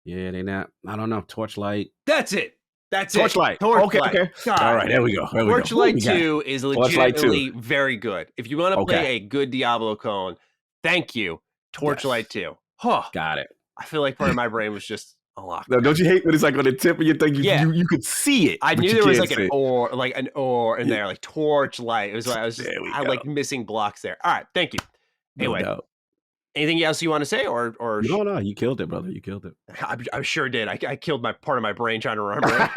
Yeah, they not. I don't know. Torchlight. That's it. Torchlight. Okay. God. All right, there we go. Torchlight 2 is legitimately very good. If you want to play a good Diablo clone, thank you. Torchlight 2. Huh. Got it. I feel like part of my brain was just unlocked. No, don't you hate when it's like on the tip of your thing? You could see it. I knew there was like an or in there, like Torchlight. It was like I like missing blocks there. All right, thank you. Anyway, anything else you want to say, or no, you killed it, brother. You killed it. I sure did. I killed my part of my brain trying to remember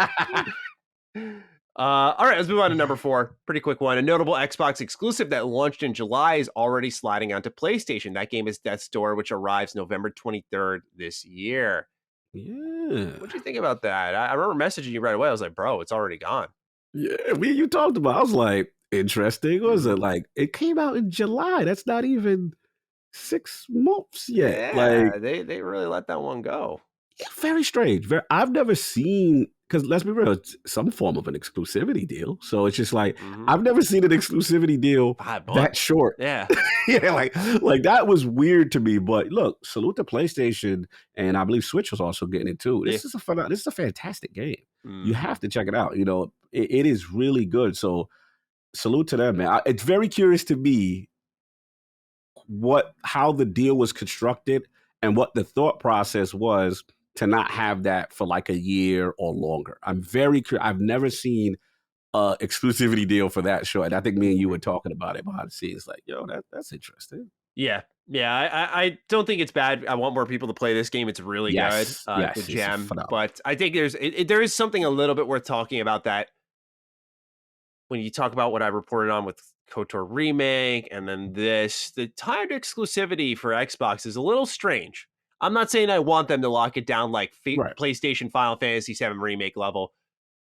it. All right, let's move on to number 4. Pretty quick one. A notable Xbox exclusive that launched in July is already sliding onto PlayStation. That game is Death's Door, which arrives November 23rd this year. Yeah. What'd you think about that? I remember messaging you right away. I was like, bro, it's already gone. Yeah, you talked about. I was like, interesting. What was it like? It came out in July. That's not even 6 months yet. Yeah, like they really let that one go. Yeah, very strange. I've never seen, because let's be real, it's some form of an exclusivity deal. So it's just like I've never seen an exclusivity deal that short. Yeah, yeah, like that was weird to me. But look, salute to PlayStation, and I believe Switch was also getting it too. This is a fantastic game. You have to check it out. You know, it is really good. So salute to them, man. It's very curious to me how the deal was constructed and what the thought process was to not have that for like a year or longer. I'm very curious. I've never seen a exclusivity deal for that show, and I think me and you were talking about it behind the scenes. Like, yo, that's interesting. Yeah. Yeah, I don't think it's bad. I want more people to play this game. It's really good. Yes, It's a yes, it's gem. phenomenal. But I think there is something a little bit worth talking about that when you talk about what I reported on with KOTOR Remake and then this, the timed exclusivity for Xbox is a little strange. I'm not saying I want them to lock it down like Right. PlayStation Final Fantasy VII Remake level.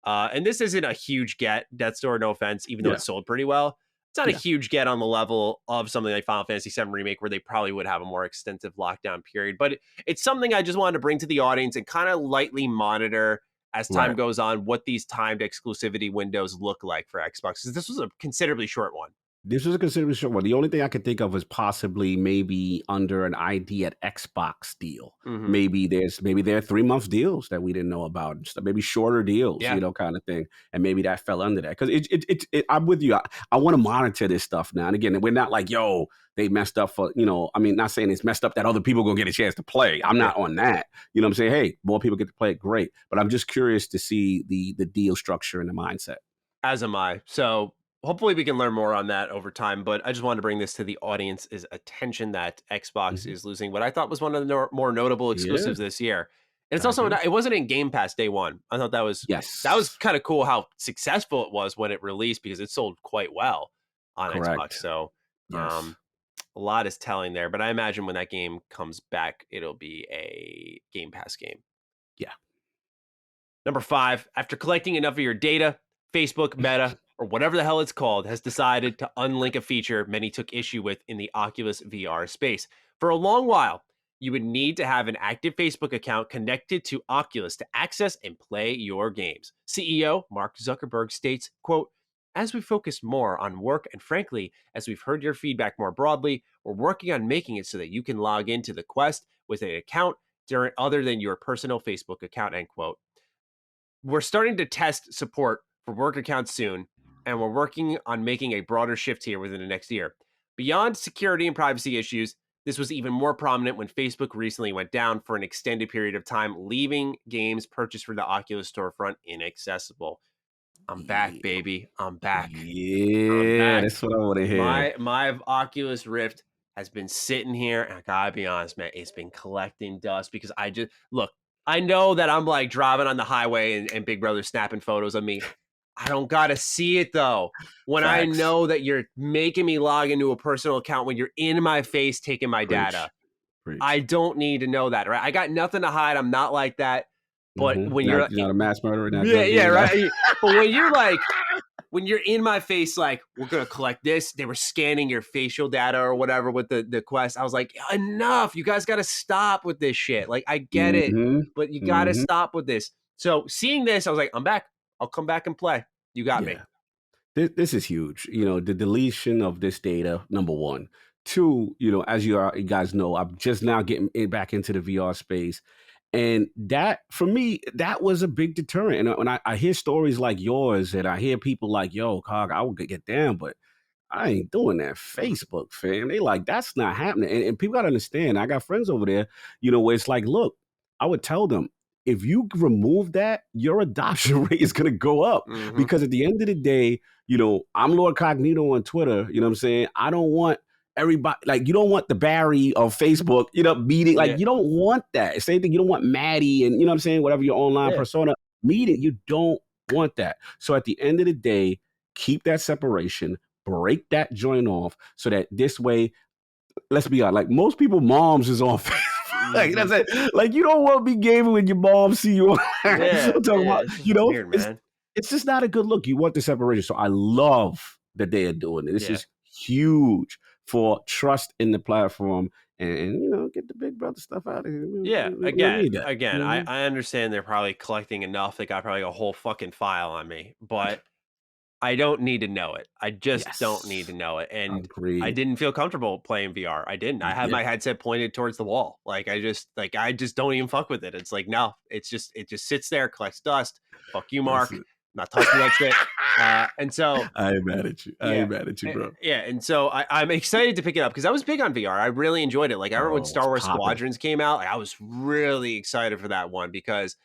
And this isn't a huge get, Death's Door, no offense, even though Yeah. it sold pretty well. It's not a Yeah. huge get on the level of something like Final Fantasy VII Remake, where they probably would have a more extensive lockdown period. But it's something I just wanted to bring to the audience and kind of lightly monitor as time Right. goes on what these timed exclusivity windows look like for Xbox. Because this was a considerably short one. This was a considerably short one. The only thing I could think of is possibly maybe under an ID at Xbox deal. Mm-hmm. Maybe there are 3-month deals that we didn't know about, just maybe shorter deals, Yeah. kind of thing. And maybe that fell under that. Because I'm with you. I want to monitor this stuff now. And again, we're not like, yo, they messed up for, I mean, not saying it's messed up that other people gonna get a chance to play. I'm not on that. You know what I'm saying? Hey, more people get to play it, great. But I'm just curious to see the deal structure and the mindset. As am I. So hopefully we can learn more on that over time. But I just wanted to bring this to the audience's attention that Xbox is losing what I thought was one of the more notable exclusives this year. And it's also it wasn't in Game Pass day one. I thought that was kind of cool how successful it was when it released, because it sold quite well on Xbox. So a lot is telling there. But I imagine when that game comes back, it'll be a Game Pass game. Yeah. Number 5, after collecting enough of your data, Facebook, Meta, or whatever the hell it's called, has decided to unlink a feature many took issue with in the Oculus VR space. For a long while, you would need to have an active Facebook account connected to Oculus to access and play your games. CEO Mark Zuckerberg states, quote, "As we focus more on work and frankly, as we've heard your feedback more broadly, we're working on making it so that you can log into the Quest with an account other than your personal Facebook account," end quote. We're starting to test support for work accounts soon, and we're working on making a broader shift here within the next year. Beyond security and privacy issues, this was even more prominent when Facebook recently went down for an extended period of time, leaving games purchased for the Oculus storefront inaccessible. I'm back, baby. I'm back. Yeah, that's what I want to hear. My Oculus Rift has been sitting here, and I gotta be honest, man, it's been collecting dust because I know that I'm like driving on the highway and Big Brother's snapping photos of me. I don't gotta see it though. When I know that you're making me log into a personal account, when you're in my face taking my data, I don't need to know that, right? I got nothing to hide. I'm not like that. But when you're not a mass murderer, right. But when you're like, when you're in my face, like, we're gonna collect this. They were scanning your facial data or whatever with the Quest. I was like, enough. You guys got to stop with this shit. Like, I get it, but you got to stop with this. So seeing this, I was like, I'm back. I'll come back and play. You got me. This is huge. The deletion of this data, number one. Two, as you guys know, I'm just now getting back into the VR space. And that, for me, that was a big deterrent. And when I hear stories like yours, and I hear people like, yo, Cog, I would get down, but I ain't doing that Facebook, fam. They like, that's not happening. And people got to understand, I got friends over there, where it's like, look, I would tell them, if you remove that, your adoption rate is going to go up. Because at the end of the day, I'm Lord Cognito on Twitter. You know what I'm saying? I don't want everybody, like, you don't want the Barry of Facebook, meeting. Like, you don't want that. Same thing. You don't want Maddie and, you know what I'm saying? Whatever your online persona meeting, you don't want that. So at the end of the day, keep that separation, break that joint off so that this way, let's be honest, like most people, moms is on Facebook. Like, that's it. Like, you don't want to be gaming when your mom see you. I'm talking about, weird, man. It's just not a good look. You want the separation. So I love that they are doing it. This is huge for trust in the platform and get the Big Brother stuff out of here. Again, I understand they're probably collecting enough. They got probably a whole fucking file on me, but I don't need to know it. I just don't need to know it. And I didn't feel comfortable playing VR. I didn't. I had my headset pointed towards the wall. Like, I just don't even fuck with it. It's like, no, it just sits there, collects dust. Fuck you, Mark. not touching that shit. And so, I ain't mad at you. I yeah. ain't mad at you, bro. Yeah, and so I'm excited to pick it up because I was big on VR. I really enjoyed it. Like I remember when Oh, Star it's Wars popping. Squadrons came out, like, I was really excited for that one because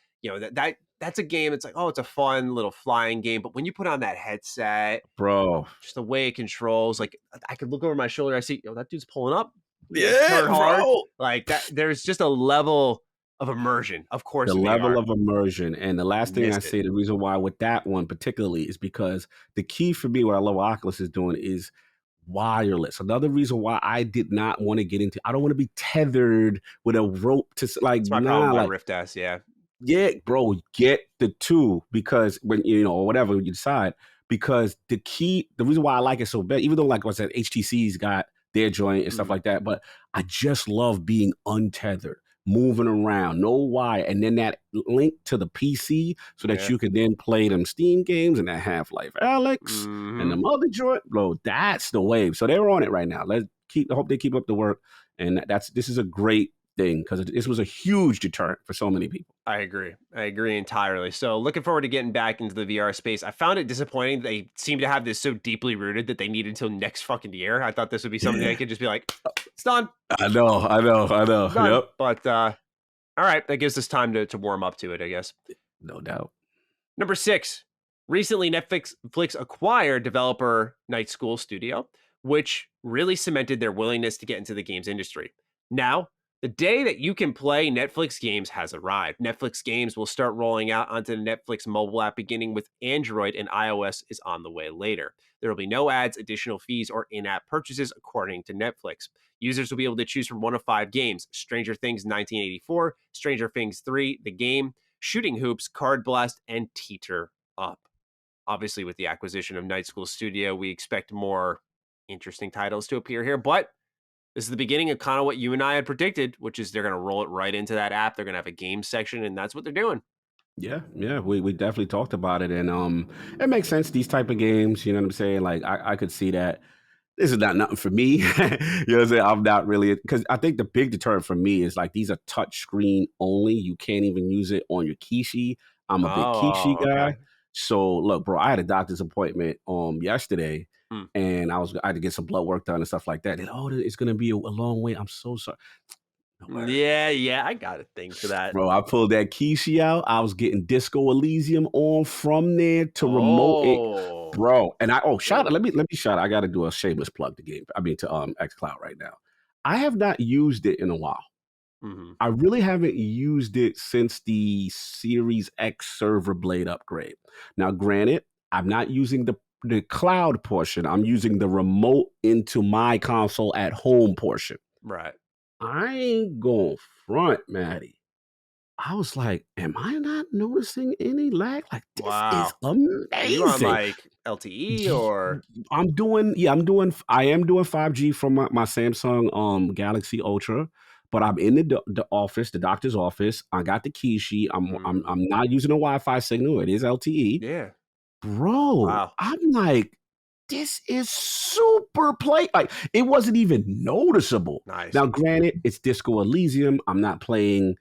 that's a game. It's like, oh, it's a fun little flying game, but when you put on that headset, Bro. just the way it controls, like I could look over my shoulder, I see, that dude's pulling up, Yeah, turn hard, bro. like that. There's just a level of immersion, of The course, in level VR. of immersion. And the last thing I Missed it. say, the reason why with that one particularly is because the key for me, what I love what Oculus is doing is wireless. Another reason why I did not want to get into, I don't want to be tethered with a rope to like, It's my problem nah, with my like, Rift S. Yeah. yeah, bro, get the two because when or whatever you decide, because the reason why I like it so bad, even though like I said, HTC's got their joint and stuff like that, but I just love being untethered, moving around, no wire, and then that link to the PC so that you can then play them Steam games and that Half-Life Alyx and them other joint, bro. That's the wave. So they're on it right now. I hope they keep up the work, and this is a great thing because this was a huge deterrent for so many people. I agree entirely. So looking forward to getting back into the VR space. I found it disappointing they seem to have this so deeply rooted that they need until next fucking year. I thought this would be something I could just be like, it's done. I know. Done. Yep. But all right, that gives us time to warm up to it, I guess. No doubt. Number 6. Recently, Netflix acquired developer Night School Studio, which really cemented their willingness to get into the games industry. Now, the day that you can play Netflix games has arrived. Netflix games will start rolling out onto the Netflix mobile app beginning with Android, and iOS is on the way later. There will be no ads, additional fees, or in-app purchases, according to Netflix. Users will be able to choose from one of 5 games: Stranger Things 1984, Stranger Things 3, The Game, Shooting Hoops, Card Blast, and Teeter Up. Obviously, with the acquisition of Night School Studio, we expect more interesting titles to appear here, but this is the beginning of kind of what you and I had predicted, which is they're going to roll it right into that app. They're going to have a game section, and that's what they're doing. Yeah, we definitely talked about it, and it makes sense. These type of games, you know what I'm saying? Like I could see that. This is not nothing for me. You know what I'm saying? I'm not really, because I think the big deterrent for me is like these are touch screen only. You can't even use it on your Kishi. I'm a big Kishi guy. Okay. So look, bro, I had a doctor's appointment yesterday, and I had to get some blood work done and stuff like that. And, it's gonna be a long wait. I'm so sorry. Yeah, I got a thing for that. Bro, I pulled that Kishi out. I was getting Disco Elysium on from there to remote it, bro. And shout out. Let me shout out. I got to do a shameless plug to game. I mean to xCloud right now. I have not used it in a while. I really haven't used it since the Series X server blade upgrade. Now, granted, I'm not using the cloud portion. I'm using the remote into my console at home portion. Right. I ain't going front, Maddie. I was like, am I not noticing any lag? Like, this is amazing. Are you on like LTE or? I am doing 5G from my Samsung Galaxy Ultra, but I'm in the office, the doctor's office. I got the Kishi. I'm not using a Wi-Fi signal. It is LTE. Yeah. Bro, Wow. I'm like, this is super like it wasn't even noticeable. Nice. Now, granted, it's Disco Elysium. I'm not playing,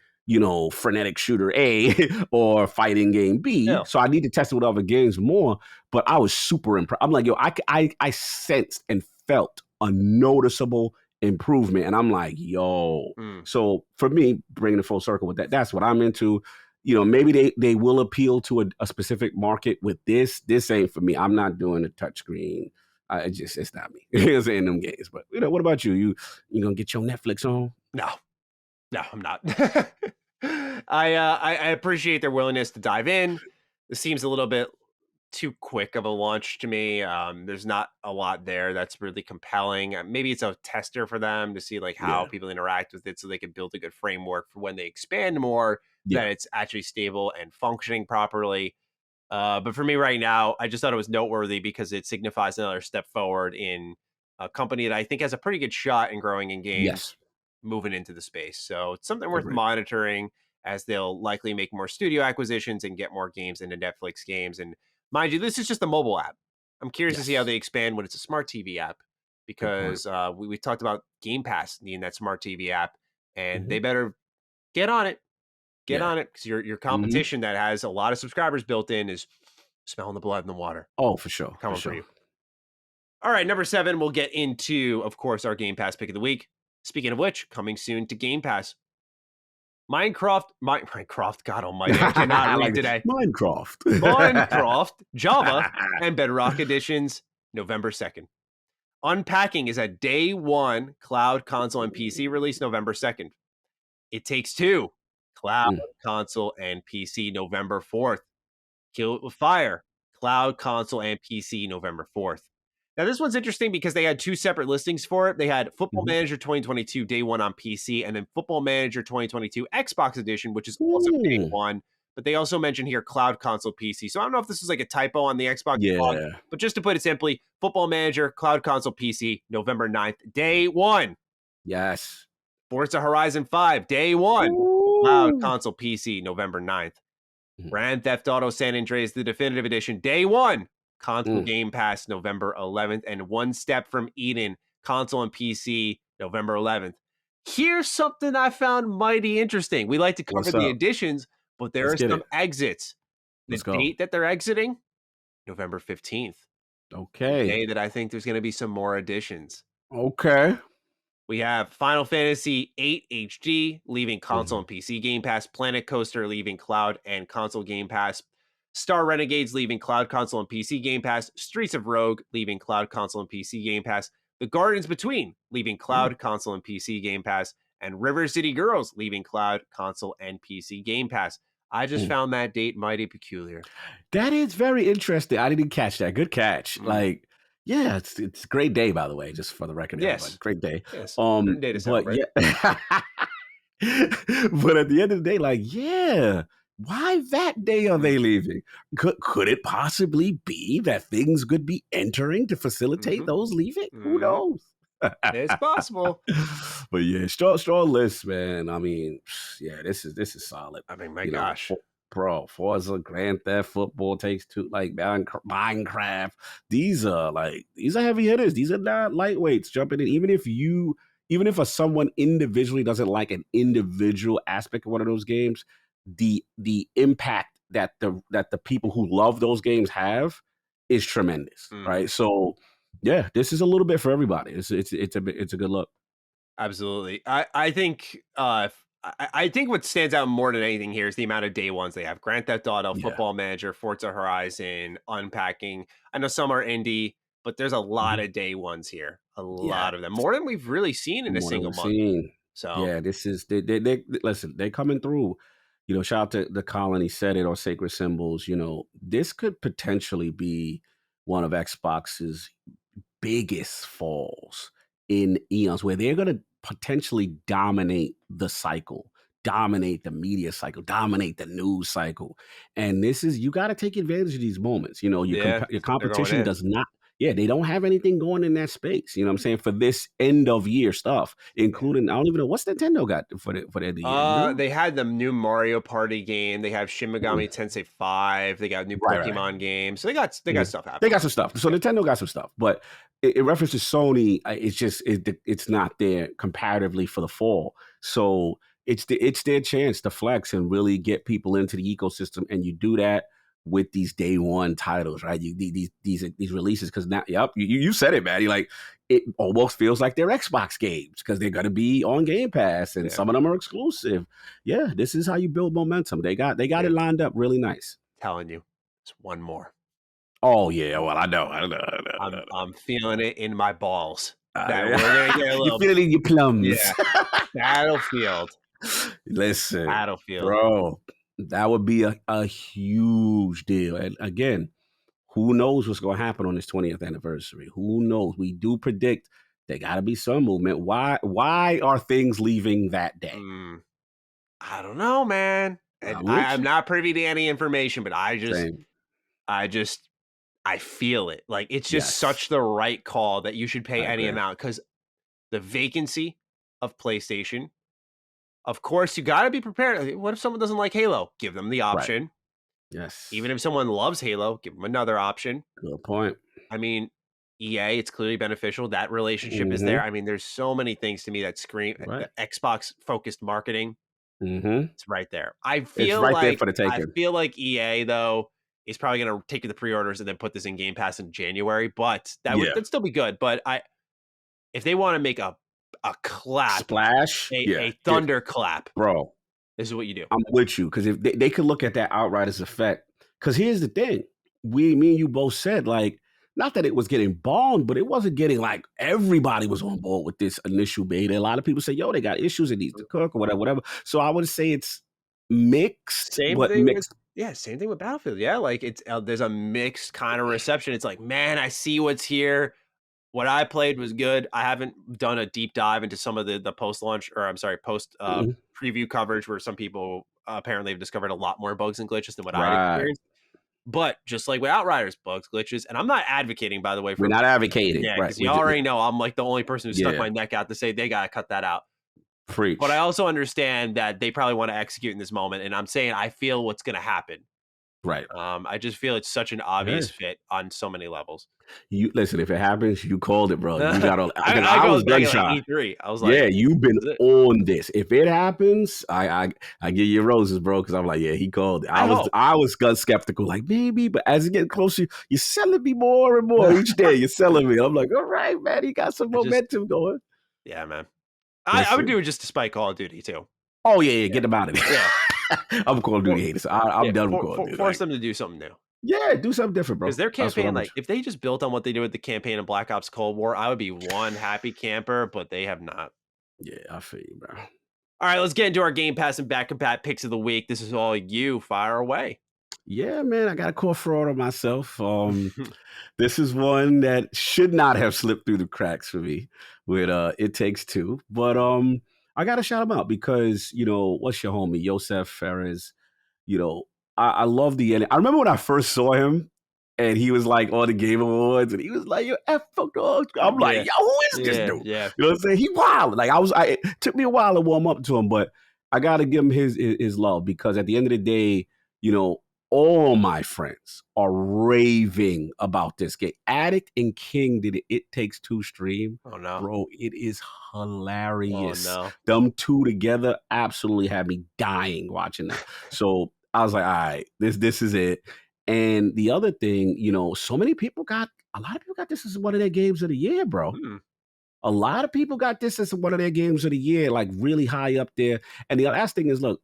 Frenetic Shooter A or Fighting Game B. So I need to test it with other games more. But I was super impressed. I'm like, yo, I sensed and felt a noticeable improvement. And I'm like, yo. So for me, bringing it full circle with that's what I'm into. Maybe they will appeal to a specific market with this. This ain't for me. I'm not doing a touchscreen. It's not me. It's in them games. But what about you? You gonna get your Netflix on? No, I'm not. I appreciate their willingness to dive in. This seems a little bit too quick of a launch to me. There's not a lot there that's really compelling. Maybe it's a tester for them to see like how people interact with it so they can build a good framework for when they expand more, that it's actually stable and functioning properly. But for me right now, I just thought it was noteworthy because it signifies another step forward in a company that I think has a pretty good shot in growing in games moving into the space. So it's something worth monitoring, as they'll likely make more studio acquisitions and get more games into Netflix games. And mind you, this is just a mobile app. I'm curious to see how they expand when it's a smart TV app, because we talked about Game Pass needing that smart TV app, and they better get on it. Get on it, because your competition that has a lot of subscribers built in is Smelling the blood in the water. Oh, for sure. Coming For for sure. you. All right, number 7, we'll get into, of course, our Game Pass pick of the week. Speaking of which, coming soon to Game Pass. Minecraft, God almighty, I cannot read today. Minecraft. Minecraft, Java, and Bedrock editions, November 2nd. Unpacking is a day 1 cloud, console, and PC release, November 2nd. It Takes Two, cloud, console, and PC, November 4th. Kill It With Fire, cloud, console, and PC, November 4th. Now, this one's interesting because they had 2 separate listings for it. They had Football Manager 2022 day 1 on PC, and then Football Manager 2022 Xbox edition, which is also day 1. But they also mentioned here cloud, console, PC. So I don't know if this was like a typo on the Xbox blog, but just to put it simply, Football Manager, cloud, console, PC, November 9th, day 1. Yes. Forza Horizon 5, day 1. Cloud, console, PC, November 9th. Grand Theft Auto San Andreas, the definitive edition, day 1. Console Game Pass, November 11th. And One Step from Eden, console and PC, November 11th. Here's something I found mighty interesting. We like to cover the editions, but there are some exits. The date that they're exiting, November 15th. Okay. The day that I think there's going to be some more additions. Okay. We have Final Fantasy VIII HD leaving console and PC Game Pass. Planet Coaster leaving cloud and console Game Pass. Star Renegades leaving cloud, console, and PC Game Pass. Streets of Rogue leaving cloud, console, and PC Game Pass. The Gardens Between leaving cloud, console, and PC Game Pass. And River City Girls leaving cloud, console, and PC Game Pass. I just found that date mighty peculiar. That is very interesting. I didn't catch that. Good catch. Like, yeah, it's a great day, by the way, just for the record. Yes. Great day. Yes. Day to celebrate. Yeah. But at the end of the day, like, yeah, why that day are they leaving? Could it possibly be that things could be entering to facilitate those leaving? Who knows? It's possible. But yeah, strong list, man. I mean, yeah, this is solid. I mean, my gosh. Bro, Forza, Grand Theft Football Takes Two, like Minecraft. These are heavy hitters. These are not lightweights jumping in. Even if someone individually doesn't like an individual aspect of one of those games, the impact that the people who love those games have is tremendous, right? So yeah, this is a little bit for everybody. It's a good look. Absolutely. I think what stands out more than anything here is the amount of day ones they have. Grand Theft Auto, Football Manager, Forza Horizon, Unpacking. I know some are indie, but there's a lot of day ones here. A lot of them. More than we've really seen in a single month. So yeah, this is they listen, they're coming through. You know, shout out to the Colony Said It or Sacred Symbols. You know, this could potentially be one of Xbox's biggest falls in eons, where they're going to potentially dominate the cycle, dominate the media cycle, dominate the news cycle. And this is, you got to take advantage of these moments. You know, your competition does not. Yeah, they don't have anything going in that space. You know what I'm saying? For this end of year stuff, including, I don't even know, what's Nintendo got for the end of the year? They had the new Mario Party game. They have Shin Megami Tensei 5. They got new Pokemon games. So they got stuff happening. They got some stuff. So Nintendo got some stuff. But in reference to Sony, it's not there comparatively for the fall. So it's their chance to flex and really get people into the ecosystem. And you do that with these day one titles, right? These releases, because now, you said it, man. It almost feels like they're Xbox games because they're gonna be on Game Pass, and some of them are exclusive. Yeah, this is how you build momentum. They got it lined up really nice. Telling you, it's one more. Oh yeah, well I know. I'm feeling it in my balls. That we're gonna get a little. You feel it in your plums. Yeah, Battlefield. Listen, Battlefield, bro. That would be a huge deal. And again, who knows what's going to happen on this 20th anniversary? Who knows? We do predict there got to be some movement. Why are things leaving that day? I don't know, man. And I'm not privy to any information, but I feel it. Like, it's just such the right call that you should pay any amount, because the vacancy of PlayStation. Of course, you got to be prepared. What if someone doesn't like Halo? Give them the option. Right. Yes. Even if someone loves Halo, give them another option. Good point. I mean, EA, it's clearly beneficial. That relationship is there. I mean, there's so many things to me that scream Xbox-focused marketing. It's right there. I feel there for the taking. I feel like EA, though, is probably going to take the pre-orders and then put this in Game Pass in January. But that'd still be good. But if they want to make a clap, splash, a thunder clap, bro, this is what you do. I'm with you, because if they could look at that outright as effect. Because here's the thing, me and you both said, like, not that it was getting bombed, but it wasn't getting like everybody was on board with this initial beta. A lot of people say, yo, they got issues, it needs to cook or whatever. So I would say it's mixed. Same thing with Battlefield. Yeah, like it's there's a mixed kind of reception. It's like, man, I see what's here. What I played was good. I haven't done a deep dive into some of the post-launch, or I'm sorry, post preview coverage, where some people apparently have discovered a lot more bugs and glitches than what I experienced. But just like with Outriders, bugs, glitches, and I'm not advocating, by the way. We're not advocating. Yeah, because you already know I'm like the only person who stuck my neck out to say they got to cut that out. Preach. But I also understand that they probably want to execute in this moment, and I'm saying I feel what's going to happen. Right. I just feel it's such an obvious fit on so many levels. You listen, if it happens, you called it, bro. You got all. I was gun shy. E3. I was like, yeah, you've been on this. If it happens, I give you roses, bro, because I'm like, yeah, he called it. I was gun skeptical, like maybe, but as it gets closer, you're selling me more and more each day. You're selling me. I'm like, all right, man, he got some momentum going. Yeah, man. I would do it just to spite Call of Duty too. Oh yeah, get them out of there. Yeah. I'm a Call of Duty hater, so I'm done with Call of Duty. Force them to do something new. Yeah, do something different, bro. Because their campaign, like, if they just built on what they did with the campaign in Black Ops Cold War, I would be one happy camper, but they have not. Yeah, I feel you, bro. All right, let's get into our Game Pass and Back Compat picks of the week. This is all you. Fire away. Yeah, man, I got a call fraud on myself. This is one that should not have slipped through the cracks for me with It Takes Two. But I got to shout him out because, what's your homie, Josef Ferez? I love the end. I remember when I first saw him and he was like on the Game Awards and he was like, yo, fuck dog. I'm like, yo, who is this dude? Yeah. You know what I'm saying? He wild. Like it took me a while to warm up to him, but I got to give him his love because at the end of the day, all my friends are raving about this game. Addict and King did It Takes Two stream. Oh, no. Bro, it is hilarious. Oh, no. Them two together absolutely had me dying watching that. So I was like, all right, this is it. And the other thing, a lot of people got this as one of their games of the year, bro. A lot of people got this as one of their games of the year, like really high up there. And the last thing is, look,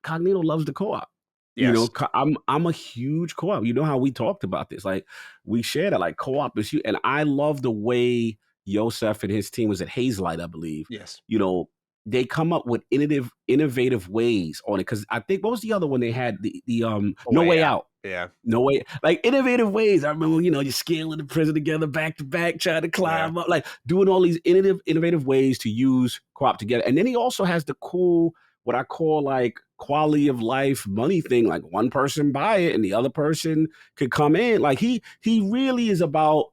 Cognito loves the co-op. Yes. I'm a huge co-op. You know how we talked about this. Like we share that, like co-op is huge. And I love the way Josef and his team was at Hazelight, I believe. Yes. They come up with innovative ways on it. Cause I think what was the other one they had? The No Way Out. Yeah. No Way, like innovative ways. I remember, you're scaling the prison together back to back, trying to climb up, like doing all these innovative ways to use co-op together. And then he also has the cool, what I call like quality of life money thing, like one person buy it and the other person could come in. Like he really is about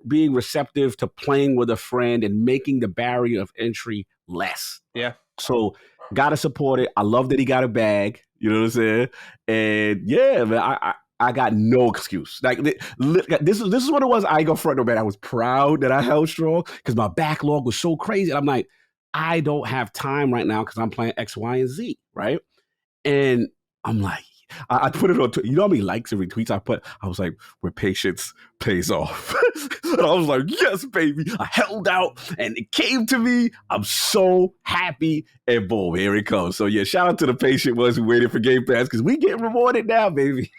being receptive to playing with a friend and making the barrier of entry less. Yeah. So gotta support it. I love that he got a bag. You know what I'm saying? And yeah, man, I got no excuse. Like this is what it was. I ain't gonna front no man. I was proud that I held strong because my backlog was so crazy. And I'm like, I don't have time right now because I'm playing X, Y, and Z, right? And I'm like, I put it on Twitter. You know how many likes and retweets I put? I was like, where patience pays off. And I was like, yes, baby. I held out and it came to me. I'm so happy. And boom, here it comes. So yeah, shout out to the patient ones who waited for Game Pass because we get rewarded now, baby.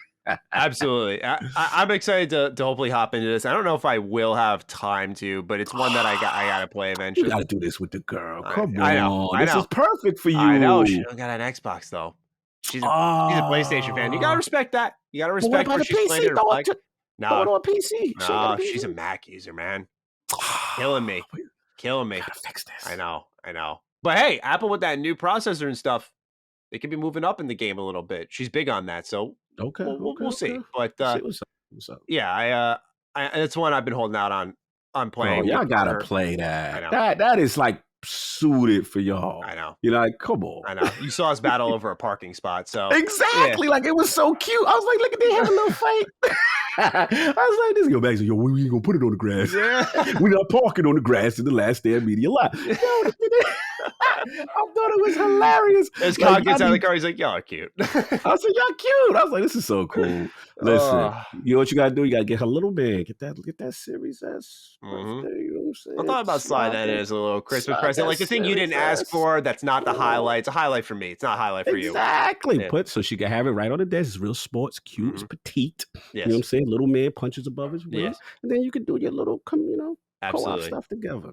Absolutely. I'm excited to hopefully hop into this. I don't know if I will have time to, but it's one that I got to play eventually. You got to do this with the girl. Come on. I know. This is perfect for you. I know. She don't got an Xbox, though. She's a PlayStation fan. You got to respect that. You got to respect what she's playing her like. No, on PC. No, she's a Mac user, man. Killing me. Gotta fix this. I know. But hey, Apple with that new processor and stuff, they could be moving up in the game a little bit. She's big on that, so we'll see. But what's up. Yeah, it's one I've been holding out on playing. Y'all gotta play that. That is like suited for y'all. I know. You're like, come on. I know. You saw us battle over a parking spot, so exactly. Yeah. Like it was so cute. I was like, look at they having a little fight. was like, this go back to yo, we ain't gonna put it on the grass. Yeah. We're not parking on the grass in the last day of media live. Yo, I thought it was hilarious. As Like, Kyle gets out of the car, he's like, y'all are cute. I was like, y'all cute. I was like, this is so cool. Listen, you know what you gotta do? You gotta get her little man. Get that Series S birthday. You know what I'm saying? I thought about sliding that in as a little Christmas present. Like the thing you didn't ask for, that's not the highlight. It's a highlight for me. It's not a highlight for you. Exactly. Yeah. So she can have it right on the desk. It's real sports, cute, it's petite. Yes. You know what I'm saying? Little man punches above his waist. And then you can do your little, co-op stuff together,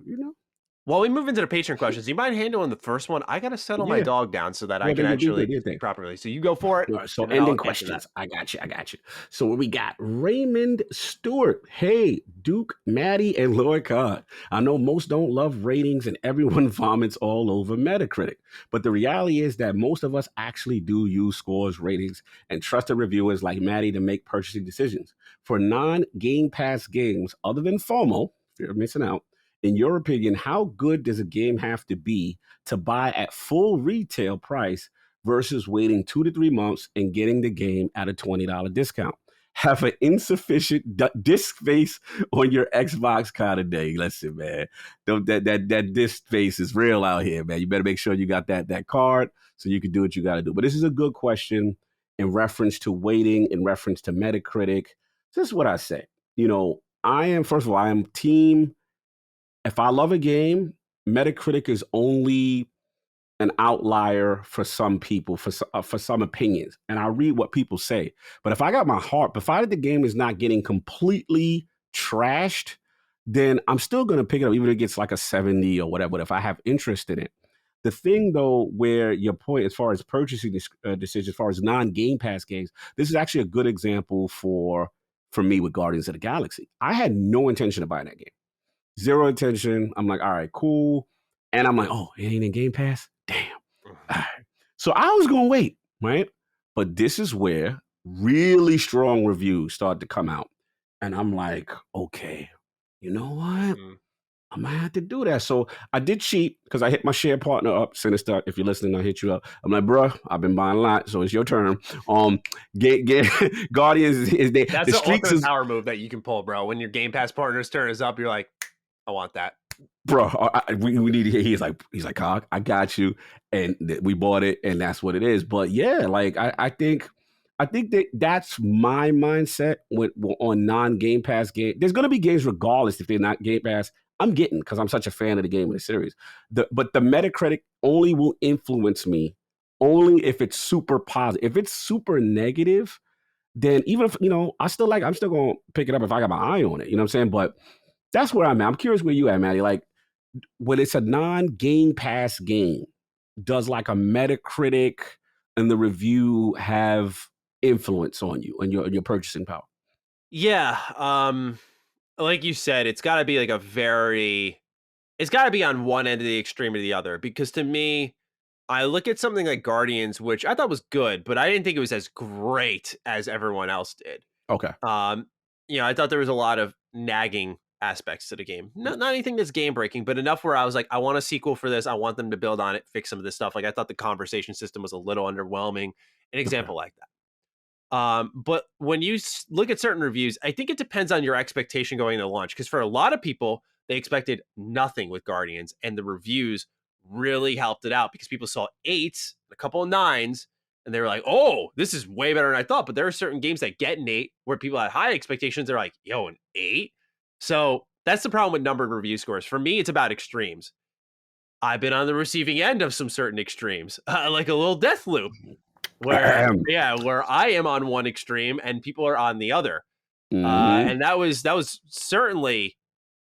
While we move into the Patreon questions, do you mind handling the first one? I got to settle my dog down so that I can actually properly. So you go for it. All right, so ending questions. I got you. So what we got? Raymond Stewart. Hey, Duke, Maddie, and Lord God. I know most don't love ratings and everyone vomits all over Metacritic. But the reality is that most of us actually do use scores, ratings, and trusted reviewers like Maddie to make purchasing decisions. For non-Game Pass games, other than FOMO, fear of missing out, in your opinion, how good does a game have to be to buy at full retail price versus waiting 2 to 3 months and getting the game at a $20 discount? Have an insufficient disc space on your Xbox kind of day. Listen, man, that disc space is real out here, man. You better make sure you got that card so you can do what you got to do. But this is a good question in reference to waiting, in reference to Metacritic. This is what I say. First of all, I am team. If I love a game, Metacritic is only an outlier for some people, for some opinions. And I read what people say. But if I got my heart, provided the game is not getting completely trashed, then I'm still going to pick it up, even if it gets like a 70 or whatever, if I have interest in it. The thing, though, where your point as far as purchasing decisions, as far as non-Game Pass games, this is actually a good example for me with Guardians of the Galaxy. I had no intention of buying that game. Zero attention. I'm like, all right, cool. And I'm like, oh, it ain't in Game Pass? Damn. All right. So I was going to wait, right? But this is where really strong reviews started to come out. And I'm like, okay, you know what? I might have to do that. So I did cheat because I hit my share partner up. Sinister, if you're listening, I'll hit you up. I'm like, bro, I've been buying a lot, so it's your turn. Get Guardians is there. That's the ultimate power move that you can pull, bro. When your Game Pass partner's turn is up, you're like, I want that, bro. We need to hear. He's like, Cog, I got you, and we bought it, and that's what it is. But yeah, like I think that's my mindset on non-Game Pass game. There's gonna be games regardless if they're not Game Pass. I'm getting because I'm such a fan of the game and the series. But the Metacritic only will influence me only if it's super positive. If it's super negative, then even if I'm still gonna pick it up if I got my eye on it. You know what I'm saying? But that's where I'm at. I'm curious where you at, Maddie. Like, when it's a non-Game Pass game, does like a Metacritic and the review have influence on you and your purchasing power? Yeah. Like you said, it's got to be like it's got to be on one end of the extreme or the other. Because to me, I look at something like Guardians, which I thought was good, but I didn't think it was as great as everyone else did. Okay. I thought there was a lot of nagging aspects to the game. Not anything that's game breaking, but enough where I was like, I want a sequel for this. I want them to build on it, fix some of this stuff. Like I thought the conversation system was a little underwhelming. An example like that. But when you look at certain reviews, I think it depends on your expectation going into launch. Because for a lot of people, they expected nothing with Guardians, and the reviews really helped it out because people saw 8s, a couple of 9s, and they were like, oh, this is way better than I thought. But there are certain games that get an 8 where people had high expectations. They're like, yo, an 8? So that's the problem with numbered review scores. For me, it's about extremes. I've been on the receiving end of some certain extremes, like a little death loop, where I am on one extreme and people are on the other. And that was certainly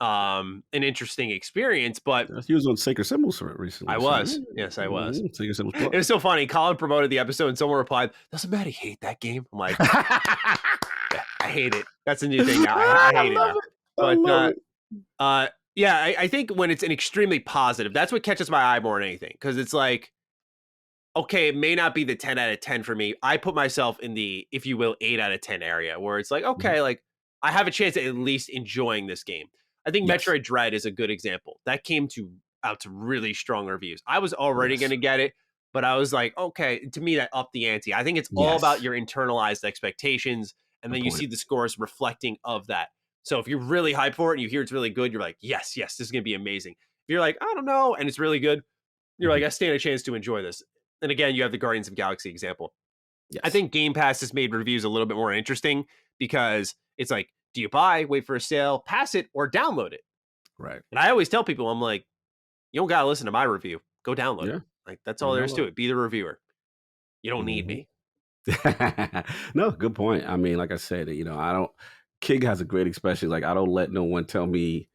an interesting experience. But he was on Sacred Symbols recently. I was. Yes, I was. Sacred Symbols. It was so funny. Colin promoted the episode and someone replied, doesn't Maddie hate that game? I'm like, yeah, I hate it. That's a new thing now. I hate it now. But I think when it's an extremely positive, that's what catches my eye more than anything. Because it's like, okay, it may not be the 10 out of 10 for me. I put myself in the, if you will, 8 out of 10 area where it's like, okay, like I have a chance at least enjoying this game. I think Metroid Dread is a good example. That came out to really strong reviews. I was already going to get it, but I was like, okay, to me that upped the ante. I think it's all about your internalized expectations And Good then you see point. the scores reflecting of that. So if you're really hyped for it and you hear it's really good, you're like, yes, yes, this is going to be amazing. If you're like, I don't know, and it's really good, you're like, Mhm. I stand a chance to enjoy this. And again, you have the Guardians of Galaxy example. I Yes. think Game Pass has made reviews a little bit more interesting because it's like, do you buy, wait for a sale, pass it, or download it? Right. And I always tell people, I'm like, you don't got to listen to my review. Go download it. Yeah. Like, that's all Go there is to download it. Be the reviewer. You don't need it. me. No, good point. I mean, like I said, I don't. King has a great expression. Like, I don't let no one tell me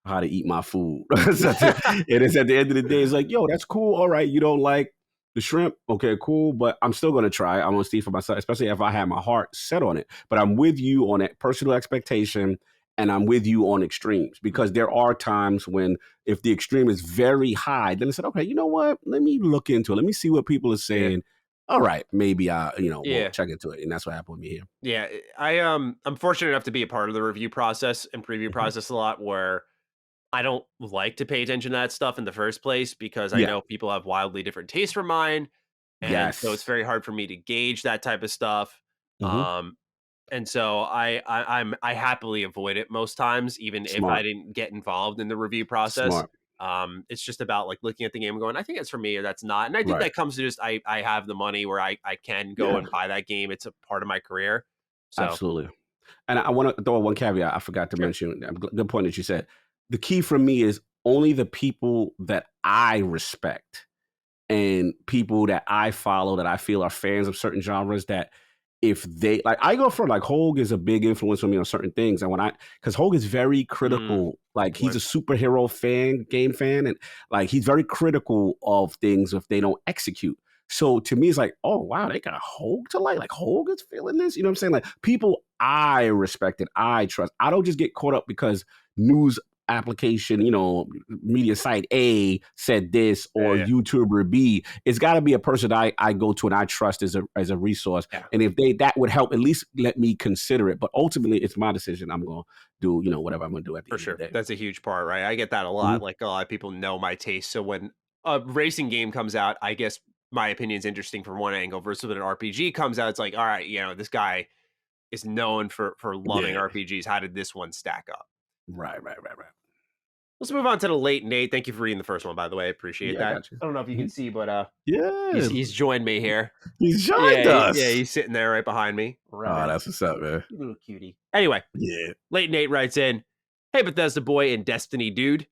how to eat my food. It is at the end of the day, it's like, yo, that's cool. All right, you don't like the shrimp, okay, cool, but I'm still gonna try. I'm gonna see for myself, especially if I have my heart set on it. But I'm with you on that personal expectation, and I'm with you on extremes because there are times when if the extreme is very high, then I said, okay, you know what? Let me look into it. Let me see what people are Yeah. saying. All right, maybe I, will Yeah. check into it, and that's what happened with me here. Yeah. I'm fortunate enough to be a part of the review process and preview Mhm. process a lot where I don't like to pay attention to that stuff in the first place because I Yeah. know people have wildly different tastes from mine. And so it's Yes. very hard for me to gauge that type of stuff. Hmm. Um, and so I happily avoid it most times, even if I Smart. didn't get involved in the review process. Smart. It's just about like looking at the game and going, I think that's for me or that's not. And I think Right. that comes to just I have the money where I can go Yeah. and buy that game. It's a part of my career. So Absolutely. And I want to throw one caveat I forgot to sure. mention. Good point that you said. The key for me is only the people that I respect and people that I follow that I feel are fans of certain genres that if they like I go for like Hogue is a big influence on me on certain things. And because Hogue is very critical, Good like he's a point. superhero fan, game fan, and like he's very critical of things if they don't execute. So to me, it's like, oh wow, they got Hogue to like Hogue is feeling this. You know what I'm saying? Like people I respect and I trust. I don't just get caught up because news application, media site A said this Yeah, or yeah, YouTuber B. It's got to be a person I go to and I trust as a resource. yeah. And if that would help, at least let me consider it. But ultimately, it's my decision. I'm going to do, whatever I'm going to do at the For end of sure. the day. That's a huge part, right? I get that a lot. Mhm. Like a lot of people know my taste. So when a racing game comes out, I guess my opinion's interesting from one angle versus when an RPG comes out, it's like, all right, this guy is known for loving Yeah. RPGs. How did this one stack up? Right, right, right, right. Let's move on to the late Nate. Thank you for reading the first one, by the way. I appreciate Yeah, I that. got you. I don't know if you can Mhm. see, but Yeah. he's joined me here. He's joined Yeah, us. he's sitting there right behind me. Oh, Revan, that's what's up, man. you little cutie. Anyway, Yeah. late Nate writes in, "Hey Bethesda boy and Destiny dude.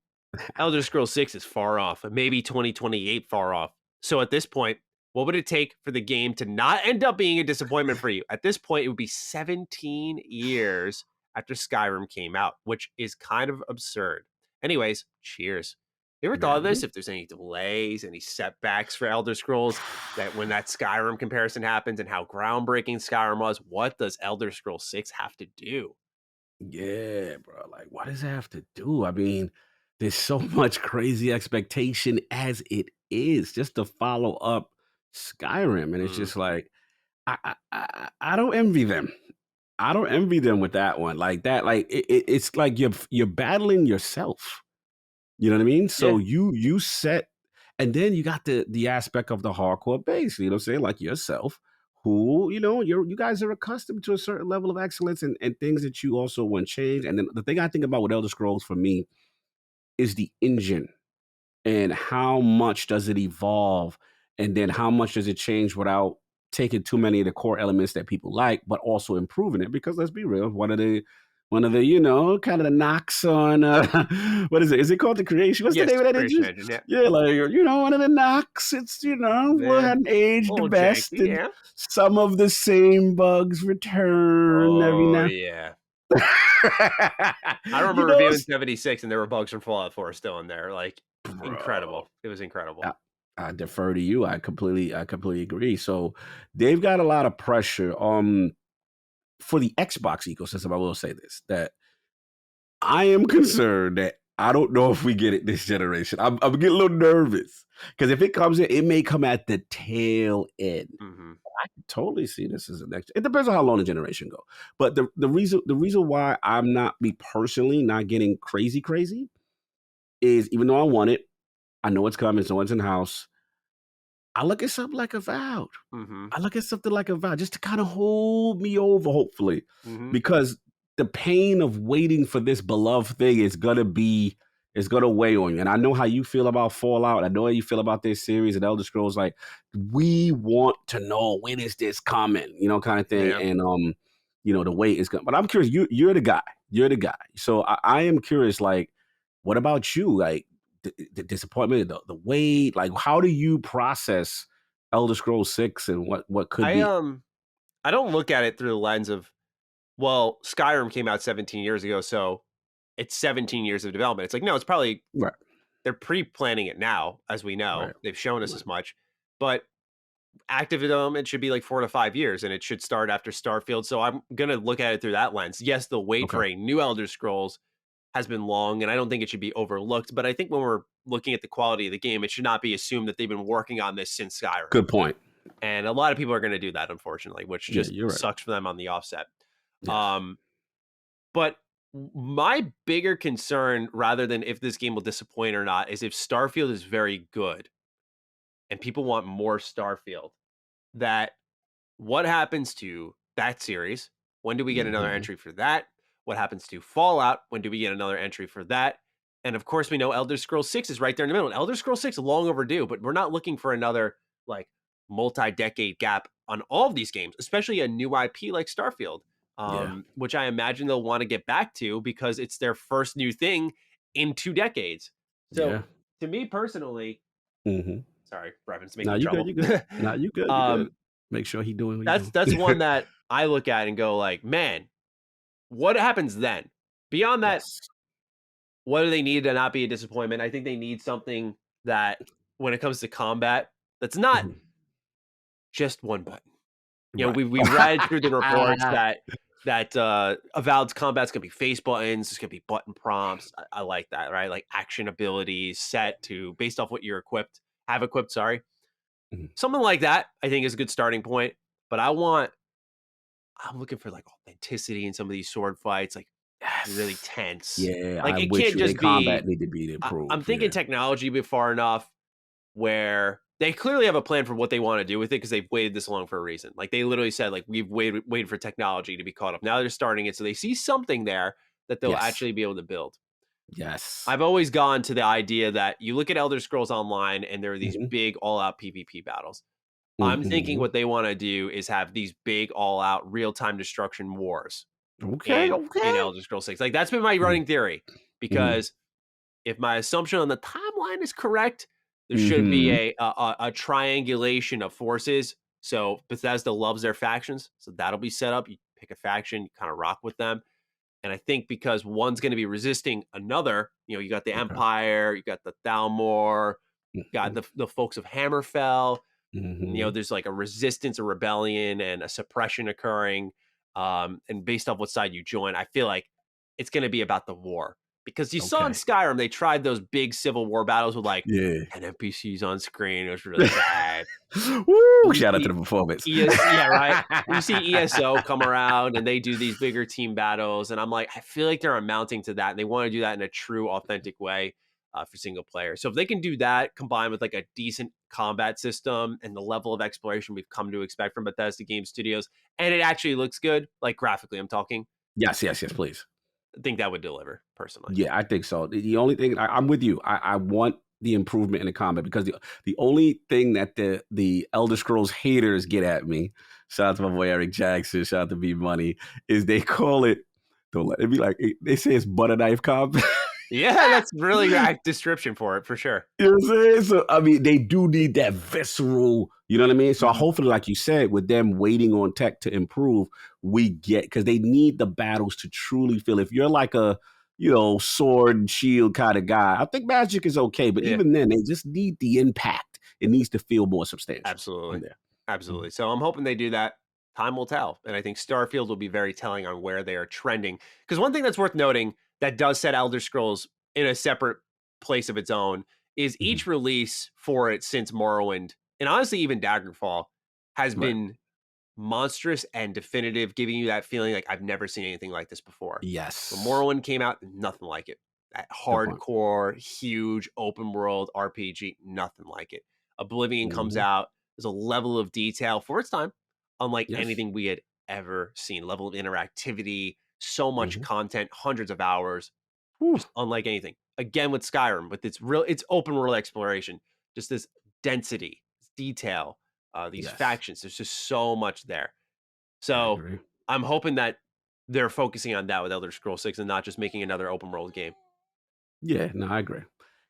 Elder Scrolls 6 is far off, maybe 2028 far off. So at this point, what would it take for the game to not end up being a disappointment for you? At this point, it would be 17 years after Skyrim came out, which is kind of absurd. Anyways, cheers. You ever thought of this? Man. If there's any delays, any setbacks for Elder Scrolls, that when that Skyrim comparison happens and how groundbreaking Skyrim was, what does Elder Scrolls 6 have to do? Yeah, bro. Like, what does that have to do? I mean, there's so much crazy expectation as it is just to follow up Skyrim. And it's Mm, just like, I don't envy them. I don't envy them with that one. Like that, like it's like you're battling yourself. You know what I mean? yeah, So you set, and then you got the aspect of the hardcore base. You know what I'm saying? Like yourself, who you guys are accustomed to a certain level of excellence and things that you also want change. And then the thing I think about with Elder Scrolls for me is the engine and how much does it evolve, and then how much does it change without taking too many of the core elements that people like, but also improving it. Because let's be real, one of the kind of the knocks on what is it? Is it called the creation? What's the yes, name of that creation engine? engine, yeah. Yeah, like one of the knocks. It's we Yeah, hadn't a aged the little best, janky, and yeah. some of the same bugs return every Oh, now. yeah. I remember you know, reviewing 76 and there were bugs from Fallout 4 still in there, like, bro. incredible. It was incredible. I, I defer to you. I completely agree. So they've got a lot of pressure. For the Xbox ecosystem, I will say this: that I am concerned that I don't know if we get it this generation. I'm getting a little nervous because if it comes in, it may come at the tail end. Mhm. I can totally see this as a next. It depends on how long the generation go. But the reason why I'm not me personally not getting crazy is even though I want it, I know it's coming, so it's in house. I look at something like Avowed. Mm-hmm. I look at something like Avowed just to kind of hold me over, hopefully, Mm-hmm. because the pain of waiting for this beloved thing is gonna weigh on you. And I know how you feel about Fallout. I know how you feel about this series and Elder Scrolls. Like, we want to know when is this coming, kind of thing. Yeah. And the wait is good. But I'm curious. You're the guy. You're the guy. So I am curious. Like, what about you? Like, the disappointment, the wait. Like, how do you process Elder Scrolls 6 and what could I be? I don't look at it through the lens of, well, Skyrim came out 17 years ago, so it's 17 years of development. It's like, no, it's probably, Right. they're pre-planning it now, as we know. Right. They've shown us Right. as much. But active development should be like 4 to 5 years, and it should start after Starfield. So I'm gonna look at it through that lens. Yes, the wait Okay. for a new Elder Scrolls has been long, and I don't think it should be overlooked. But I think when we're looking at the quality of the game, it should not be assumed that they've been working on this since Skyrim. Good point. And a lot of people are going to do that, unfortunately, which Yeah, just you're right. sucks for them on the offset. Yes. Um, but my bigger concern, rather than if this game will disappoint or not, is if Starfield is very good and people want more Starfield, that what happens to that series? When do we get another Mhm. entry for that? What happens to Fallout? When do we get another entry for that? And of course, we know Elder Scrolls 6 is right there in the middle. And Elder Scrolls 6 long overdue, but we're not looking for another like multi-decade gap on all of these games, especially a new IP like Starfield, Yeah. which I imagine they'll want to get back to because it's their first new thing in 2 decades. So Yeah. to me personally, Mhm. sorry, Brevin's making No, me you good, trouble. you good. No, you good, you good. um, Make sure he doing what he that's doing. one that I look at and go like, man, what happens then? Beyond that, Yes. what do they need to not be a disappointment? I think they need something that, when it comes to combat, that's not Mhm. just one button. You know, Right. we read through the reports that Avowed's combat's gonna be face buttons, it's gonna be button prompts. I like that, right? Like action abilities set to based off what you're have equipped, sorry. Mhm. Something like that, I think is a good starting point. But I'm looking for like authenticity in some of these sword fights, like really Yes. tense. Yeah, Like I'm it with can't you. They just combat be. need to be I'm improved. thinking Yeah. technology be far enough where they clearly have a plan for what they want to do with it because they've waited this long for a reason. Like they literally said, like we've waited for technology to be caught up. Now they're starting it, so they see something there that they'll Yes. actually be able to build. Yes. I've always gone to the idea that you look at Elder Scrolls Online and there are these Mhm. big all-out PvP battles. I'm thinking Mhm. what they want to do is have these big all-out real-time destruction wars Okay, in okay. Elder Scrolls 6. Like that's been my Mhm. running theory Mhm. because if my assumption on the timeline is correct, there should be Mhm. a triangulation of forces. So Bethesda loves their factions, so that'll be set up. You pick a faction, you kind of rock with them. And I think because one's going to be resisting another, you got the Okay. Empire, you got the Thalmor, got Mhm. the folks of Hammerfell. Mhm. There's like a resistance, a rebellion, and a suppression occurring. And based off what side you join, I feel like it's going to be about the war because you saw in Okay. Skyrim they tried those big civil war battles with like Yeah. 10 NPCs on screen. It was really bad. Woo! You Shout out to see the performance. yeah, right. You see ESO come around and they do these bigger team battles, and I'm like, I feel like they're amounting to that, and they want to do that in a true, authentic way for single player. So if they can do that, combined with like a decent combat system and the level of exploration we've come to expect from Bethesda Game Studios, and it actually looks good, like graphically, I'm talking, Yes, yes, yes, please. I think that would deliver personally. Yeah, I think so. The only thing I'm with you. I want the improvement in the combat because the only thing that the Elder Scrolls haters get at me, shout out to my boy Eric Jackson, shout out to B Money, is they call it. Don't let it be like they say it's butter knife combat. Yeah, that's really good description for it, for sure. You know what I'm saying? So I mean, they do need that visceral. You know what I mean? So Mhm. hopefully, like you said, with them waiting on tech to improve, we get because they need the battles to truly feel. If you're like a sword and shield kind of guy, I think Magic is okay, but Yeah. even then, they just need the impact. It needs to feel more substantial. Absolutely. I'm there. Mhm. Absolutely. So I'm hoping they do that. Time will tell. And I think Starfield will be very telling on where they are trending. Because one thing that's worth noting that does set Elder Scrolls in a separate place of its own is Mhm. each release for it since Morrowind, and honestly, even Daggerfall, has Right. been monstrous and definitive, giving you that feeling like I've never seen anything like this before. When Yes. Morrowind came out, nothing like it. That Good point. hardcore, huge open world RPG, nothing like it. Oblivion comes Mhm. out. There's a level of detail for its time, unlike Yes. anything we had ever seen. Level of interactivity, so much Mhm. content, hundreds of hours, Whew. just unlike anything. Again with Skyrim, with its open world exploration, just this density, detail, these Yes, factions. There's just so much there. I So agree. I'm hoping that they're focusing on that with Elder Scrolls 6 and not just making another open world game. Yeah, no, I agree.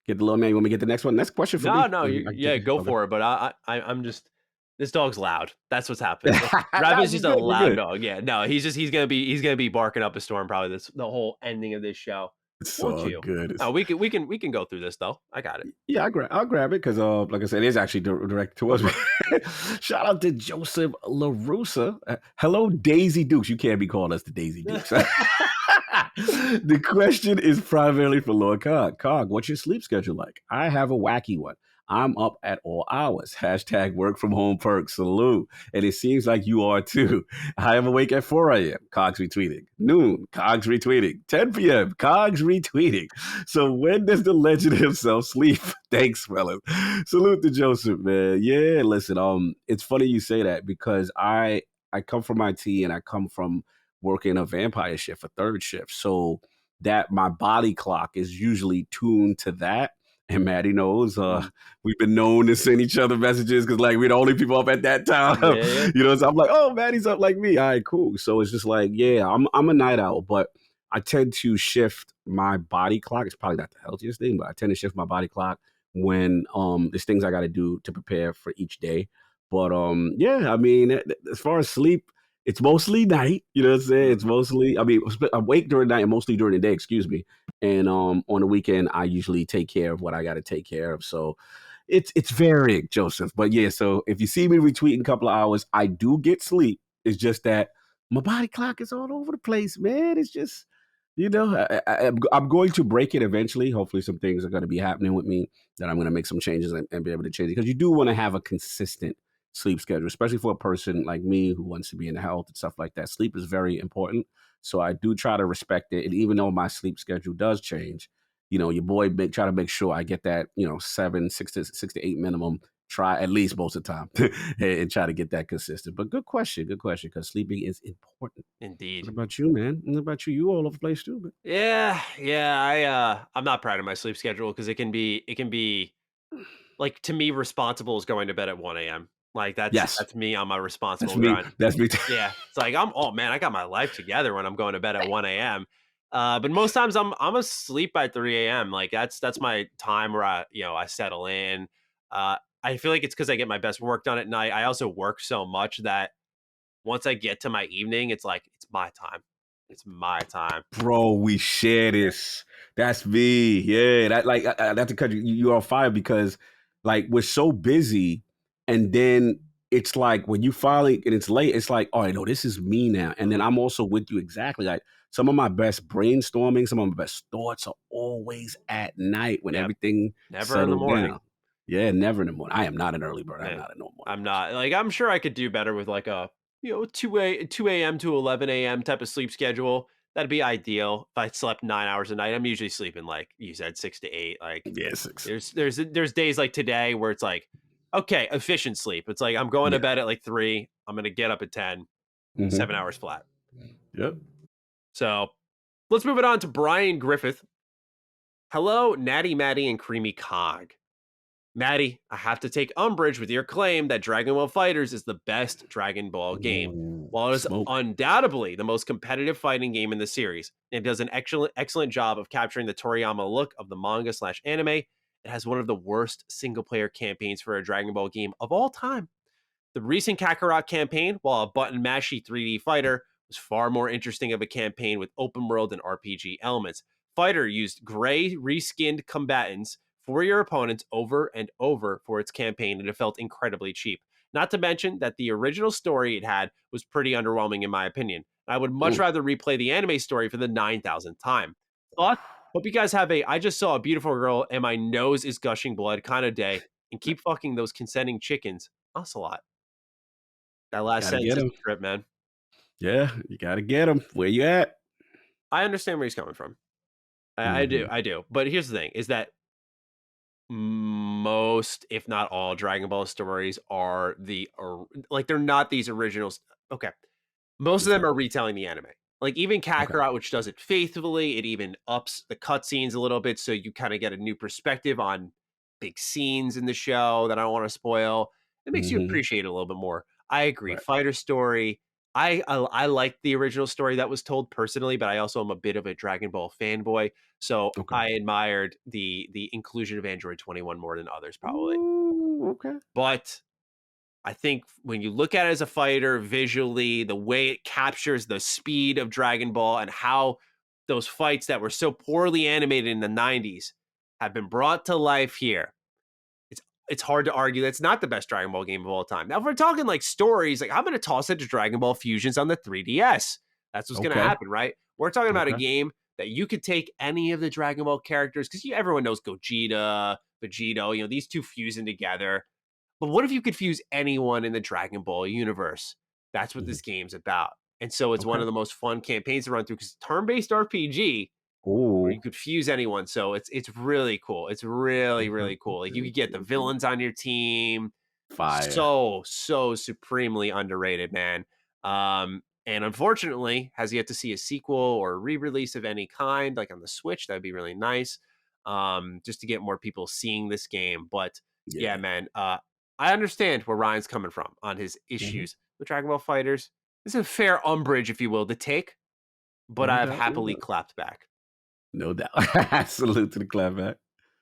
Get the little man. You want me to get the next one? Next question for No, me. no, I can yeah, take it. go Okay. for it. But I'm just this dog's loud. That's what's happening. Nah, Rabbit's we're just a good. We're loud good. dog. Yeah, no, he's gonna be barking up a storm probably this the whole ending of this show. It's Won't all you? good. No, It's, we can go through this though. I got it. yeah, I'll grab it because, like I said, it is actually directed Go towards me. for it. Shout out to Joseph LaRussa. Hello, Daisy Dukes. You can't be calling us the Daisy Dukes. The question is primarily for Lord Cog. Cog, what's your sleep schedule like? I have a wacky one. I'm up at all hours. Hashtag work from home perks. Salute. And it seems like you are too. I am awake at 4 a.m. Cogs retweeting. Noon. Cogs retweeting. 10 p.m. Cogs retweeting. So when does the legend himself sleep? Thanks, fellas. Salute to Joseph, man. Yeah, listen, it's funny you say that because I come from IT and I come from working a vampire shift, a third shift. So that my body clock is usually tuned to that. And Maddie knows Mm. we've been known to send each other messages because like we're the only people up at that time. Yeah, yeah. You know, so I'm like, oh, Maddie's up like me. All right, cool. So it's just like, yeah, I'm a night owl, but I tend to shift my body clock. It's probably not the healthiest thing, but I tend to shift my body clock when there's things I got to do to prepare for each day. But yeah, I mean, as far as sleep, it's mostly night. You know what I'm saying? It's Mm. mostly, I mean, I'm awake during the night and mostly during the day. Excuse me. And on the weekend, I usually take care of what I got to take care of. So it's varying, Joseph. But yeah, so if you see me retweeting a couple of hours, I do get sleep. It's just that my body clock is all over the place, man. It's just, you know, I'm going to break it eventually. Hopefully, some things are going to be happening with me that I'm going to make some changes and be able to change it because you do want to have a consistent sleep schedule, especially for a person like me who wants to be in health and stuff like that. Sleep is very important. So I do try to respect it. And even though my sleep schedule does change, you know, your boy try to make sure I get that, you know, 6 to 8 minimum. Try at least most of the time and try to get that consistent. But good question, because sleeping is important. What Indeed. about you, man? What about you? You all over the place too, man. Yeah, yeah. I'm not proud of my sleep schedule because it can be like to me responsible is going to bed at 1 a.m. Like Yes, that's me on my that's responsible me. grind. That's me. Too. Yeah, it's like oh man, I got my life together when I'm going to bed at 1 a.m. But most times I'm asleep by 3 a.m. Like that's my time where I settle in. I feel like it's because I get my best work done at night. I also work so much that once I get to my evening, it's like it's my time. It's my time. Bro, we share this. That's me. Yeah, that like that's because you're on fire because like we're so busy, and then it's like when you finally and it's late, it's like, all right, no, this is me now. And then Mhm. I'm also with you exactly. Like some of my best brainstorming, some of my best thoughts are always at night when Yep. everything Never in the settled morning. down. Yeah, never in the morning. I am not an early bird. I'm Yeah. not a no morning I'm person. not like I'm sure I could do better with like a 2 a.m. to 11 a.m. type of sleep schedule. That'd be ideal. If I slept 9 hours a night, I'm usually sleeping like you said 6 to 8. Like Yeah, six. there's days like today where it's like okay, efficient sleep. It's like I'm going to Yeah. bed at like 3. I'm gonna get up at 10, 7 hours Mm-hmm. flat. Yep. So let's move it on to Brian Griffith. Hello, Natty Maddie and Creamy Cog. Maddie, I have to take umbrage with your claim that Dragon Ball Fighterz is the best Dragon Ball game. Ooh, While it is smoke. undoubtedly the most competitive fighting game in the series, it does an excellent job of capturing the Toriyama look of the manga slash anime. It has one of the worst single player campaigns for a Dragon Ball game of all time. The recent Kakarot campaign, while a button mashy 3D fighter, was far more interesting of a campaign with open world and RPG elements. Fighter used gray reskinned combatants for your opponents over and over for its campaign, and it felt incredibly cheap. Not to mention that the original story it had was pretty underwhelming in my opinion. I would much Mm. rather replay the anime story for the 9,000th time. Thoughts? Hope you guys have a I just saw a beautiful girl and my nose is gushing blood kind of day, and keep fucking those consenting chickens. Us a lot. That last Gotta sentence get is him. a trip, man. Yeah, you gotta get him. Where you at? I understand where he's coming from. I do, Mhm. I do. But here's the thing: is that most, if not all, Dragon Ball stories are like they're not these originals. Okay, most of them Okay. are retelling the anime. Like even Okay. Kakarot, which does it faithfully, it even ups the cutscenes a little bit, so you kind of get a new perspective on big scenes in the show that I don't want to spoil. It makes you Hmm. appreciate it a little bit more. I agree. Right. Fighter story. I like the original story that was told personally, but I also am a bit of a Dragon Ball fanboy, so Okay. I admired the inclusion of Android 21 more than others probably. Ooh, okay. But I think when you look at it as a fighter visually, the way it captures the speed of Dragon Ball and how those fights that were so poorly animated in the 90s have been brought to life here. It's hard to argue that's not the best Dragon Ball game of all time. Now, if we're talking like stories, like I'm going to toss it to Dragon Ball Fusions on the 3DS. That's what's going to Okay. happen, right? We're talking about a Okay. game that you could take any of the Dragon Ball characters because everyone knows Gogeta, Vegito, these two fusing together. But what if you could fuse anyone in the Dragon Ball universe? That's what Mhm. this game's about. And so it's one Okay. of the most fun campaigns to run through because turn-based RPG where you Ooh. could fuse anyone. So it's really cool. It's really, Okay. really cool. Like you Okay. could get the Okay. villains on your team. Fire. So supremely underrated, man. And unfortunately has yet to see a sequel or re-release of any kind, like on the Switch. That'd be really nice. Just to get more people seeing this game. But yeah, Yeah. man, I understand where Ryan's coming from on his Hmm. issues with Dragon Ball Fighters. It's a fair umbrage, if you will, to take, but No I've doubt. No happily doubt. clapped back. No doubt. Salute to the clapback.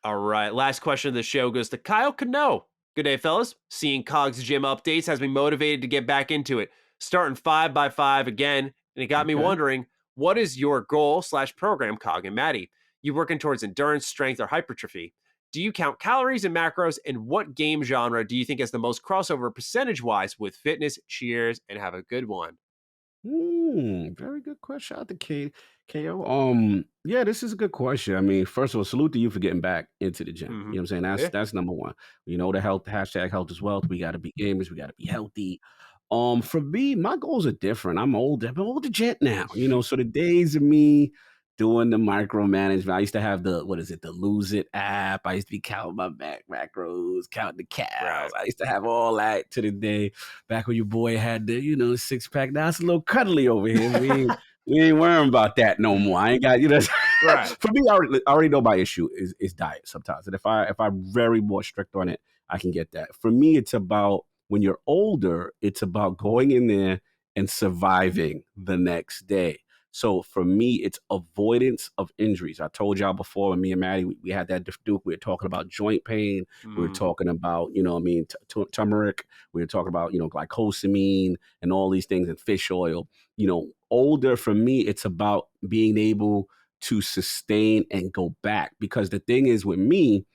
All right. Last question of the show goes to Kyle Cano. Good day, fellas. Seeing Cog's gym updates has me motivated to get back into it. Starting 5x5 again, and it got me Okay. wondering, what is your goal / program, Cog and Maddie? You working towards endurance, strength, or hypertrophy? Do you count calories and macros? And what game genre do you think has the most crossover percentage wise with fitness? Cheers and have a good one. Very good question. Shout out to KO. Yeah, this is a good question. I mean, first of all, salute to you for getting back into the gym. Hmm. You know what I'm saying? That's Yeah. that's number one. You know, the health hashtag health is wealth. We gotta be gamers, we gotta be healthy. For me, my goals are different. I'm older jet now, so the days of me doing the micromanagement. I used to have the Lose It app. I used to be counting my back macros, counting the cows. Right. I used to have all that to the day back when your boy had the six pack. Now it's a little cuddly over here. We ain't worrying about that no more. I ain't got Right. For me, I already know my issue is diet sometimes, and if I'm very more strict on it, I can get that. For me, it's about when you're older, it's about going in there and surviving the next day. So for me, it's avoidance of injuries. I told y'all before, when me and Maddie, we had that Duke. We were talking about joint pain. We were Mm, talking about, turmeric. We were talking about, glycosamine and all these things and fish oil. Older for me, it's about being able to sustain and go back. Because the thing is with me,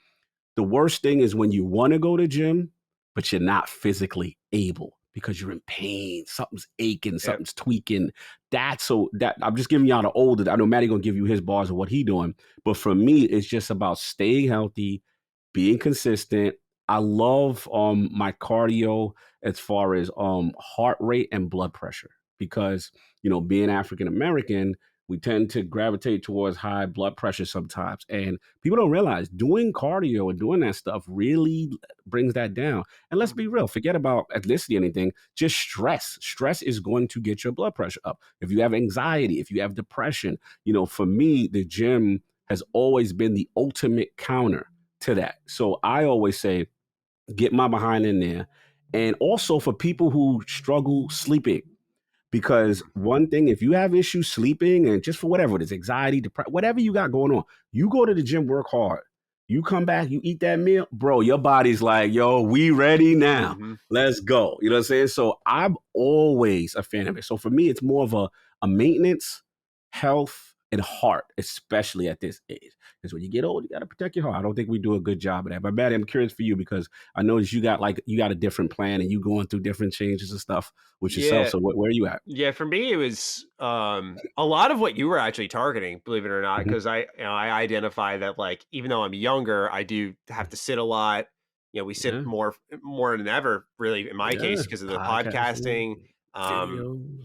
the worst thing is when you want to go to gym, but you're not physically able because you're in pain. Something's aching, yep. something's tweaking. That I'm just giving y'all the older. I know Matty gonna give you his bars of what he doing, but for me, it's just about staying healthy, being consistent. I love my cardio as far as heart rate and blood pressure because being African American, we tend to gravitate towards high blood pressure sometimes, and people don't realize doing cardio and doing that stuff really brings that down. And let's be Mhm. real, forget about ethnicity or anything, just stress. Stress is going to get your blood pressure up. If you have anxiety, if you have depression, for me, the gym has always been the ultimate counter to that. So I always say, get my behind in there. And also for people who struggle sleeping, because Mhm. one thing, if you have issues sleeping and just for whatever it is, anxiety, depression, whatever you got going on, you go to the gym, work hard. You come back, you eat that meal, bro, your body's like, yo, we ready now. Mhm. Let's go. You know what I'm saying? So I'm always a fan of it. So for me, it's more of a maintenance, health, and heart, especially at this age. Because when you get old, you got to protect your heart. I don't think we do a good job of that. But Maddie, I'm curious for you because I noticed you got a different plan and you going through different changes and stuff with yourself. Yeah. So where are you at? Yeah, for me, it was a lot of what you were actually targeting, believe it or not, Mhm. because I identify that like even though I'm younger, I do have to sit a lot. We sit Yeah, more than ever, really, in my yeah. case, because of the Podcasting, podcasting, um,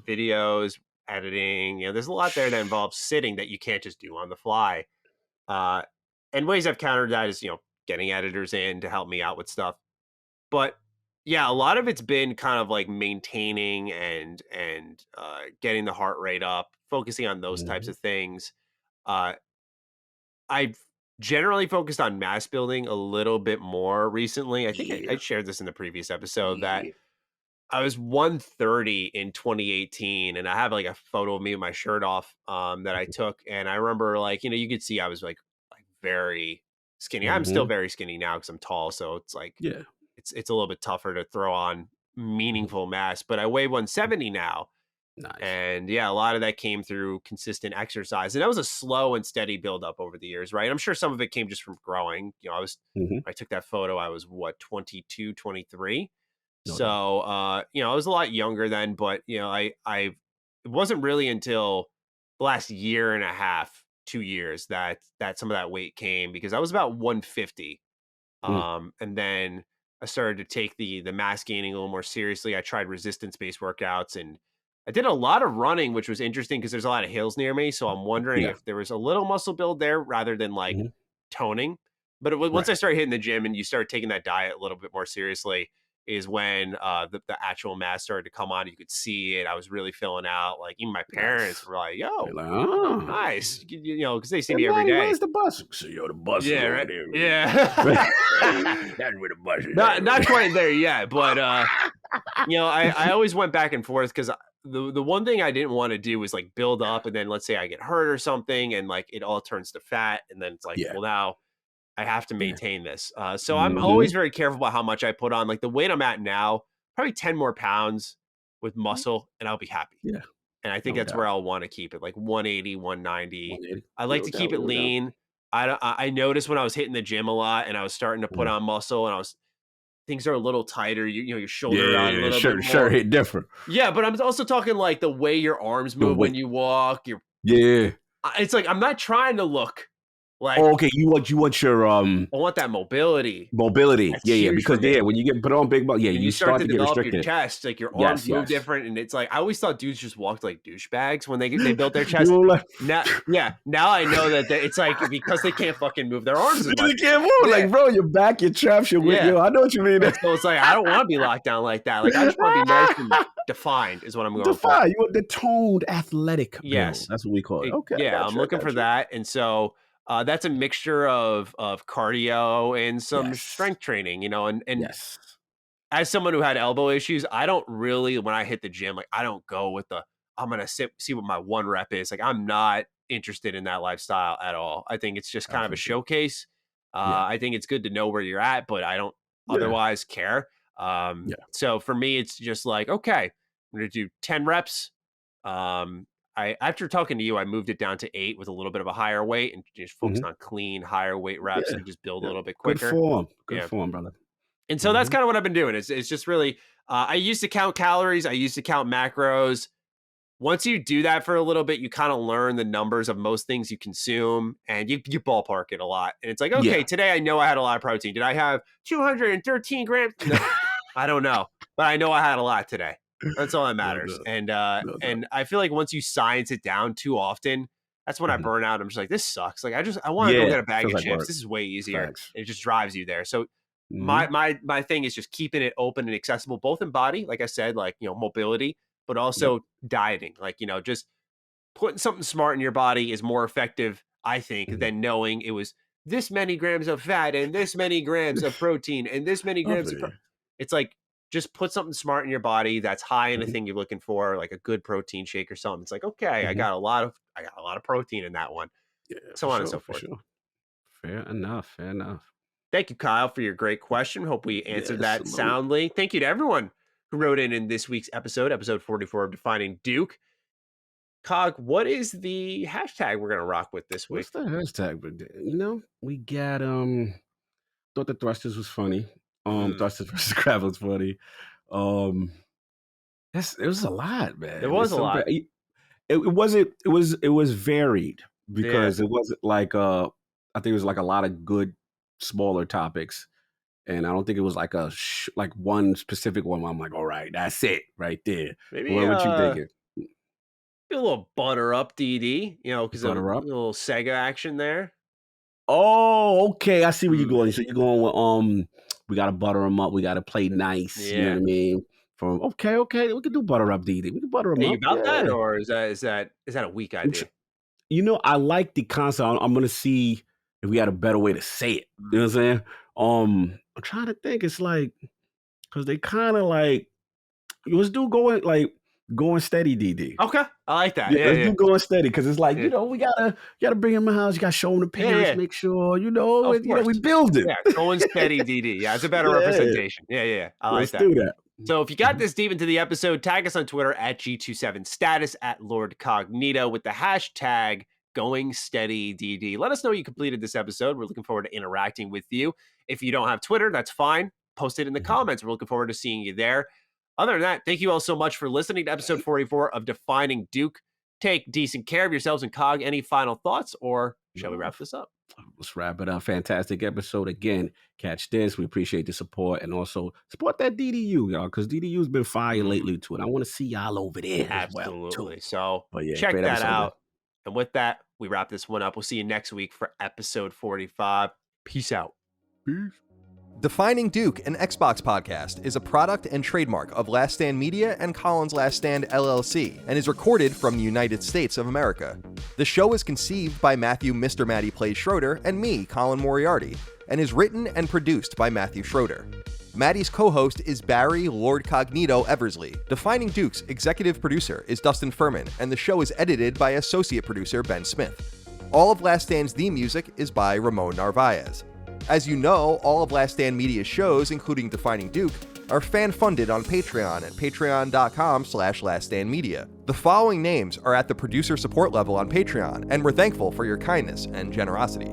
video. videos, editing. There's a lot there that involves sitting that you can't just do on the fly. Uh, and ways I've countered that is getting editors in to help me out with stuff. But yeah, a lot of it's been kind of like maintaining and getting the heart rate up, focusing on those types Mhm. of things. Uh, I've generally focused on mass building a little bit more recently. I think I Yeah. shared this in the previous episode that Yeah. I was 130 in 2018, and I have like a photo of me with my shirt off that I took, and I remember like you could see I was like very skinny. I'm still Mhm. very skinny now because I'm tall, so it's like Yeah. it's a little bit tougher to throw on Mhm. meaningful mass. But I weigh 170 now, Nice. and yeah, a lot of that came through consistent exercise. And that was a slow and steady build up over the years, right? I'm sure some of it came just from growing. Mhm. I took that photo, I was what, 22, 23. No doubt. So I was a lot younger then, but it wasn't really until the last year and a half, 2 years that some of that weight came because I was about 150. Mm. And then I started to take the mass gaining a little more seriously. I tried resistance based workouts and I did a lot of running, which was interesting because there's a lot of hills near me. So I'm wondering Yeah. if there was a little muscle build there rather than like Mhm. toning. But once Right. I started hitting the gym and you start taking that diet a little bit more seriously, is when the actual mass started to come on. You could see it. I was really filling out. Like even my parents Nice. were like, They're "Yo, like, "Oh, nice," because they see hey, me every Manny, day. where's the bus?" So, yo, the bus is Yeah, over right. there, man. Yeah. That's where the bus is at. Not quite there yet, but I always went back and forth because the one thing I didn't want to do was like build up and then let's say I get hurt or something and like it all turns to fat and then it's like, Yeah. well now I have to Yeah. maintain this. So I'm always Mhm. very careful about how much I put on. Like the weight I'm at now, probably 10 more pounds with muscle and I'll be happy. Yeah. And I think No that's where doubt. I'll want to keep it, like 180, 190. 180. I like No to keep doubt. it No doubt. lean. I noticed when I was hitting the gym a lot and I was starting to put Mm. on muscle and things are a little tighter. Your shoulder out a Yeah. little bit Sure. more. Hit different. Yeah, but I'm also talking like the way your arms The move when weight. you walk. Yeah. It's like I'm not trying to look like Oh, okay. You want your I want that mobility. mobility. That's Yeah. Yeah. huge for Because yeah, me. when you get put on big ball, yeah, When you you start start to to get develop your restricted. chest, like your arms Yes. move Yes. different, and it's like I always thought dudes just walked like douchebags when they built their You chest. know, like Now, yeah, now I know that it's like because they can't fucking move their arms as much. you can't move. Yeah, Like, bro, your back, your traps, your weight. yeah. Yo, I know what you mean. And so it's like I don't want to be locked down like that. Like I just want to be nice and defined is what I'm going for. Define. You want the toned athletic build. Yes. That's what we call it. Okay, I Yeah, got I'm you. I looking for got you. that, and so that's a mixture of cardio and some Yes. strength training. And Yes. as someone who had elbow issues, I don't really when I hit the gym, like I don't go with the I'm gonna see what my one rep is. Like I'm not interested in that lifestyle at all. I think it's just kind of a Got you. showcase. Yeah. I think it's good to know where you're at, but I don't Yeah. otherwise care. Yeah. So for me, it's just like okay, I'm gonna do 10 reps. I after talking to you, I moved it down to 8 with a little bit of a higher weight and just focused Mhm. on clean, higher weight reps Yeah. and just build a Yeah. little bit Good quicker. form. Good Yeah. form, brother. And so that's Mhm. kind of what I've been doing. It's just really I used to count calories, I used to count macros. Once you do that for a little bit, you kind of learn the numbers of most things you consume and you ballpark it a lot. And it's like, okay, Yeah. today I know I had a lot of protein. Did I have 213 grams? No, I don't know, but I know I had a lot today. That's all that No matters. doubt. And No doubt. and I feel like once you science it down too often, that's when I Mhm. burn out. I'm just like, this sucks. Like I want to go Yeah. get a bag Feels of like chips. work. This is way easier. Facts. It just drives you there. So my Mhm. my thing is just keeping it open and accessible, both in body, like I said, like mobility, but Yep. also dieting. Like just putting something smart in your body is more effective, I think, Mhm. than knowing it was this many grams of fat and this many grams of protein and this many I grams feel of you. it's like just put something smart in your body that's high in the Mhm. thing you're looking for, like a good protein shake or something. It's like, okay, I Mhm. got a lot of protein in that one, Yeah, so for on and so sure. For forth. sure. Fair enough. Fair enough. Thank you, Kyle, for your great question. Hope we answered Yes, that salute. soundly. Thank you to everyone who wrote in this week's episode 44 of Defining Duke. Cog, what is the hashtag we're going to rock with this week? What's the hashtag? But we got thought the thrusters was funny. Thrusters versus gravel was funny. Um, it was a lot, There man. was It's a so lot. bad. It wasn't. It was varied Yeah. because it wasn't like I think it was like a lot of good smaller topics, and I don't think it was like like one specific one where I'm like, all right, that's it right there. Maybe What you thinking? do a little butter up DD, because a Butter up. little Sega action there. Oh, okay. I see where you're going. So you're going with we gotta butter them up. We gotta play nice. You know Yeah. what I mean? From okay. We can do butter up, DD. We can butter them Are you up. about that, Yeah. or is that a weak idea? I like the concept. I'm gonna see if we got a better way to say it. You know what I'm saying? I'm trying to think. It's like because they kind of like let's do going steady, DD. Okay, I like that. Yeah, Yeah, let's yeah. do going steady because it's like Yeah. we gotta bring him in the house. You gotta show him the parents, Yeah. make sure Of course. we build it. Yeah, going steady, DD. Yeah, it's a better Yeah. representation. Yeah. I like Let's that. do that. So if you got this deep into the episode, tag us on Twitter at G27status at Lord Cognito with the hashtag Going Steady DD. Let us know you completed this episode. We're looking forward to interacting with you. If you don't have Twitter, that's fine. Post it in the comments. We're looking forward to seeing you there. Other than that, thank you all so much for listening to episode 44 of Defining Duke. Take decent care of yourselves, and Cog, any final thoughts, or shall we wrap this up? Let's wrap it up. Fantastic episode again. Catch this. We appreciate the support, and also support that DDU, y'all, because DDU's been fire lately too, and I want to see y'all over there Absolutely. as well too. So Yeah, check great that episode, out. man. And with that, we wrap this one up. We'll see you next week for episode 45. Peace out. Peace. Defining Duke, an Xbox podcast, is a product and trademark of Last Stand Media and Collins Last Stand LLC, and is recorded from the United States of America. The show is conceived by Matthew Mr. Matty Plays Schroeder and me, Colin Moriarty, and is written and produced by Matthew Schroeder. Matty's co-host is Barry Lord Cognito Eversley. Defining Duke's executive producer is Dustin Furman, and the show is edited by associate producer Ben Smith. All of Last Stand's theme music is by Ramon Narvaez. As you know, all of Last Stand Media's shows, including Defining Duke, are fan-funded on Patreon at patreon.com/laststandmedia. The following names are at the producer support level on Patreon, and we're thankful for your kindness and generosity.